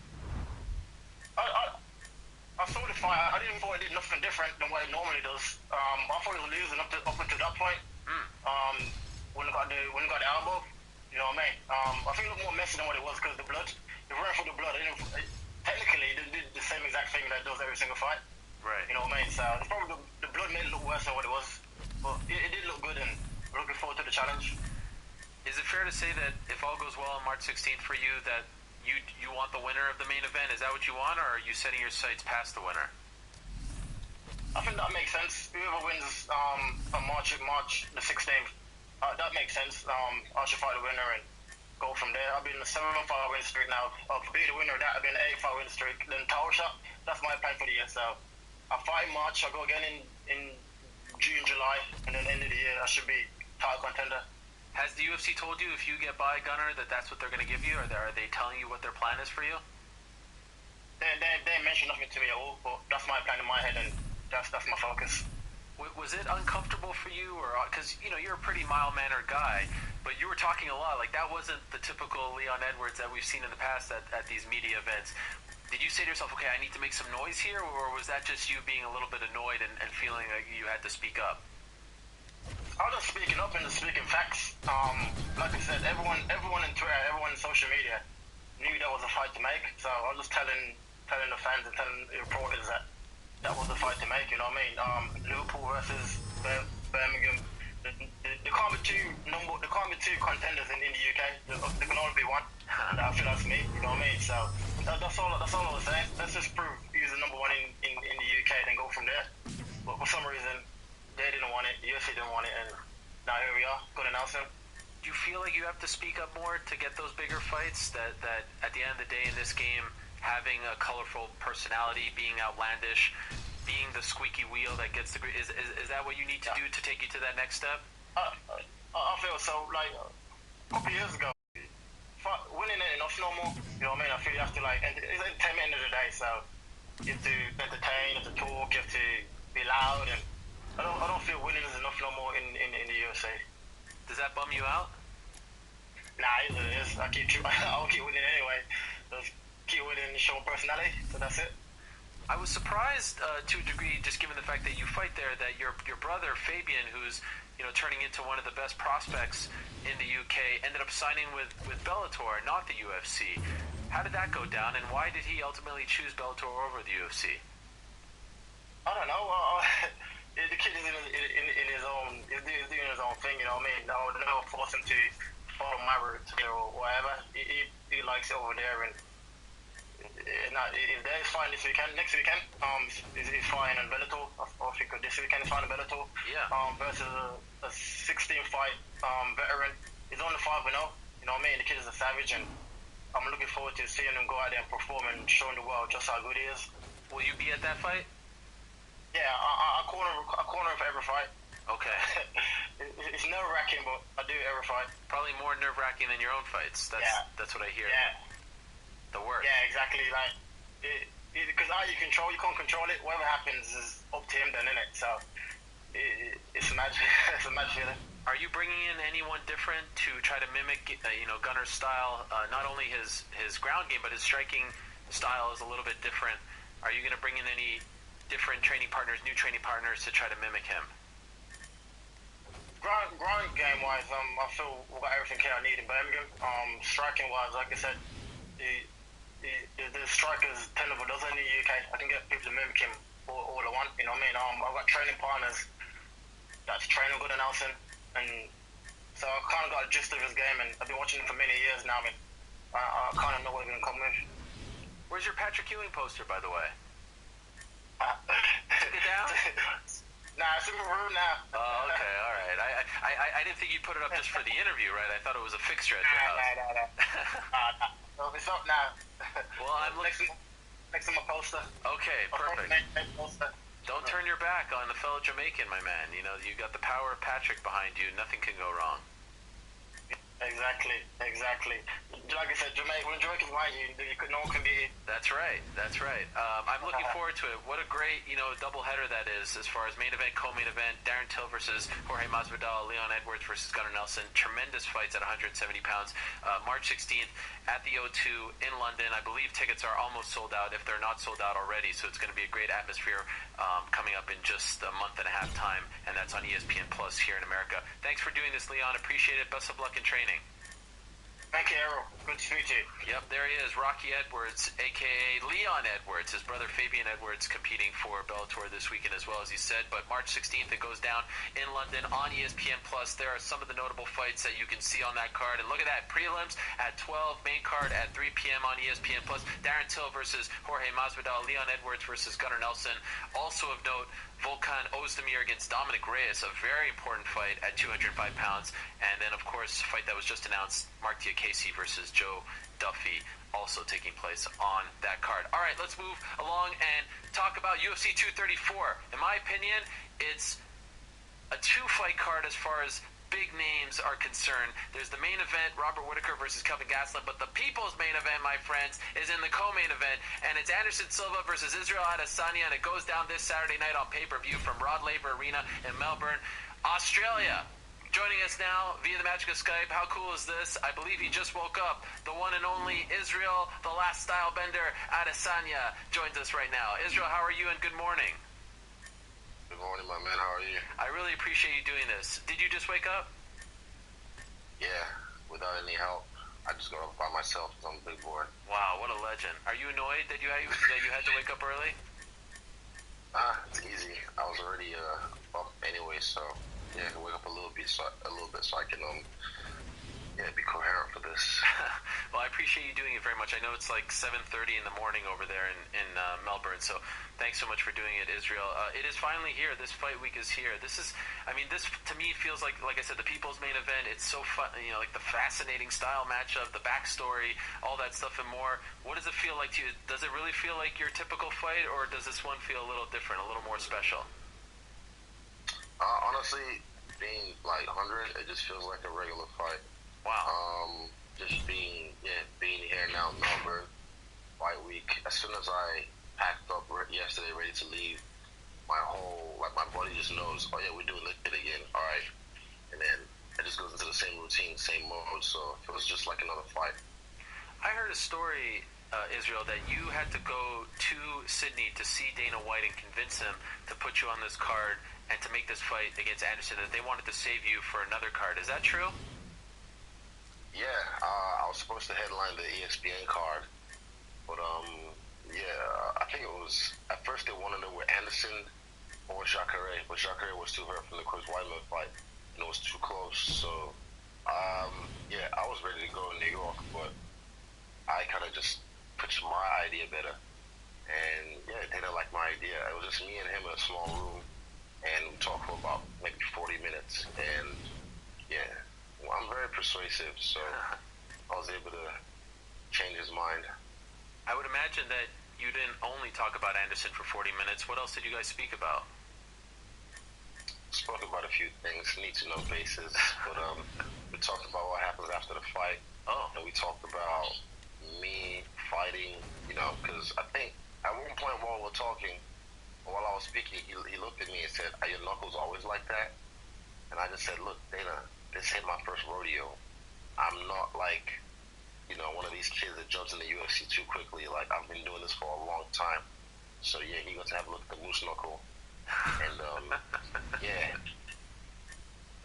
I saw the fight. I didn't thought it did nothing different than what it normally does. I thought he was losing up until that point. When he got the elbow, you know what I mean? I think it looked more messy than what it was because the blood. It ran through the blood. Technically, it did the same exact thing that it does every single fight. Right. You know what I mean? So it's probably the blood made it look worse than what it was, but it did look good, and we're looking forward to the challenge. Is it fair to say that if all goes well on March 16th for you, that you want the winner of the main event? Is that what you want, or are you setting your sights past the winner? I think that makes sense. Whoever wins on March the 16th, that makes sense. I should fight the winner and go from there. I'll be in the 7-5 win streak now. I'll be the winner of that. I'll be in the 8-5 win streak. Then title shot. That's my plan for the year. So I'll fight in March. I'll go again in June, July, and then end of the year I should be title contender. Has the UFC told you if you get by Gunnar that that's what they're going to give you, or are they telling you what their plan is for you? They mentioned nothing to me at all, but that's my plan in my head, and that's my focus. Was it uncomfortable for you, or because you're a pretty mild-mannered guy, but you were talking a lot, like that wasn't the typical Leon Edwards that we've seen in the past at these media events. Did you say to yourself, okay, I need to make some noise here, or was that just you being a little bit annoyed and feeling like you had to speak up? I was just speaking up and just speaking facts. Like I said, everyone in Twitter, everyone in social media knew there was a fight to make, so I was just telling the fans and telling the reporters that was the fight to make, you know what I mean? Liverpool versus Birmingham. There can't be two contenders in the UK. There can only be one. And I feel that's me, you know what I mean? So that's all I was saying. Let's just prove who's the number one in the UK, then go from there. But for some reason, they didn't want it, the UFC didn't want it, and now here we are, good announcement. Do you feel like you have to speak up more to get those bigger fights? That at the end of the day in this game, having a colorful personality, being outlandish, being the squeaky wheel that gets the is that what you need to do to take you to that next step? I feel so. Like a couple years ago, winning ain't enough no more. You know what I mean? I feel you have to it's entertainment at the end of the day. So you have to entertain, you have to talk, you have to be loud, and I don't feel winning is enough no more in the USA. Does that bum you out? Nah, it is. I'll keep winning anyway. Just keep winning and showing personality. So that's it. I was surprised to a degree, just given the fact that you fight there, that your brother Fabian, who's turning into one of the best prospects in the UK, ended up signing with Bellator, not the UFC. How did that go down, and why did he ultimately choose Bellator over the UFC? I don't know. The kid is in his own. He's doing his own thing. You know what I mean? I would never force him to follow my route or whatever. He likes it over there, and if there's fine this weekend, next weekend, he's fighting in Bellator. I think this weekend he's fighting in Bellator. Yeah. Versus a 16 fight veteran. He's only 5-0. You know what I mean? The kid is a savage, and I'm looking forward to seeing him go out there and perform and showing the world just how good he is. Will you be at that fight? Yeah, I corner him for every fight. Okay. It's nerve-wracking, but I do it every fight. Probably more nerve-wracking than your own fights. That's what I hear. Yeah. The worst. Yeah, exactly. Like, because you can't control it. Whatever happens is up to him then, innit? So, it's a magic. It's a magic feeling. Are you bringing in anyone different to try to mimic, Gunnar's style? Not only his ground game, but his striking style is a little bit different. Are you going to bring in any different training partners, new training partners, to try to mimic him? Ground game wise, I feel we've got everything here I need in Birmingham. Striking wise, like I said, the strikers 10 of a dozen in the UK. I can get people to mimic him all I want. You know what I mean? I've got training partners that's training good and Nelson, and so I kind of got a gist of his game, and I've been watching him for many years now. I kind of know what he's gonna come with. Where's your Patrick Ewing poster, by the way? Took it down? Nah, it's in the room now. Oh, okay, all right. I didn't think you put it up just for the interview, right? I thought it was a fixture at your house. No. It's up now. Well, I'm looking next to my poster. Okay, perfect. Don't turn your back on the fellow Jamaican, my man. You got the power of Patrick behind you. Nothing can go wrong. Exactly. Like I said, Jamaica, when Jamaica's behind you, no one can beat you. That's right. I'm looking forward to it. What a great, double header that is as far as main event, co-main event. Darren Till versus Jorge Masvidal, Leon Edwards versus Gunnar Nelson. Tremendous fights at 170 pounds. March 16th at the O2 in London. I believe tickets are almost sold out, if they're not sold out already. So it's going to be a great atmosphere coming up in just a month and a half time, and that's on ESPN Plus here in America. Thanks for doing this, Leon. Appreciate it. Best of luck in training. Thank you, Errol. Good to meet you. Yep, there he is, Rocky Edwards, a.k.a. Leon Edwards, his brother Fabian Edwards, competing for Bellator this weekend as well, as he said. But March 16th, it goes down in London on ESPN+. There are some of the notable fights that you can see on that card. And look at that, prelims at 12, main card at 3 p.m. on ESPN+. Darren Till versus Jorge Masvidal, Leon Edwards versus Gunnar Nelson. Also of note, Volkan Ozdemir against Dominic Reyes, a very important fight at 205 pounds. And then, of course, fight that was just announced, Mark Diakese versus Joe Duffy, also taking place on that card. All right, let's move along and talk about UFC 234. In my opinion, it's a two-fight card as far as big names are concerned. There's the main event, Robert Whittaker versus Kelvin Gastelum, but the people's main event, my friends, is in the co-main event, and it's Anderson Silva versus Israel Adesanya, and it goes down this Saturday night on pay-per-view from Rod Laver Arena in Melbourne, Australia. Joining us now via the magic of Skype, how cool is this? I believe he just woke up. The one and only Israel, the last style bender, Adesanya, joins us right now. Israel, how are you, and good morning? Good morning, my man. How are you? I really appreciate you doing this. Did you just wake up? Yeah, without any help. I just got up by myself. I'm a big boy. Wow, what a legend. Are you annoyed that you had to wake up early? It's easy. I was already up anyway, so yeah, I can wake up a little bit so I can be coherent for this. Well, I appreciate you doing it very much. I know it's like 7:30 in the morning over there in Melbourne, so thanks so much for doing it, Israel. It is finally here. This fight week is here. This to me feels like I said, the people's main event. It's so fun, like the fascinating style matchup, the backstory, all that stuff and more. What does it feel like to you? Does it really feel like your typical fight, or does this one feel a little different, a little more special? Honestly, being like 100, it just feels like a regular fight. Wow. Just being here now in Melbourne, fight week. As soon as I packed up yesterday, ready to leave, my body just knows, oh yeah, we're doing this shit again. All right, and then it just goes into the same routine, same mode. So it feels just like another fight. I heard a story, Israel, that you had to go to Sydney to see Dana White and convince him to put you on this card and to make this fight against Anderson, that they wanted to save you for another card. Is that true? Yeah, I was supposed to headline the ESPN card, but I think it was, at first they wanted it with Anderson or Jacare, but Jacare was too hurt from the Chris Weidman fight, and it was too close. So I was ready to go in New York, but I kind of just pitched my idea better, and yeah, they didn't like my idea. It was just me and him in a small room, and we talked for about maybe 40 minutes, and yeah. Well, I'm very persuasive, so I was able to change his mind. I would imagine that you didn't only talk about Anderson for 40 minutes. What else did you guys speak about? Spoke about a few things, need-to-know basis, but we talked about what happens after the fight, and we talked about me fighting, because I think at one point while we were talking, while I was speaking, he looked at me and said, "Are your knuckles always like that?" And I just said, "Look, Dana, this ain't my first rodeo. I'm not like, one of these kids that jumps in the UFC too quickly. Like, I've been doing this for a long time. So yeah, he got to have a look at the moose knuckle." And yeah.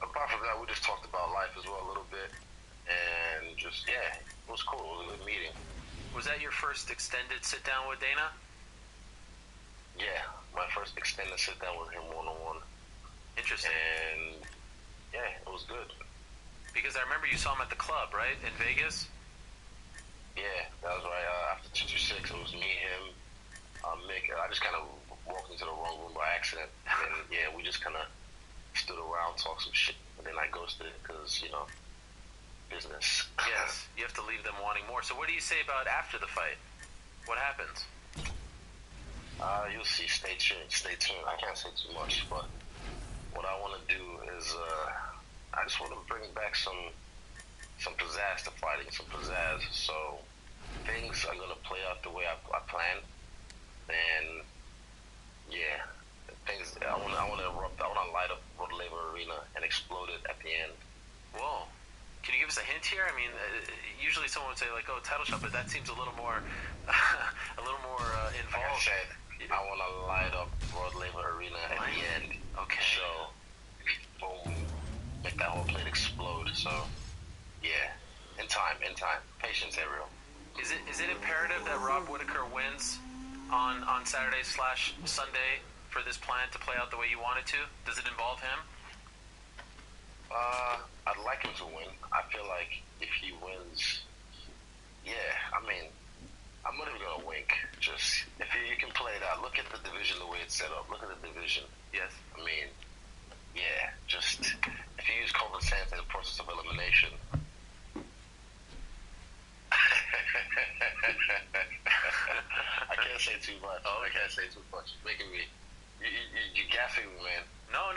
Apart from that, we just talked about life as well a little bit. And just, yeah, it was cool. It was a good meeting. Was that your first extended sit-down with Dana? Yeah, my first extended sit-down with him one-on-one. Interesting. And yeah, it was good. Because I remember you saw him at the club, right, in Vegas? Yeah, that was right. After 226, it was me, him, Mick. I just kind of walked into the wrong room by accident. And yeah, we just kind of stood around, talked some shit, and then I ghosted it because, business. Yes, you have to leave them wanting more. So what do you say about after the fight? What happens? You'll see. Stay tuned. I can't say too much, but what I want to do is I just want to bring back some some pizzazz to fighting, some pizzazz. So things are gonna play out the way I planned. And yeah, things. I wanna erupt. I wanna light up World Labor Arena and explode it at the end. Whoa. Can you give us a hint here? I mean, usually someone would say like, "Oh, title shot," but that seems a little more, involved. Like I said, I want to light up World Labor Arena at the end. Okay. So, boom, make that whole plate explode. So, yeah, in time. Patience, Ariel. Is it imperative that Rob Whittaker wins on Saturday/Sunday for this plan to play out the way you want it to? Does it involve him? I'd like him to win. I feel like if he wins, yeah, I mean, I'm not even gonna wink. Just if you can play it out, look at the division the way it's set up. Look at the division. Yes. I mean, yeah, just if you use common sense in the process of elimination. I can't say too much. I can't say too much. Making me, you gassing me, man. No.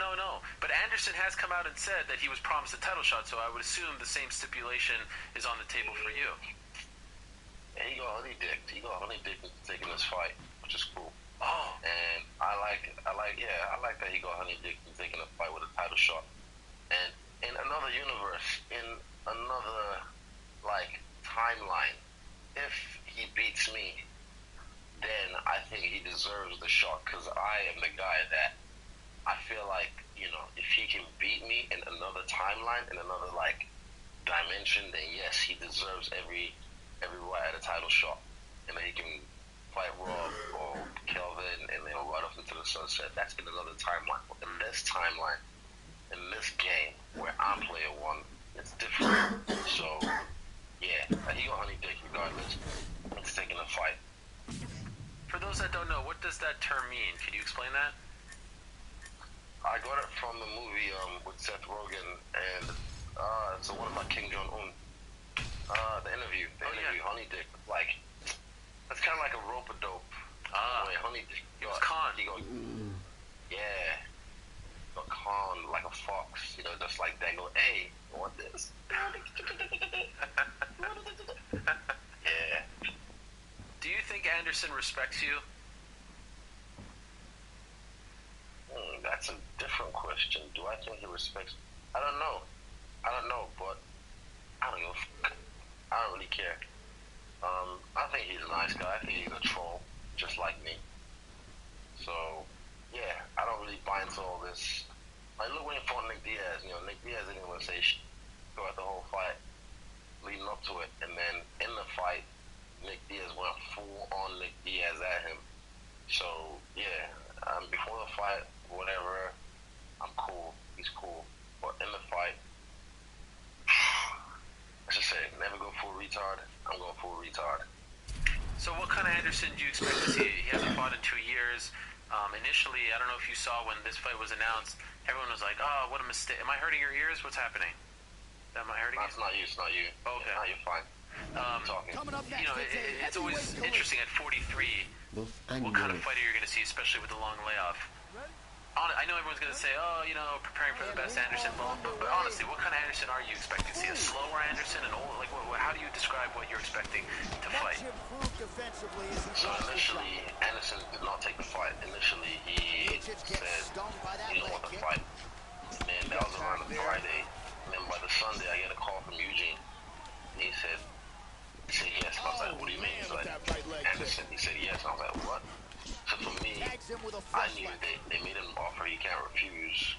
But Anderson has come out and said that he was promised a title shot, so I would assume the same stipulation is on the table for you. Yeah, he got honey dicked. He got honey dicked taking this fight, which is cool. Oh. And I like that he got honey dicked and taking a fight with a title shot. And in another universe, in another timeline, if he beats me, then I think he deserves the shot because I am the guy that I feel like, if he can beat me in another timeline, in another dimension, then yes, he deserves every right at a title shot, and then he can fight Rob or Kelvin and then ride off into the sunset. That's in another timeline. But in this timeline, in this game where I'm player one, it's different. So yeah, he got honey dick regardless. It's taking a fight. For those that don't know, what does that term mean? Can you explain that? I got it from the movie with Seth Rogen and it's one about Kim Jong-un. The interview, honey dick. It's kind of like a rope-a-dope. Honey dick. He was con. Yeah. Got con like a fox, just like dangle. Hey, you want this? Yeah. Do you think Anderson respects you? That's a different question. Do I think he respects? I don't know, but I don't know. I don't really care. I think he's a nice guy. I think he's a troll, just like me. So, yeah, I don't really buy into all this. Look when he fought Nick Diaz. Nick Diaz didn't even say shit throughout the whole fight, leading up to it, and then in the fight, Nick Diaz went full on Nick Diaz at him. So, yeah, before the fight, whatever, I'm cool. He's cool. But in the fight, I should say, never go full retard. I'm going full retard. So what kind of Anderson do you expect to see? He hasn't fought in 2 years. Initially, I don't know if you saw when this fight was announced, everyone was like, oh, what a mistake. Am I hurting your ears? What's happening? Am I hurting you? It's not you. Oh, okay. No, you're fine. Coming up next, it's always interesting at 43 what kind of fighter you're going to see, especially with the long layoff. I know everyone's going to say, oh, preparing for the best Anderson, but honestly, what kind of Anderson are you expecting to see? A slower Anderson? An old, how do you describe what you're expecting to fight? So initially, Anderson did not take the fight. Initially, he said he didn't want the fight. And that was around the Friday. And then by the Sunday, I get a call from Eugene. He said yes. I was like, what do you mean? He's like, Anderson. He said yes. I was like, what? So for me, I knew they made him an offer he can't refuse.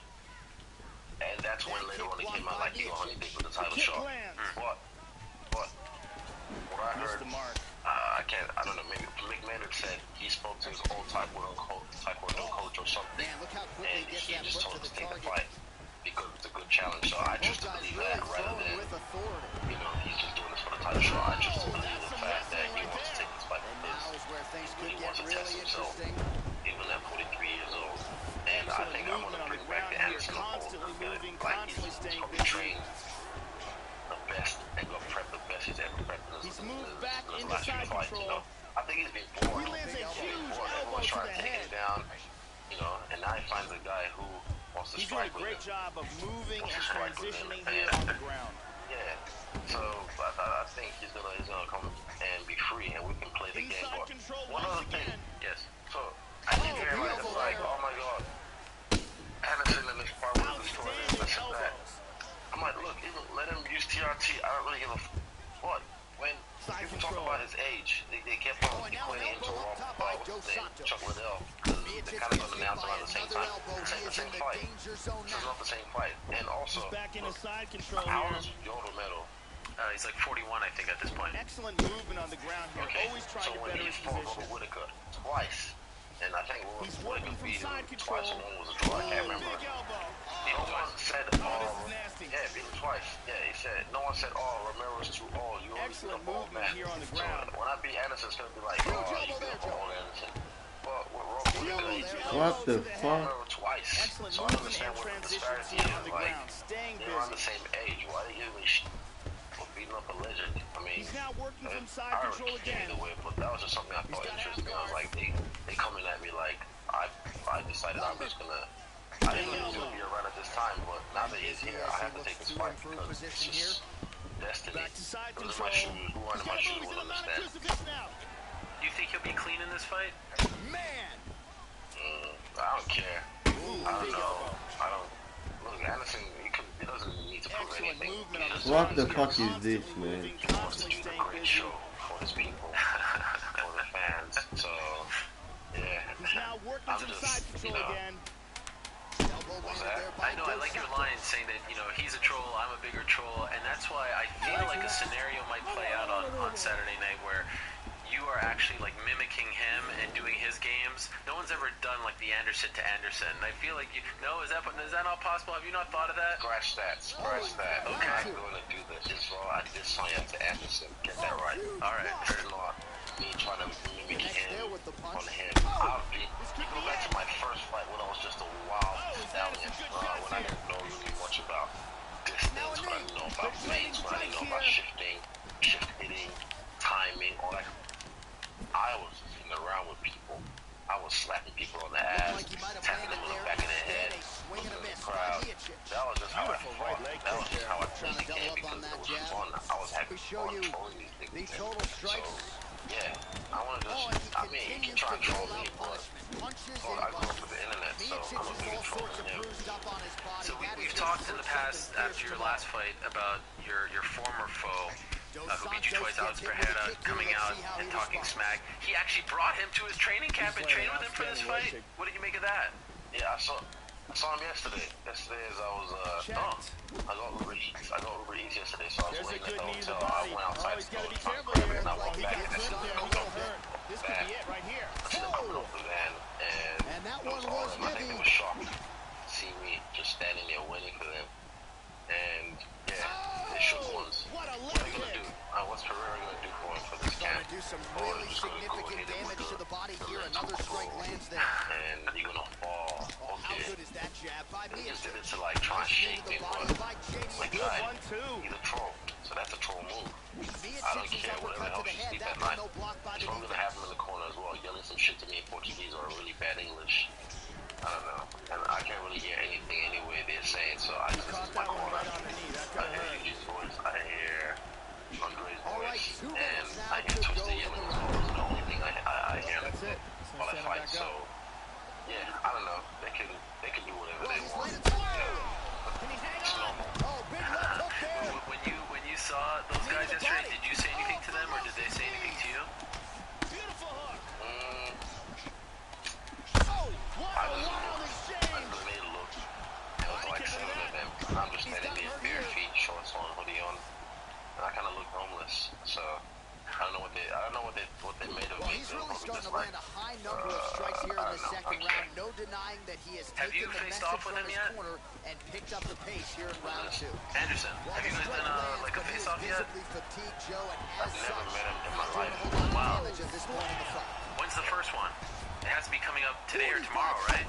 And that's when later on it came out like he got honey dick with the title shot. What I heard, I don't know, maybe McMahon said he spoke to his old Taekwondo coach or something, and he just told him to take the fight because it's a good challenge. So I choose to believe that rather than, he's just doing this for the title shot. I choose to believe the fact that he wants to take this fight because he wants to test himself, even at 43 years old. And I think I'm going to bring back the Anderson of old. He's probably trained the best and got prepped the best he's ever prepped in his last few fights, I think he's been bored. Everyone's trying to take him down, and now he finds a guy who wants to strike with him. He's doing a great job of moving and transitioning here on the ground. Yeah. So I think he's gonna come and be free, and we can play the game. But one other thing, yes. So I keep hearing like, oh my God, Anderson in this part was destroyed this and that. I'm like, look, even let him use TRT. I don't really give a what. When people talk about his age, they kept on equating him to what's his name, Chuck Liddell, because they kind of got announced around the same time. This ain't the same fight. This is not the same fight. And also, how old is Joe Romero? He's like 41, I think, at this point. Excellent movement on the ground here. Okay, Always trying so to when better he his fought position. Robert Whitaker twice, and I think Whitaker beat him twice, and one was a draw, I can't remember. No one said, yeah, beat him twice. Yeah, he said, no one said, oh, Romero's too old. You always beat up old man. Here on the So when I beat Anderson, it's going to be like, oh, you beat up old Anderson. But with Robert Whitaker, he beat What the fuck? Romero twice. Excellent So I movement understand and what the transitions disparity here is. on the Like, ground. Staying they're around the busy. same age. Why are they giving me shit for beating up a legend? I mean, He's now working from side I control already came again. either way, but that was just something I thought interesting. I was like, they coming at me like I decided I'm just gonna. I didn't know he was gonna be around at this time, but now that he's here, I have to take this fight because it's just destiny. It was in my shoes. Who wanted my shoes would understand. Do you think he'll be clean in this fight? Man! I don't care. I don't know. I don't. Look, Anderson, he doesn't need to prove anything. What the fuck is this, man? He wants to do the great show for his people, for the fans. So, yeah. He's now working I'm from just, side control again. What's that? I know, I like your line saying that, he's a troll, I'm a bigger troll, and that's why I feel like a scenario might play out on Saturday night where you are actually like mimicking him and doing his games. No one's ever done like the Anderson to Anderson. I feel like is that not possible? Have you not thought of that? Scratch that. Okay. I'm not going to do this. It's all I did Sonya to Anderson. Get that right. All right. There's not me trying to mimic him on him. You go back to my first fight when I was just a wild stallion. When I didn't know really much about distance, when I didn't know about feints, when I didn't know about shifting, shift hitting, timing, all that. I was sitting around with people. I was slapping people on the ass, tapping them on the back of their head, looking at the crowd. That was just how I fought. That was just how I really came because it was fun. I was having fun trolling these things. So, yeah, I want to just, I mean, you can try and troll me, but I grew up with the internet, so I'm a bigger troll than him. So we've talked in the past, after your last fight, about your former foe, who beat you twice, Alex Pereira, coming out and talking smack. He actually brought him to his training camp and trained with him for this fight. What did you make of that? Yeah, I saw him yesterday. Yesterday as I was, I got Uber Eats yesterday, so I was waiting at the hotel. I went outside to go to Tom Crab, and I walked back, and I said, coming off the van. I said, coming off the van, and it was all of them. I think they were shocked to see me just standing there waiting for them. And, yeah, they shook ones. What are they going to do? What's Pereira going to do for him for this camp? Do some really significant damage to the body here. Another strike lands there. And you're going to fall. Okay. How good is that jab? He just did it to like try and shake me, but my guy, he's a troll. So that's a troll move. I don't care whatever else you sleep at night. It's probably going to have him in the corner as well, yelling some shit to me in Portuguese or really bad English. I don't know. And I can't really hear anything anyway they're saying, so I just listen to my corner. I hear Eugene's voice, I hear Andre's voice, and I hear Twister yelling as well. It's the only thing I hear while I fight. So, yeah, I don't know. They can do whatever they want. It's normal. When you saw those guys yesterday, did you say anything to them, or did they say anything to you? I just made it look. It was like 7 of them. And I'm just standing there, bare feet, shorts on, hoodie on, and I kind of looked homeless. So I don't know what they made of me. He's really starting to land a high number of strikes here in the second round. No denying that he has taken the message from his corner and picked up the pace here in round 2. Anderson, have you guys done like a face-off yet? I've never met him in my life. Wow. When's the first one? It has to be coming up today or tomorrow, right?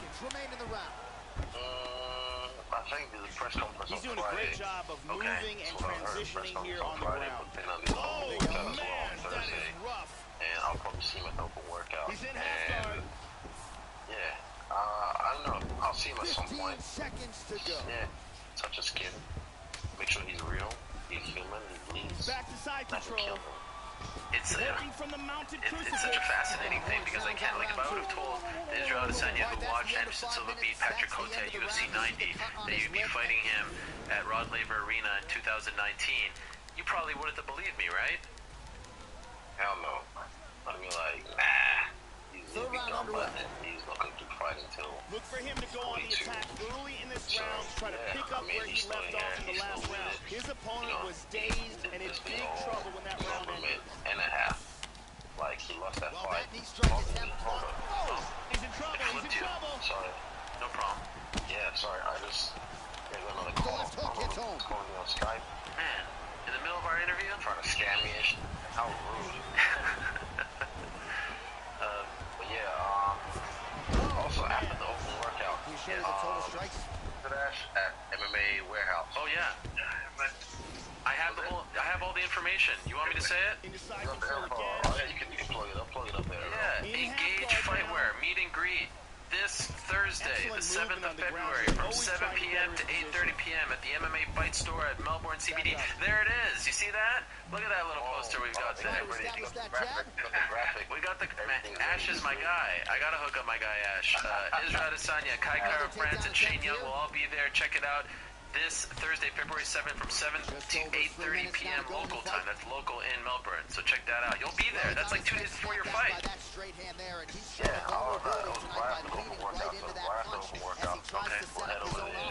I think the press conference He's on doing a Friday. great job of moving and transitioning here on the Friday, ground. but then I'll do the open workout as well on That Thursday. is rough. And I'll probably see him at the open workout. He's in half guard. Yeah, I don't know. I'll see him at some point. Seconds to go. Yeah, touch his skin. Make sure he's real. He's Back to side That can control. kill him. It's From the mounted it's such a fascinating thing because I can't, like, if I would have told Israel Adesanya who watched Anderson Silva beat Patrick Cote at UFC 90 that you'd be fighting him at Rod Laver Arena in 2019, you probably wouldn't have believed me, right? Hell no. I mean, like, nah. He's not going to fight until. Look for him to go on the attack early in this round, try to pick up where he left off in the last round. His opponent was dazed and in big trouble when that round ended. And a half. Like, he lost that fight. He's in trouble, he's in trouble. Sorry. No problem. Yeah, sorry. I just gave another call. I'm calling you on Skype. Man, in the middle of our interview? Trying to scam me and shit. How rude. But yeah, also after the open workout, at MMA Warehouse. Oh yeah. I have all the information. You want me to say it? Oh yeah, you can plug it up there. Yeah. Engage Fightwear meet and greet this Thursday, the 7th of February, from 7 p.m. to 8:30 p.m. at the MMA Fight Store at Melbourne CBD. There it is. You see that? Look at that little poster we've got there. We got the Ash is my guy. I gotta hook up my guy Ash. Israel Adesanya, Kai Kara France, and Shane Young will all be there. Check it out. This Thursday, February 7th from 7 to 8:30 p.m. local time. That's local in Melbourne. So check that out. You'll be there. That's like 2 days before your fight. Yeah, all of that. It was right after the open workout. So right after the open workout. Okay, we'll head over there.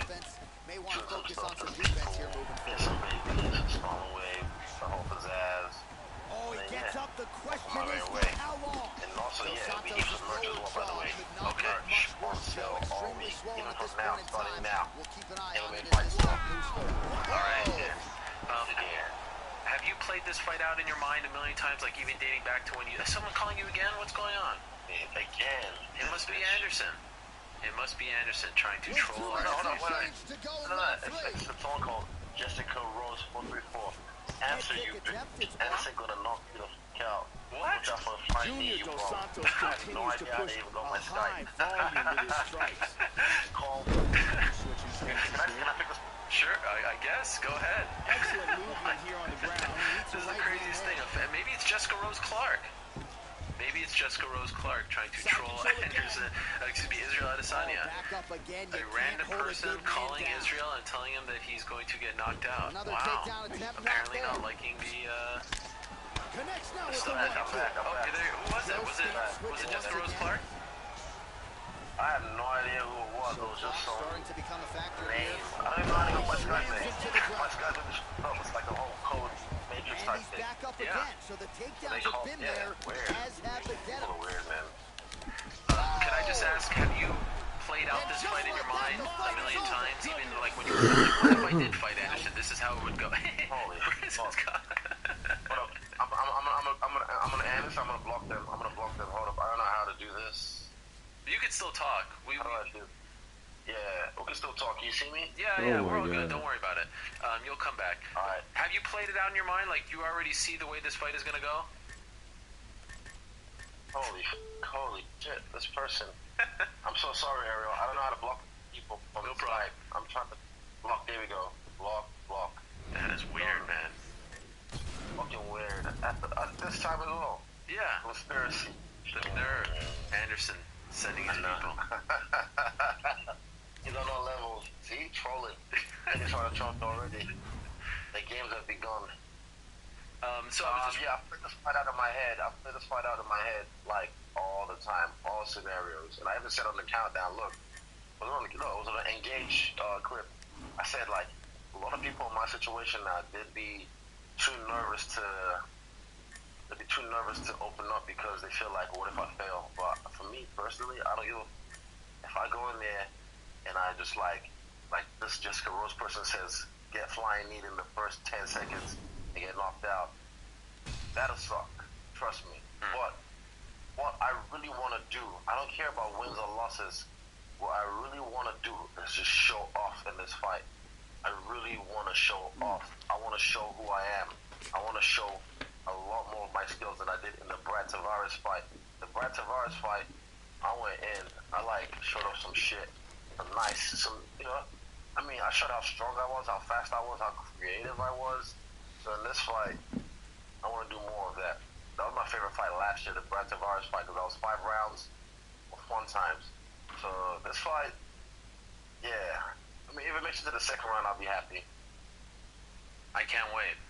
Do some stuff. Get some babies, small wave, the whole pizzazz. Oh, he gets up. The question On my is way. how long? And also, yeah, we need some merch as well, by the way. Okay. Merch on sale all week. Even from now, starting now. MMA Fight Store. Alright, have you played this fight out in your mind a million times, like even dating back to when you... Is someone calling you again? What's going on? Again. It must be Anderson. It must be Anderson trying to troll our... Hold on, it's a phone call. Jessica Rose 434. Answer you, bitch. Anderson gonna knock you the fuck out. What? Junior Dos Santos continues to push a high volume with his strikes. Call. Can I pick this? Sure, I guess. Go ahead. Excellent movement here on the ground. This is the craziest thing. Maybe it's Jessica Rose Clark. Maybe it's Jessica Rose Clark trying to troll Anderson, Israel Adesanya. A random person calling Israel and telling him that he's going to get knocked out. Wow. Apparently not liking the stuff. Okay, there. Who was it? Was it Jessica Rose Clark? I have no idea who it was. It was just some starting to become a factor name. I don't even know how to go my guy's name. My guy's in the show. It's like a whole code matrix type thing. Back up again, so the takedowns have been there, as have the get-ups. Weird, man. Can I just ask, have you played out this fight in your mind a million times? Even like when you were like, what if I did fight Anderson? This is how it would go. Holy fuck. I'm gonna end this. I'm gonna block them. Hold up. I don't know how to do this. You can still talk. How do I do? Yeah, we can still talk. You see me? Yeah, we're all good. Don't worry about it. You'll come back. All right. Have you played it out in your mind? Like, you already see the way this fight is gonna go? Holy shit, this person. I'm so sorry, Ariel. I don't know how to block people from no Skype. I'm trying to block. There we go. Block. That is weird, man. Fucking weird. At this time as well. Yeah. Conspiracy. The nerve. Anderson sending his people. He's on all levels. See? Trolling. He's trying to troll already. The games have begun. So I was just... I put this fight out of my head. Like all the time, all scenarios. And I even said on the countdown, look, it was an engaged clip. I said, like, a lot of people in my situation now, they'd be too nervous to open up because they feel like, what if I fail? But for me personally, I don't give a... If I go in there and I just like this Jessica Rose person says, get flying knee in the first 10 seconds and get knocked out, that'll suck. Trust me. But what I really want to do, I don't care about wins or losses. What I really want to do is just show off in this fight. I really want to show off. I want to show who I am. I want to show a lot more of my skills than I did in the Brad Tavares fight. The Brad Tavares fight, I went in, I showed off some shit. I showed how strong I was, how fast I was, how creative I was. So in this fight, I want to do more of that. That was my favorite fight last year, the Brad Tavares fight, because that was 5 rounds of fun times. So this fight, yeah. I mean, if it makes it to the second round, I'll be happy. I can't wait.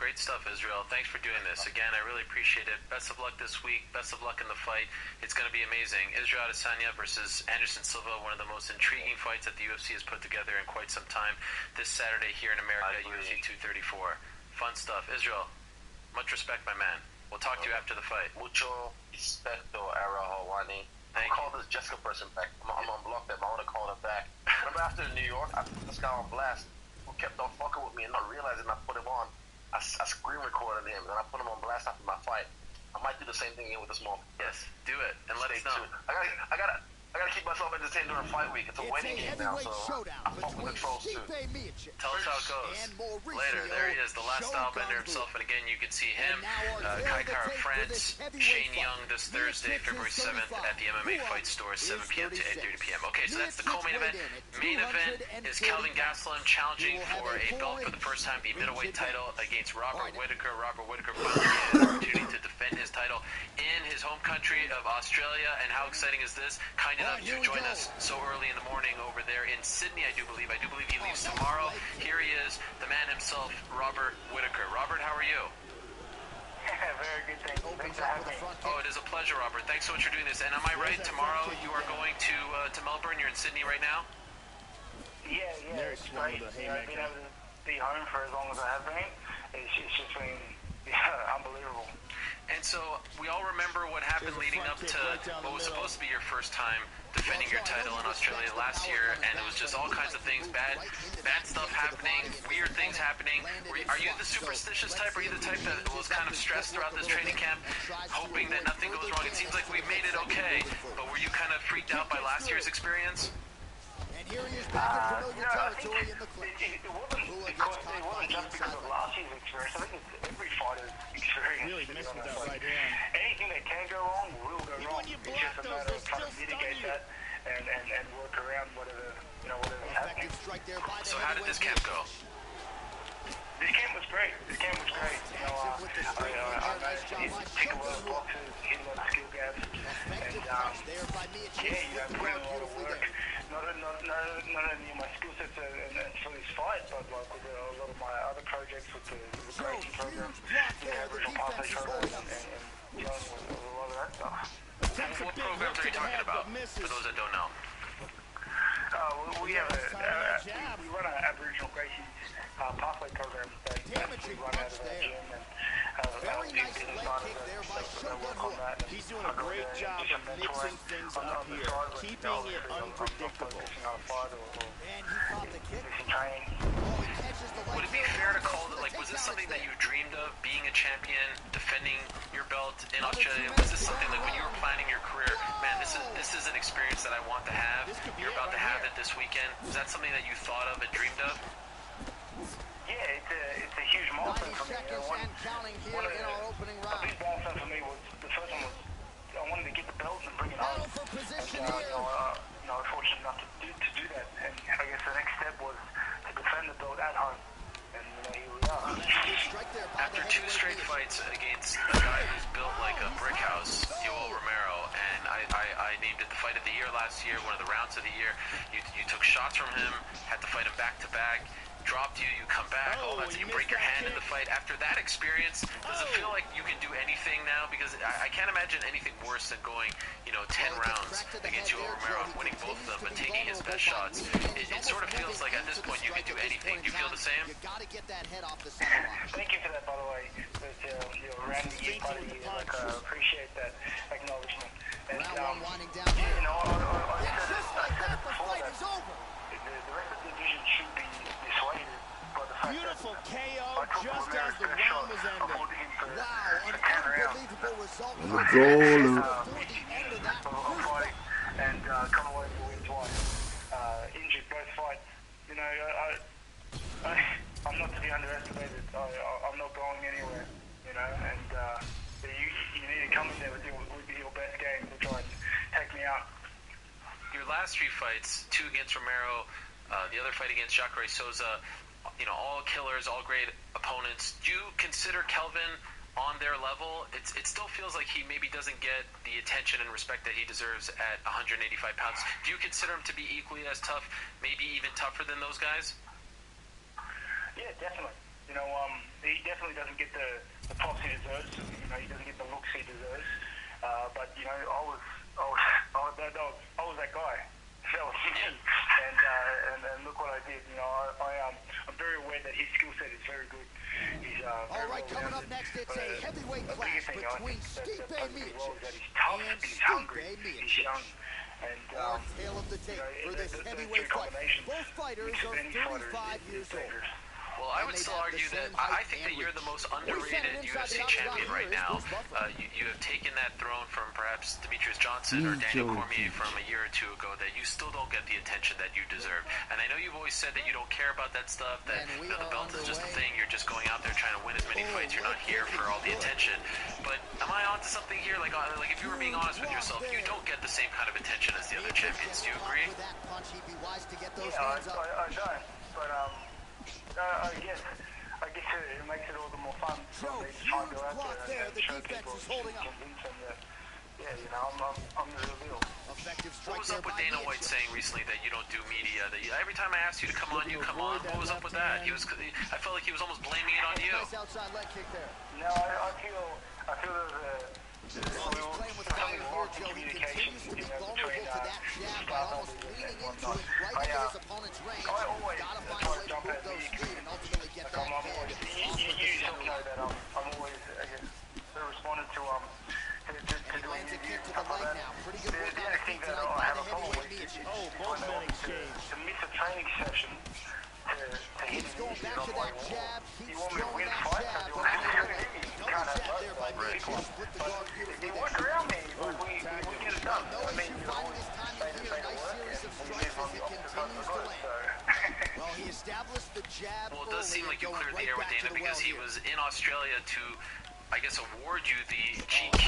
Great stuff, Israel. Thanks for doing this. Again, I really appreciate it. Best of luck this week. Best of luck in the fight. It's going to be amazing. Israel Adesanya versus Anderson Silva, one of the most intriguing fights that the UFC has put together in quite some time. This Saturday here in America, UFC 234. Fun stuff. Israel, much respect, my man. We'll talk to you after the fight. Mucho respecto, Arahawani. I called this Jessica person back. I'm on block them. I want to call her back. Remember after New York, I put this guy on blast who kept on fucking with me and not realizing I put him on. I screen recorded him and then I put him on blast after my fight. I might do the same thing again with this motherfucker. Yes, do it and let us know. I gotta keep myself entertained during fight week. It's a wedding game now, so I fuck with the trolls too. Tell us how it goes. Later, there he is, the last stylebender himself, and again, you can see him, Kai Kara France, Shane Young this Thursday, February 7th at the MMA Fight Store, 7 p.m. to 8:30 p.m. Okay, so that's the co-main event. Main event is Kelvin Gastelum challenging for a belt for the first time, the middleweight title against Robert Whittaker. Robert Whittaker finally getting an opportunity to defend his title in his home country of Australia, and how exciting is this? Kind enough to join us so early in the morning over there in Sydney, I do believe he leaves tomorrow. Here he is, the man himself, Robert Whittaker. Robert, how are you? Very good, thank you. Thanks for having me. Oh, it is a pleasure, Robert. Thanks so much for doing this. And am I right, tomorrow you are going to Melbourne? You're in Sydney right now? Yeah. It's great. I've been able to be home for as long as I have been. It's just been unbelievable. And so we all remember what happened leading up to what was supposed to be your first time defending your title in Australia last year, and it was just all kinds of things, bad stuff happening, weird things happening. Are you the superstitious type? Are you the type that was kind of stressed throughout this training camp, hoping that nothing goes wrong? It seems like we made it okay, but were you kind of freaked out by last year's experience? Here he is back in familiar territory in the clinch. It wasn't just because of last year's experience. I think it's every fighter's experience. Really messed with that right hand. Anything that can go wrong will go wrong. It's just a matter of trying to mitigate that and work around whatever's happening. So how did this camp go? This camp was great. I managed to tick a lot of boxes, hit a lot of skill gaps, and put in a lot of work. Not only my skill sets and for this fight, but like with a lot of my other projects with the coaching program, the Aboriginal Pathway program, and dealing with a lot of that stuff. What programs are you talking about, for those that don't know? We run an Aboriginal Gracies pathway program that we run out of our gym, and very nice leg kick there by Shogun. He's doing a great job of mixing things up here, keeping it unpredictable. And he caught the kick. Would it be fair to call it, like, was this something that you dreamed of, being a champion, defending your belt in Australia? Was this something like when you were planning your career, man, this is an experience that I want to have, you're about to have it this weekend? Was that something that you thought of and dreamed of? Yeah, it's a huge milestone for me. And counting here in our opening round. A big milestone for me was, the first one was, I wanted to get the belt and bring it home. For position and, I was fortunate enough to do that. And I guess the next step was to defend the belt at home. And here we are. After 2 straight fights against a guy who's built like a brick house, Yoel Romero, and I named it the fight of the year last year, one of the rounds of the year. You took shots from him, had to fight him back to back. Dropped you come back, all that, so you break your hand in the fight. After that experience, does it feel like you can do anything now? Because I can't imagine anything worse than going, 10 rounds against Yoel Romero and winning both of them, but taking his best shots. It sort of feels like at this point you can do anything. Do you feel the same? Thank you for that, by the way. Around the year, part of the year, appreciate that acknowledgement. And, I said it before that the rest of the division should be dissuaded by the fact Beautiful KO I took just Romero's as the best round shot. was I ending. pulled him for Wow, an 10 rounds. unbelievable result. The goal. Before the end of that of fighting and come away with a win twice. Injured both fights. I'm not to be underestimated. I'm not going anywhere. And you need to come in there with your best game to try and take me out. Your last 3 fights, 2 against Romero, the other fight against Jacare Souza, all killers, all great opponents. Do you consider Kelvin on their level? It still feels like he maybe doesn't get the attention and respect that he deserves at 185 pounds. Do you consider him to be equally as tough, maybe even tougher than those guys? Yeah, definitely. He definitely doesn't get the props he deserves. He doesn't get the looks he deserves. But I was that guy. That was me. And look what I did. I'm very aware that his skill set is very good. He's all right, coming up next, it's a heavyweight clash between Stipe Miocic and Stipe Miocic. He's young. And our tale of the tape for this heavyweight fight. Both fighters are 35 years old. Well, I would still argue that I think that you're the most underrated UFC champion right now. You have taken that throne from perhaps Demetrius Johnson or Daniel Cormier from a year or two ago, that you still don't get the attention that you deserve. And I know you've always said that you don't care about that stuff, that the belt is just a thing, you're just going out there trying to win as many fights, you're not here for all the attention. But am I onto something here? Like if you were being honest with yourself, you don't get the same kind of attention as the other champions. Do you agree? Yeah, I don't. But I guess it makes it all the more fun for me to try and go out there and show people, convince them that, I'm the real deal. What was up with Dana White saying recently that you don't do media? That every time I asked you to come on, you come on. What was up with that? I felt like he was almost blaming it on you. No, I feel there's becoming more communication, between stakeholders and whatnot. I always try to jump at the I'm always, you don't know that I'm always, responded to doing interviews and stuff like that. The only thing that I have a problem with is when they want to miss a training session to hit an interview. I'm like, well, you want me to win fights? I do want to do it. You can't have both. But if you work around me, we get it done. I mean, always say the same work and we live on the opposite side of the road, so... Well, it does seem like you cleared the air with Dana because he was in Australia to, I guess, award you the GQ.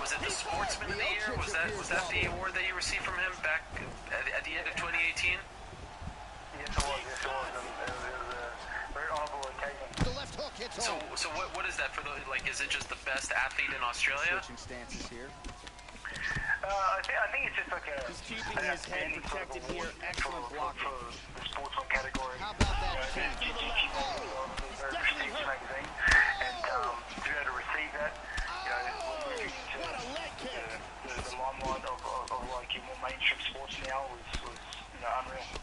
Was it the Sportsman of the Year? Was that the award that you received from him back at the end of 2018? Yes, it was. It was a very honorable occasion. So what is that for? Is it just the best athlete in Australia? Switching stances here. I think it's just like a... He's keeping his head protected here. Excellent blocking. For the sportsman category. How about that? GQ is a very prestigious magazine. And to be able to receive that, moving into the limelight of like your more mainstream sports now was unreal.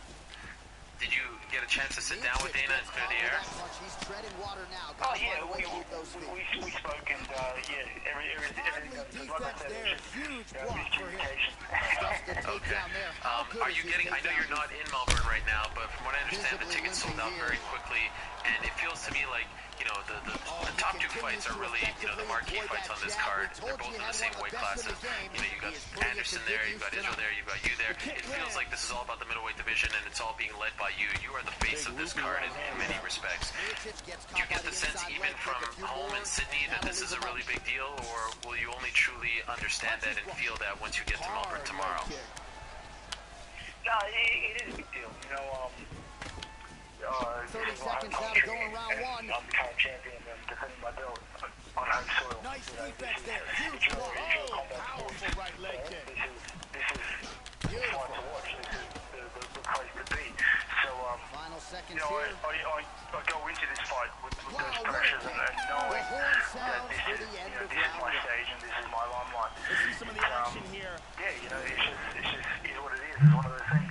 Did you get a chance to sit down with Dana and clear the air? Oh yeah, we spoke and everything. Like I said, it's just miscommunication. Okay. Are you getting? I know you're not in Melbourne right now, but from what I understand, the tickets sold out very quickly, and it feels to me like the top two fights are really the marquee fights on this card. They're both in the same weight classes. You got Anderson there, you've got Israel there, you've got you there. It feels like this is all about the middleweight division, and it's all being led by you. You are the face of this card in many respects. Do you get the sense, even from home in Sydney, that this is a really big deal, or will you only truly understand that and feel that once you get to Melbourne tomorrow? No, it is a big deal. 30 seconds now to go in round one. I'm the current champion and defending my belt on home soil. Nice defense there. Huge block. Powerful right leg kick. This is fun to watch. This is the place to be. So, final seconds here. I go into this fight with those pressures and knowing that this is my stage and this is my limelight. Let's see some of the action here. Yeah, it's just what it is. It's one of those things.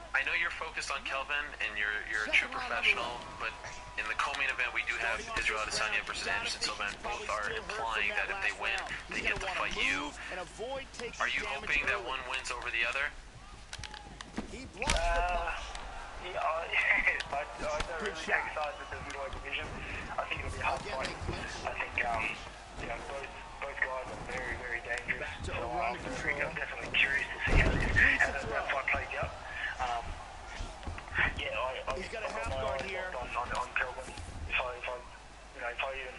I know you're focused on Kelvin and you're a true professional, but in the co-main event we do have Israel Adesanya versus Anderson Silva, and both are implying that if they win, they get to fight you. Are you hoping that one wins over the other? I don't really take sides with the middleweight division. I think it'll be a hard fight. I think both guys are very, very dangerous. So I'm definitely curious to see how that fight plays out. He's got a half guard here. On Kelvin. If I even...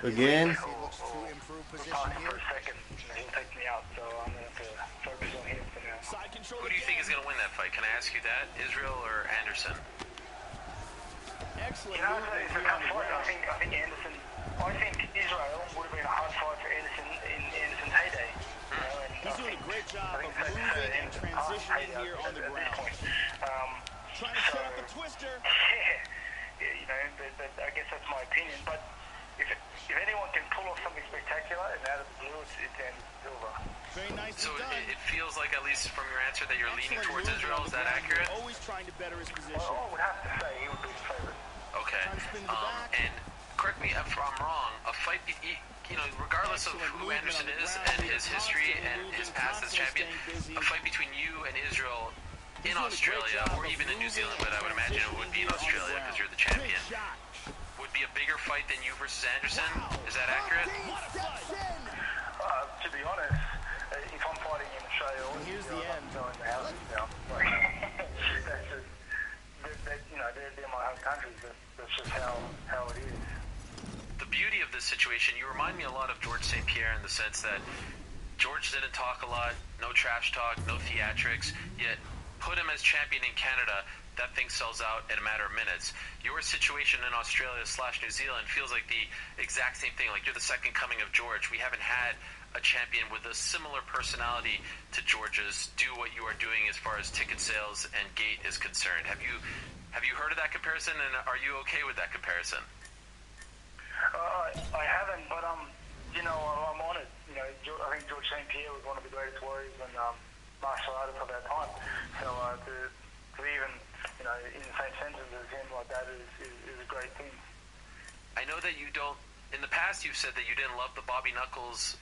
Again? Or pass him for a second, he'll take me out. So I'm going to have to focus on him for now. Side control. Who do you think is going to win that fight? Can I ask you that? Israel or Anderson? Excellent You know, movement it's a here on tough the fight. ground. I think Israel would have been a hard fight for Anderson in Anderson's heyday. You know, and He's doing a great job of moving and transitioning here on the ground. Trying to set up a twister. Yeah, you know, but I guess that's my opinion. But if anyone can pull off something spectacular and out of the blue, it's Anderson Silva. Very nicely So done. it feels like, at least from your answer, that you're leaning Excellent towards movement Israel. on Is the that ground. accurate? Always trying to better his position. Well, I would have to say he would be the favorite. Okay. Trying to spin to the back. And correct me if I'm wrong. A fight, you know, regardless of Excellent who movement Anderson on the is ground. and his history and his past as champion, a fight between you and Israel in Australia or even in New Zealand, but I would imagine it would be in Australia because you're the champion, would be a bigger fight than you versus Anderson. Is that accurate? To be honest, if I'm fighting in Australia, Here's the end. I'm going to hell, you know, like, that's just, you know, they're my home countries. That's just how it is. The beauty of this situation, you remind me a lot of George St. Pierre in the sense that George didn't talk a lot, no trash talk, no theatrics, yet put him as champion in Canada, that thing sells out in a matter of minutes. Your situation in Australia/New Zealand feels like the exact same thing, like you're the second coming of George. We haven't had a champion with a similar personality to George's do what you are doing as far as ticket sales and gate is concerned. Have you heard of that comparison, and are you okay with that comparison? I haven't, but you know, I'm on it. You know, I think George St. Pierre was one of the greatest warriors and martial artists of our time. So to even, you know, in the same sentence as him like that is a great thing. I know that you don't. In the past, you've said that you didn't love the Bobby Knuckles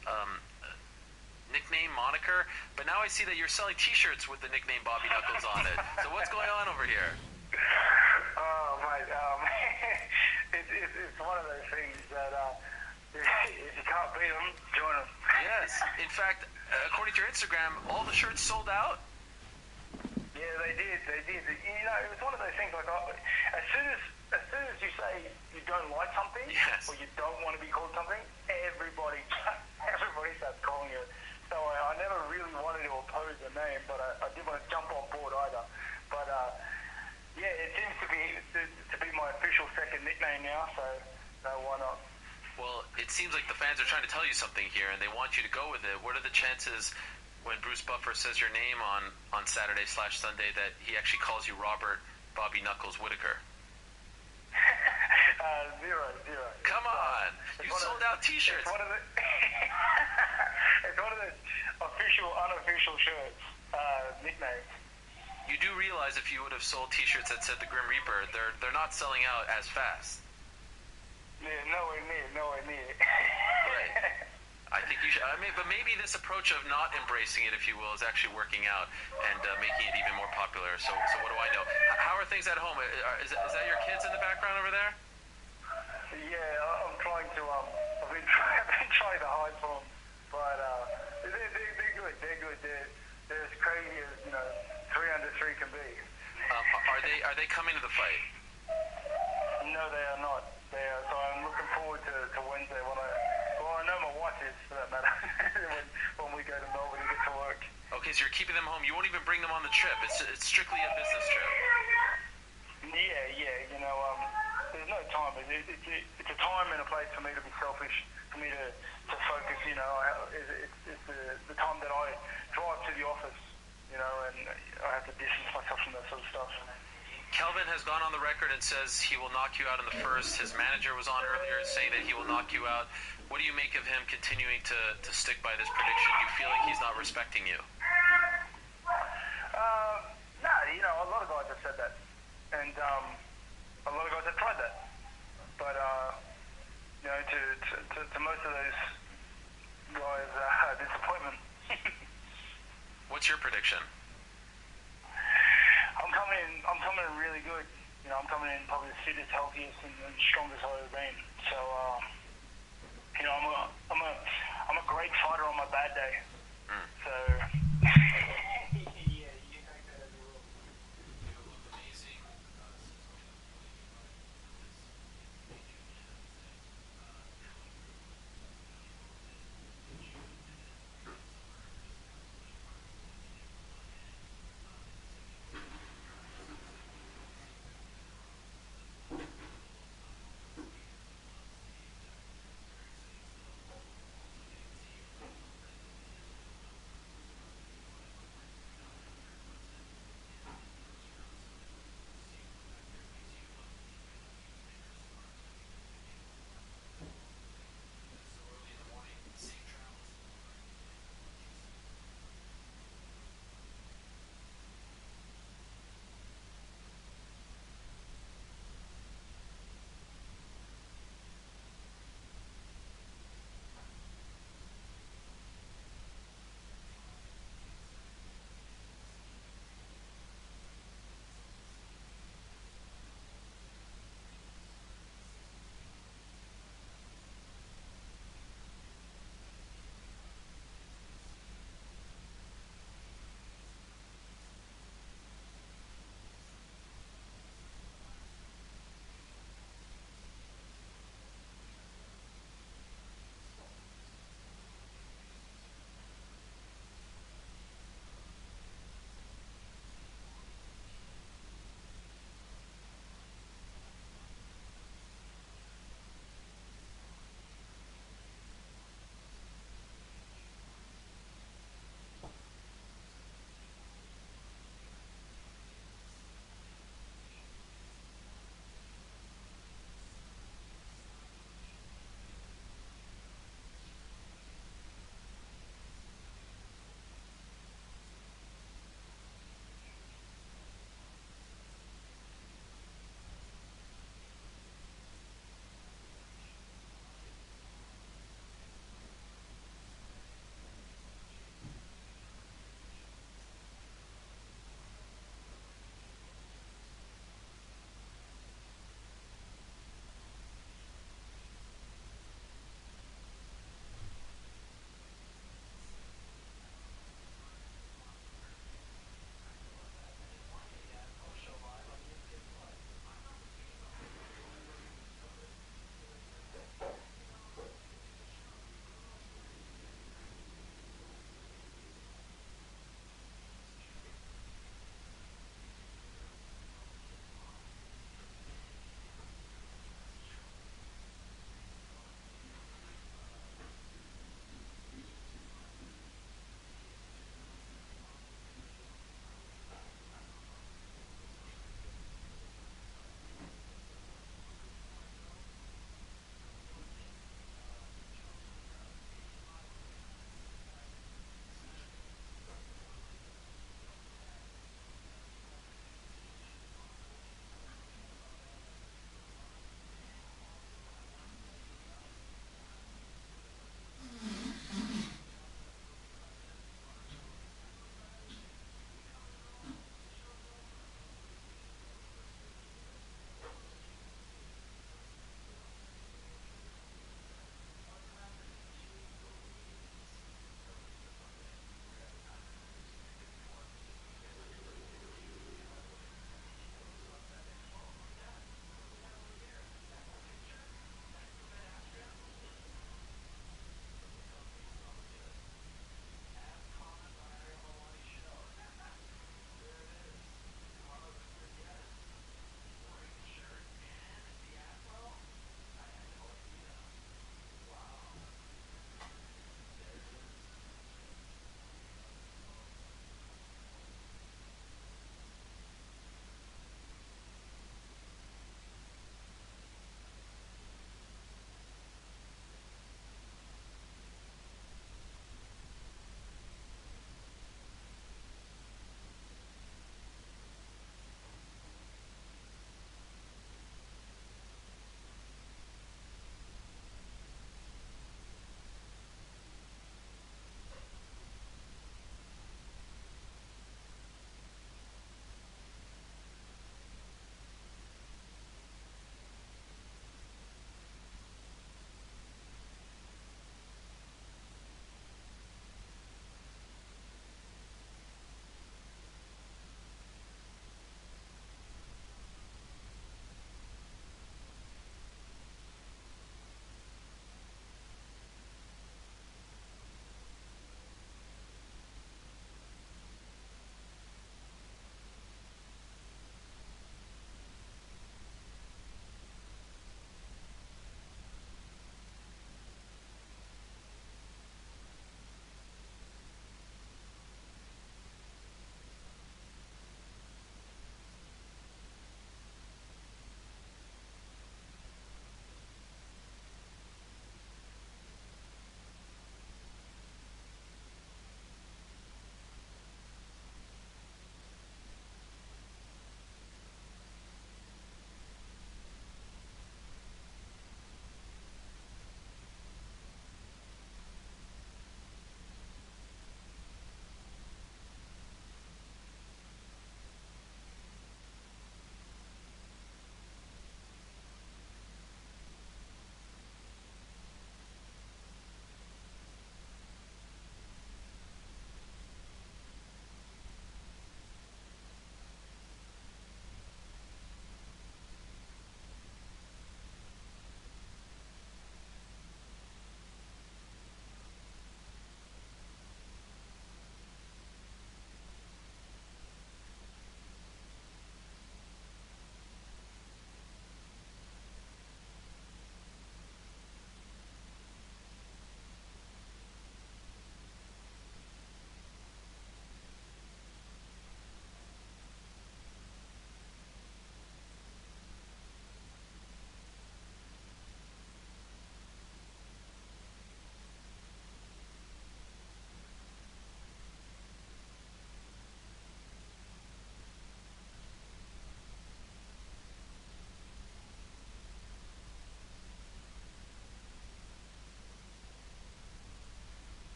nickname moniker, but now I see that you're selling T-shirts with the nickname Bobby Knuckles on it. So what's going on over here? Oh, mate, it's one of those things that if you can't beat them, join them. Yes. In fact, according to your Instagram, all the shirts sold out. Yeah, they did. You know, it was one of those things like as soon as you say you don't like something, yes, or you don't want to be called something, everybody starts calling you. So I never really wanted to oppose the name, but I didn't want to jump on board either. But yeah, it seems to be my official second nickname now, so why not? Well, it seems like the fans are trying to tell you something here, and they want you to go with it. What are the chances when Bruce Buffer says your name on Saturday/Sunday that he actually calls you Robert Bobby Knuckles Whitaker? Zero. Come on, you sold out T-shirts. It's one of the official, unofficial shirts nicknames. You do realize if you would have sold T-shirts that said the Grim Reaper, they're not selling out as fast. Yeah, nowhere near. Right. I think you should. I mean, but maybe this approach of not embracing it, if you will, is actually working out and making it even more popular. So what do I know? How are things at home? Is that your kids in the background over there? Yeah, I'm trying to. I've been trying to hide from them, but they're good. They're as crazy as 3 under 3 can be. Are they coming to the fight? No, they are not. So I'm looking forward to Wednesday when I know my wife is, for that matter, when we go to Melbourne and get to work. Okay, so you're keeping them home. You won't even bring them on the trip. It's strictly a business trip. Yeah. There's no time. It's a time and a place for me to be selfish, for me to focus. It's the time that I drive to the office, and I have to distance myself from that sort of stuff. Kelvin has gone on the record and says he will knock you out in the first. His manager was on earlier saying that he will knock you out. What do you make of him continuing to stick by this prediction? You feel like he's not respecting you? No, a lot of guys have said that. And a lot of guys have tried that. But, to most of those guys, disappointment. What's your prediction? I'm coming in really good. I'm coming in probably the fittest, healthiest, and strongest I've ever been. So, I'm a great fighter on my bad day. So. Yeah, you take that as a rule. You look amazing.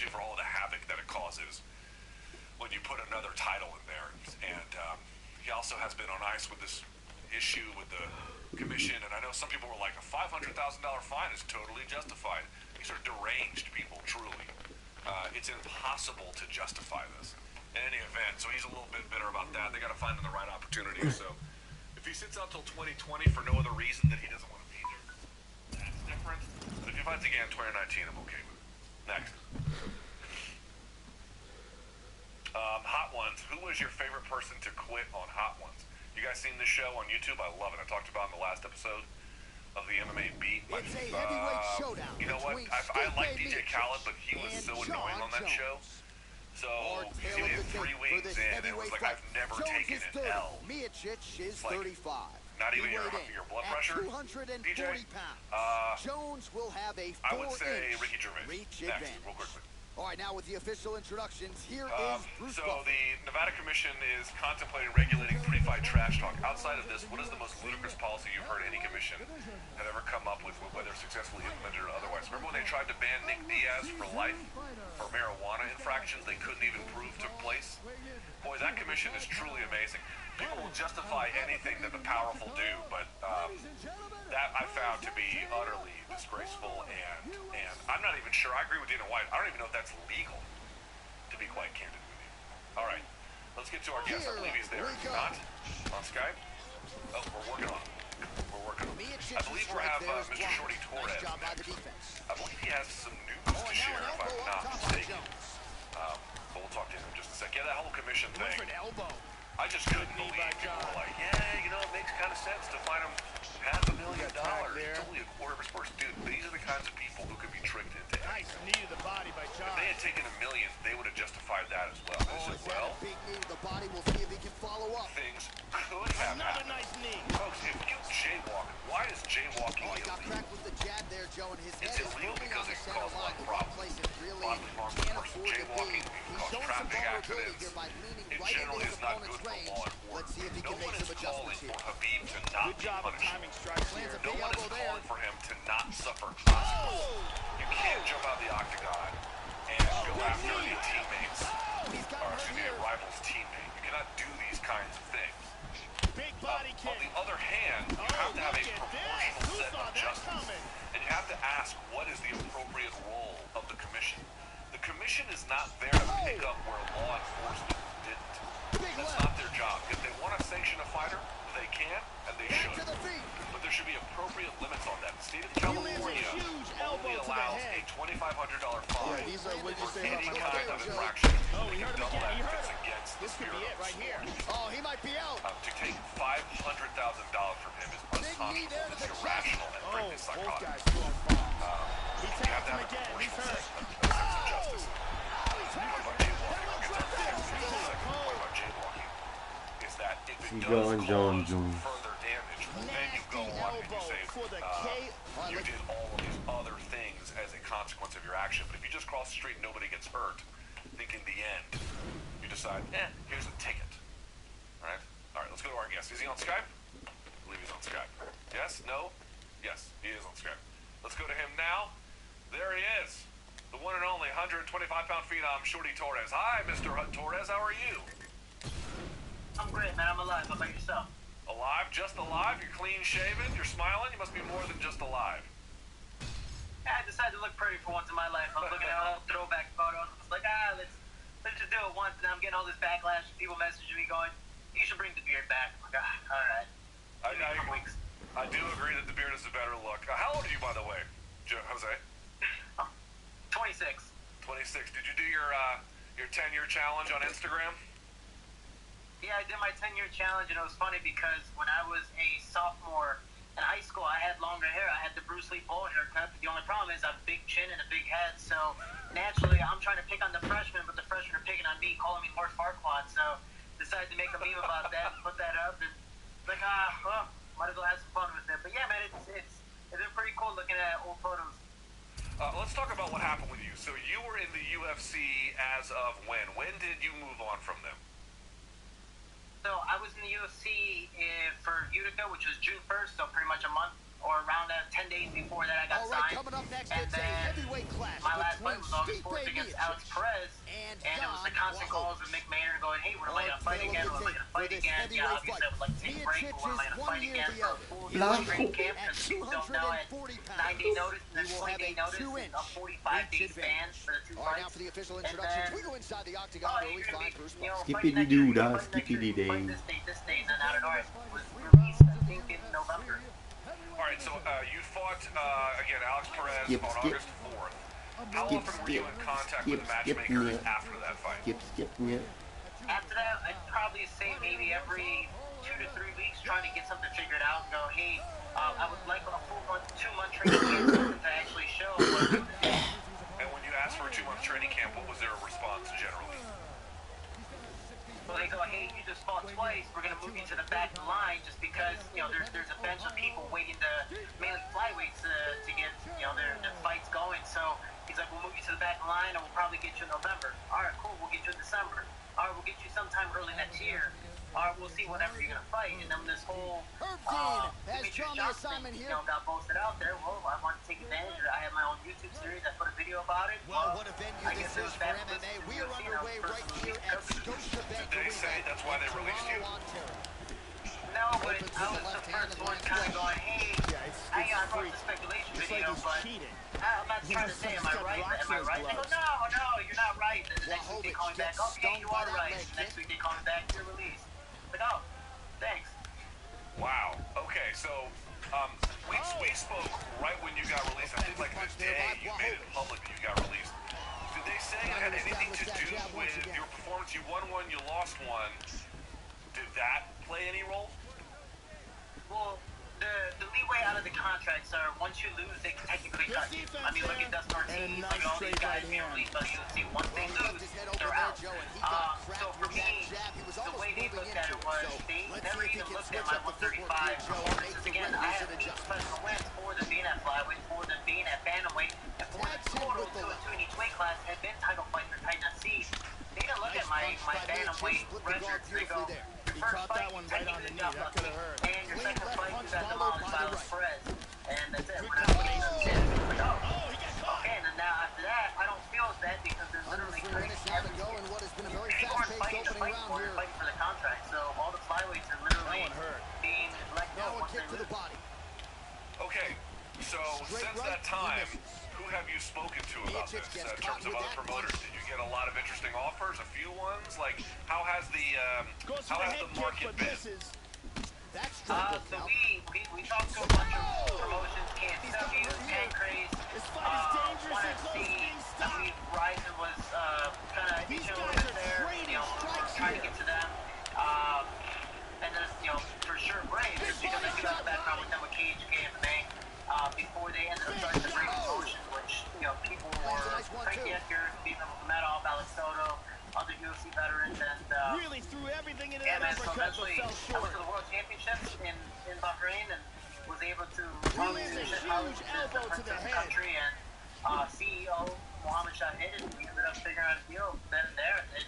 especially for all the havoc that it causes when you put another title in there. And he also has been on ice with this issue with the commission, and I know some people were like, a $500,000 fine is totally justified. These are deranged people, truly. It's impossible to justify this in any event, so he's a little bit bitter about that. They got to find him the right opportunity. So if he sits out till 2020 for no other reason than he doesn't want to be there, that's different. But if he fights again in 2019, I'm okay with it. Next. Hot Ones. Who was your favorite person to quit on Hot Ones? You guys seen this show on YouTube? I love it. I talked about it in the last episode of the MMA Beat. It's a heavyweight showdown. You know what? I like DJ Khaled, but he was so annoying on that show. So he hit 3 wings in, and it was like, I've never taken an L. Miocic is like, 35. Not even your blood pressure, 240 DJ? pounds. Jones will have a 4-inch I would say Ricky Gervais. reach Next, advantage. real quickly. All right, now with the official introductions, here is Bruce So Buffer. the Nevada Commission is contemplating regulating pre-fight trash talk. Outside of this, what is the most ludicrous policy you've heard any commission have ever come up with, whether successfully implemented or otherwise? Remember when they tried to ban Nick Diaz for life for marijuana infractions they couldn't even prove took place? Boy, that commission is truly amazing. People will justify anything that the powerful do, but that I found to be utterly disgraceful, and I'm not even sure. I agree with Dana White. I don't even know if that's legal, to be quite candid with you. All right, let's get to our guest. I believe he's there. Is he not? On Skype? Oh, we're working on it. We're working on it. I believe we have Mr. Shorty Torres next. I believe he has some news to share, if I'm not mistaken. But we'll talk to him in just a sec. Yeah, that whole commission thing. I just couldn't believe people were like, yeah, you know, it makes kind of sense to find him $500,000. It's only a quarter of his purse. Dude, these are the kinds of people who could be tricked into it. Nice knee to the body by John. If they had taken $1 million, they would have justified that as well. They said, well, big knee to the body. We'll see if he can follow up. Things could have Another happened. nice knee. Folks, if you jaywalk, why is jaywalking Oh, he got illegal? cracked with the jab there, Joe, and his It's head is illegal firmly because on the it can center cause a lot line. of The problems. place is really Bodily harm to can't the person afford to be. jaywalking, it can He's cause showing some traffic vulnerability accidents. here by leaning It right into generally his is not opponent's good for range. law enforcement. Let's see if he No can make one some is calling adjustments for here. Habib to not Good be job of punished. timing strikes here. No one is elbow there. calling for him to not suffer consequences. You can't jump out the octagon and go after a teammate's, or excuse me, a rival's teammate. You cannot do these kinds of things. Big body On kick. the other hand, you have to have a look at proportional this. Who set saw of that justice. coming? And you have to ask, what is the appropriate role of the commission? The commission is not there to pick up where law enforcement didn't. That's not their job. If they want to sanction a fighter, they can, and they should. To the feet. But there should be appropriate limits on that. The state of He lands a California huge only elbow to the allows a head. $2,500 fine these are what you for say any about my kind mother, of Joe. infraction. Oh, They he can heard him double again. that He if heard it's him. against the This could spirit be of it the right here. sport. Oh, he might be out. To take $500,000 from him is Big knee there to unconscionable. the It's irrational and Oh, frankly both psychotic. guys going far. He You have tapped to him have a again. He's proportional hurt. sense of justice. The point about jaywalking, I'll get to that in just a second. The point about jaywalking is that if it Keep does going, John cause Jones. further damage, then you go Nasty on and you elbow say for the you did all of these other things as a consequence of your action. But if you just cross the street and nobody gets hurt, I think in the end, you decide, here's a ticket. All right, let's go to our guest. Is he on Skype? I believe he's on Skype. Yes? No? Yes, he is on Skype. Let's go to him now. There he is. The one and only 125-pound phenom, Shorty Torres. Hi, Mr. Torres. How are you? I'm great, man. I'm alive. How about yourself? Alive? Just alive? You're clean-shaven? You're smiling? You must be more than just alive. Yeah, I decided to look pretty for once in my life. I was looking at old throwback photos. I was like, let's just do it once. And I'm getting all this backlash. People messaging me going, you should bring the beard back. I'm like, all right. I do agree that the beard is a better look. How old are you, by the way, Jose? 26. 26. Did you do your 10-year challenge on Instagram? Yeah, I did my 10-year challenge, and it was funny because when I was a sophomore in high school, I had longer hair. I had the Bruce Lee bowl haircut. The only problem is I have a big chin and a big head, so naturally I'm trying to pick on the freshmen, but the freshmen are picking on me, calling me Lord Farquaad, so decided to make a meme about that and put that up, and like, might as well have some fun with it. But yeah, man, it's been pretty cool looking at old photos. Let's talk about what happened with you. So you were in the UFC as of when? When did you move on from them? So I was in the UFC for Utica, which was June 1st, so pretty much a month or around 10 days before that I got signed. Coming up next, And it's a then heavyweight clash my last fight between was August 4th Stipe against Miocic Alex Perez, and it was the constant calls of Mick Maynard going, hey, when am I going to fight again? When am I going to fight again? Yeah, obviously I would like to take a break, but when am I going to fight again for a full training camp? Because people don't know it. 9-day notice and then 20-day notice and a 45-day span for the two fights. Now for the official introductions, we go inside the octagon where we find Bruce Buffer. Skippity-doo dah, skippity-dang. This day, and out of North was released, I think, in November. All right, so you fought, again, Alex Perez on August 4th. How often were you in contact with the matchmakers after that fight? After that, I'd probably say maybe every 2 to 3 weeks trying to get something figured out and go, hey, I would like a full 2-month training camp, something to actually show. And when you asked for a 2-month training camp, what was their response generally? So they go, hey, you just fought twice, we're going to move you to the back of the line just because, there's a bench of people waiting to, mainly flyweights to get, their fights going. So he's like, we'll move you to the back of the line and we'll probably get you in November. All right, cool, we'll get you in December. All right, we'll get you sometime early next year. All right, we'll see whenever you're going to fight. And then this whole has drawn the assignment here. Got posted out there. Well, I want to take advantage of it. I have my own YouTube series. I put a video about it. Well, what a venue this is for MMA. We are underway right here at Scotiabank Arena. Did they say that's why they released you? No, but I was the first one kind of going, hey, I brought the speculation video, but I'm not trying to say, am I right? Am I right? They go, no, you're not right. And the next week they call me back, okay, you are right. And the next week they call me back, you're released. But no, thanks. Wow. Okay, so we spoke right when you got released. I think like the day you made it public that you got released. Did they say it had anything to do with your performance? You won one, you lost one. Did that play any role? Well, the leeway out of the contracts are once you lose, they can technically cut you. I mean, look at Dustin Ortiz, look at all these guys being released by the UFC. Once they lose, they're out. So for me, the way they looked at it was they never even looked at my 135 performances. Again, I have 8 special wins for them being at flyweight, for them being at bantamweight, and for the total to a 2 in each weight class had been title fights for Titan FC. They didn't look at my bantamweight records. They go, your first fight, technically got lucky, and your second fight, you got demolished by Alex Perez. And that's it. We're not going to okay, and then now after that, I don't feel as bad because there's literally fighting for the contract. So all the flyweights are literally being let go once they lose. Okay, so since that time, who have you spoken to about this in terms of other promoters? Did you get a lot of interesting offers, a few ones? Like, how has the market been? So we talked to a bunch of promotions, KSW, Pancrase, 1FC, I believe Ryzen was kind of itching a little bit there, trying to get to them. And then, for sure Brave, just because I do have a background with them with KHK MMA, before they ended up starting the Brave promotion, which, people were Frank Edgar, beating them with Medov, Alex Soto, other UFC veterans, and really threw everything into that uppercut, but fell short. I went to the World Championships in Bahrain and was able to really a huge elbow to the head. Country, and CEO Mohammed Shahid, and we ended up figuring out a deal then and there. It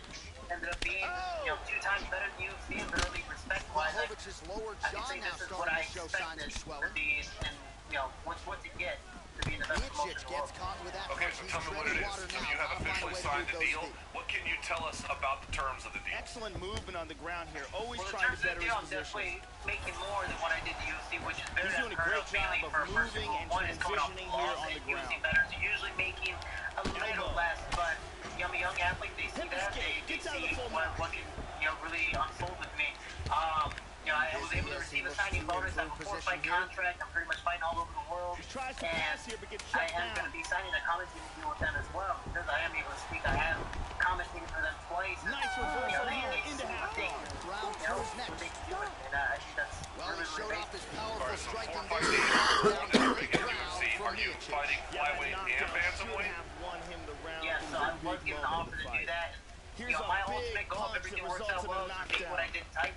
ended up being 2 times better than UFC, and literally respect-wise, I can say this is what I expected to be, and what to get. To be in the best promotion in the world. Okay, so tell me what it is. So you have officially signed the deal. What can you tell us about the terms of the deal? Excellent movement on the ground here. Always well, trying to better his I'm definitely making more than what I did to UFC, which is very He's doing a great job of moving and transitioning here on the ground. UFC veterans are usually making a little less, but I'm a young athlete. They see that. They see what can really unfold with me. I was able to receive a signing bonus. I have a 4-fight contract. I'm pretty much fighting all over the world. And I am going to be signing a commentating deal with them as well because I am able to speak. I have commentated for them twice. Nice reversal here into half guard. What they can do with it. And I think that's really, really basic. Alright, so 4 fights in the UFC. Are you fighting flyweight and bantamweight? Yeah, so I was given the offer to do that. My ultimate goal, if everything works out well, is to take what I did tight.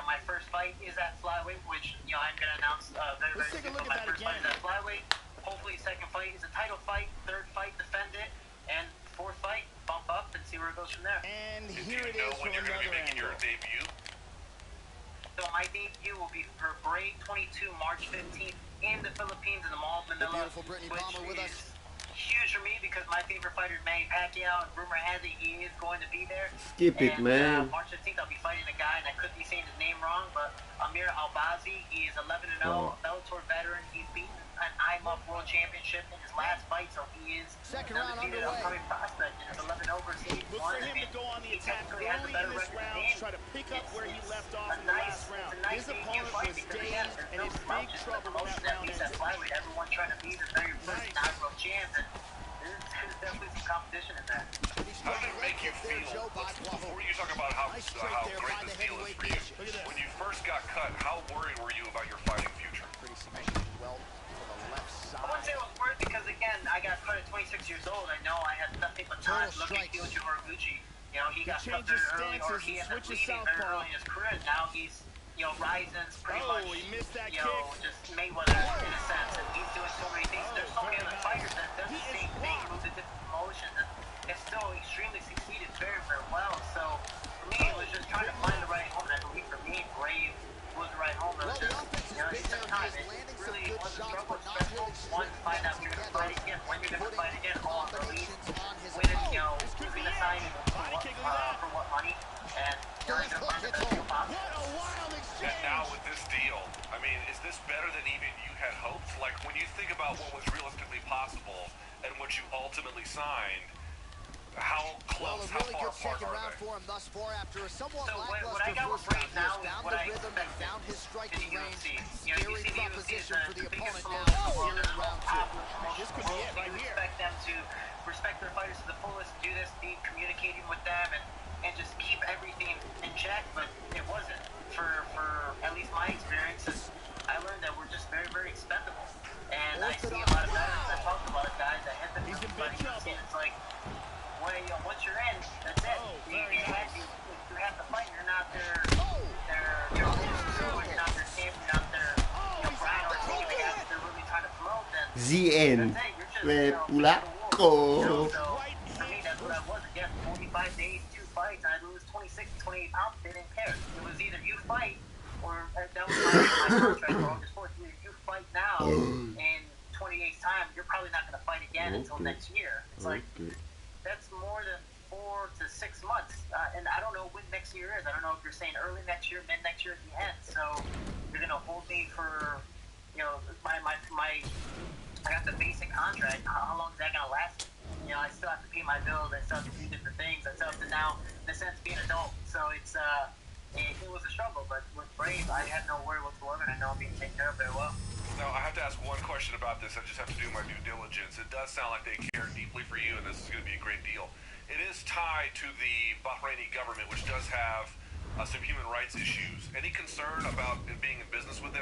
My first fight is at flyweight, which I'm going to announce very, very soon. My first fight is at flyweight. Hopefully, second fight is a title fight. Third fight, defend it, and fourth fight, bump up and see where it goes from there. And here it is from another angle. Making your debut? So my debut will be for Brave 22, March 15th in the Philippines in the Mall of Manila, which is huge for me because my favorite fighter is Manny Pacquiao, and rumor has it he is going to be there. Skip it, man. March 15th, I'll be fighting a guy, and I could be saying his name wrong, but Amir Albazi, he is 11-0, Bellator veteran. He's beaten an IMUF World Championship in his last fight, so he is an undefeated upcoming prospect, and it's 11-0 versus 8-1. Look for him to go on the attack early in this round, try to pick up where he left off in the last round. His opponent was dazed and in big trouble when that round ended. Everyone trying to be the very first inaugural champ, and there's definitely some competition in that. How did it make you feel, before you talk about how great this deal is for you, when you first got cut, how worried were you about your fighting future? I wouldn't say I was worried because, again, I got cut at 26 years old. I know I had nothing but time. Look at Kyoji Horiguchi. You know, he got cut very early, or he ended up leaving very early in his career. Now he's, you know, Ryzen's pretty much, you know, just Mayweather in a sense. And he's doing so many things. There's so many other fighters that does the same thing, moves a different promotion, and it's still extremely succeeded very, very well. So, for me, it was just trying to find the right home. And I believe for me, Brave was the right home. It was just, you know, it took time. It really was a struggle, stressful. One, to find out you're going to fight again, when you're going to fight again, all the leads, when, you know, who's going to sign for what money, and you're going to find the best deal possible. And now with this deal, I mean, is this better than even you had hoped? Like, when you think about what was realistically possible and what you ultimately signed, how close, how far apart are they? For him thus far after a somewhat what I got with Brave now is what I expected found his striking range. You know, you see the UFC is the biggest promotion in the world, and the most popular promotion. This could be it right here. Expect them to respect their fighters to the fullest, do this, be communicating with them, and just keep everything in check, but it wasn't. For at least my experiences, I learned that we're just very, very expendable. And I see a lot of veterans, I talk to a lot of guys that hit the fighting UFC, and it's like, well, you know, once you're in, that's it. You have to fight. You're not their you're not their champ, you're not their, you know, brand or team they have that they're really trying to promote. Then ZN. So for me, that's what I was. Again, 45 days, 2 fights, I lose 26 to 28 pounds. They didn't care. It was either you fight, or that was my contract for August 4th. Either you fight now, in 28 days' time, you're probably not going to fight again until next year. It's like, that's more than 4 to 6 months, and I don't know when next year is. I don't know if you're saying early next year, mid next year at the end. So you're gonna hold me for, you know, my I got the basic contract. How long is that gonna last? You know, I still have to pay my bills. I still have to do different things. I still have to now, in a sense, be an adult. So it's it was a struggle, but with Brave, I had no worry whatsoever, and I know I'm being taken care of very well. Now, I have to ask one question about this. I just have to do my due diligence. It does sound like they care deeply for you, and this is going to be a great deal. It is tied to the Bahraini government, which does have some human rights issues. Any concern about it being in business with them?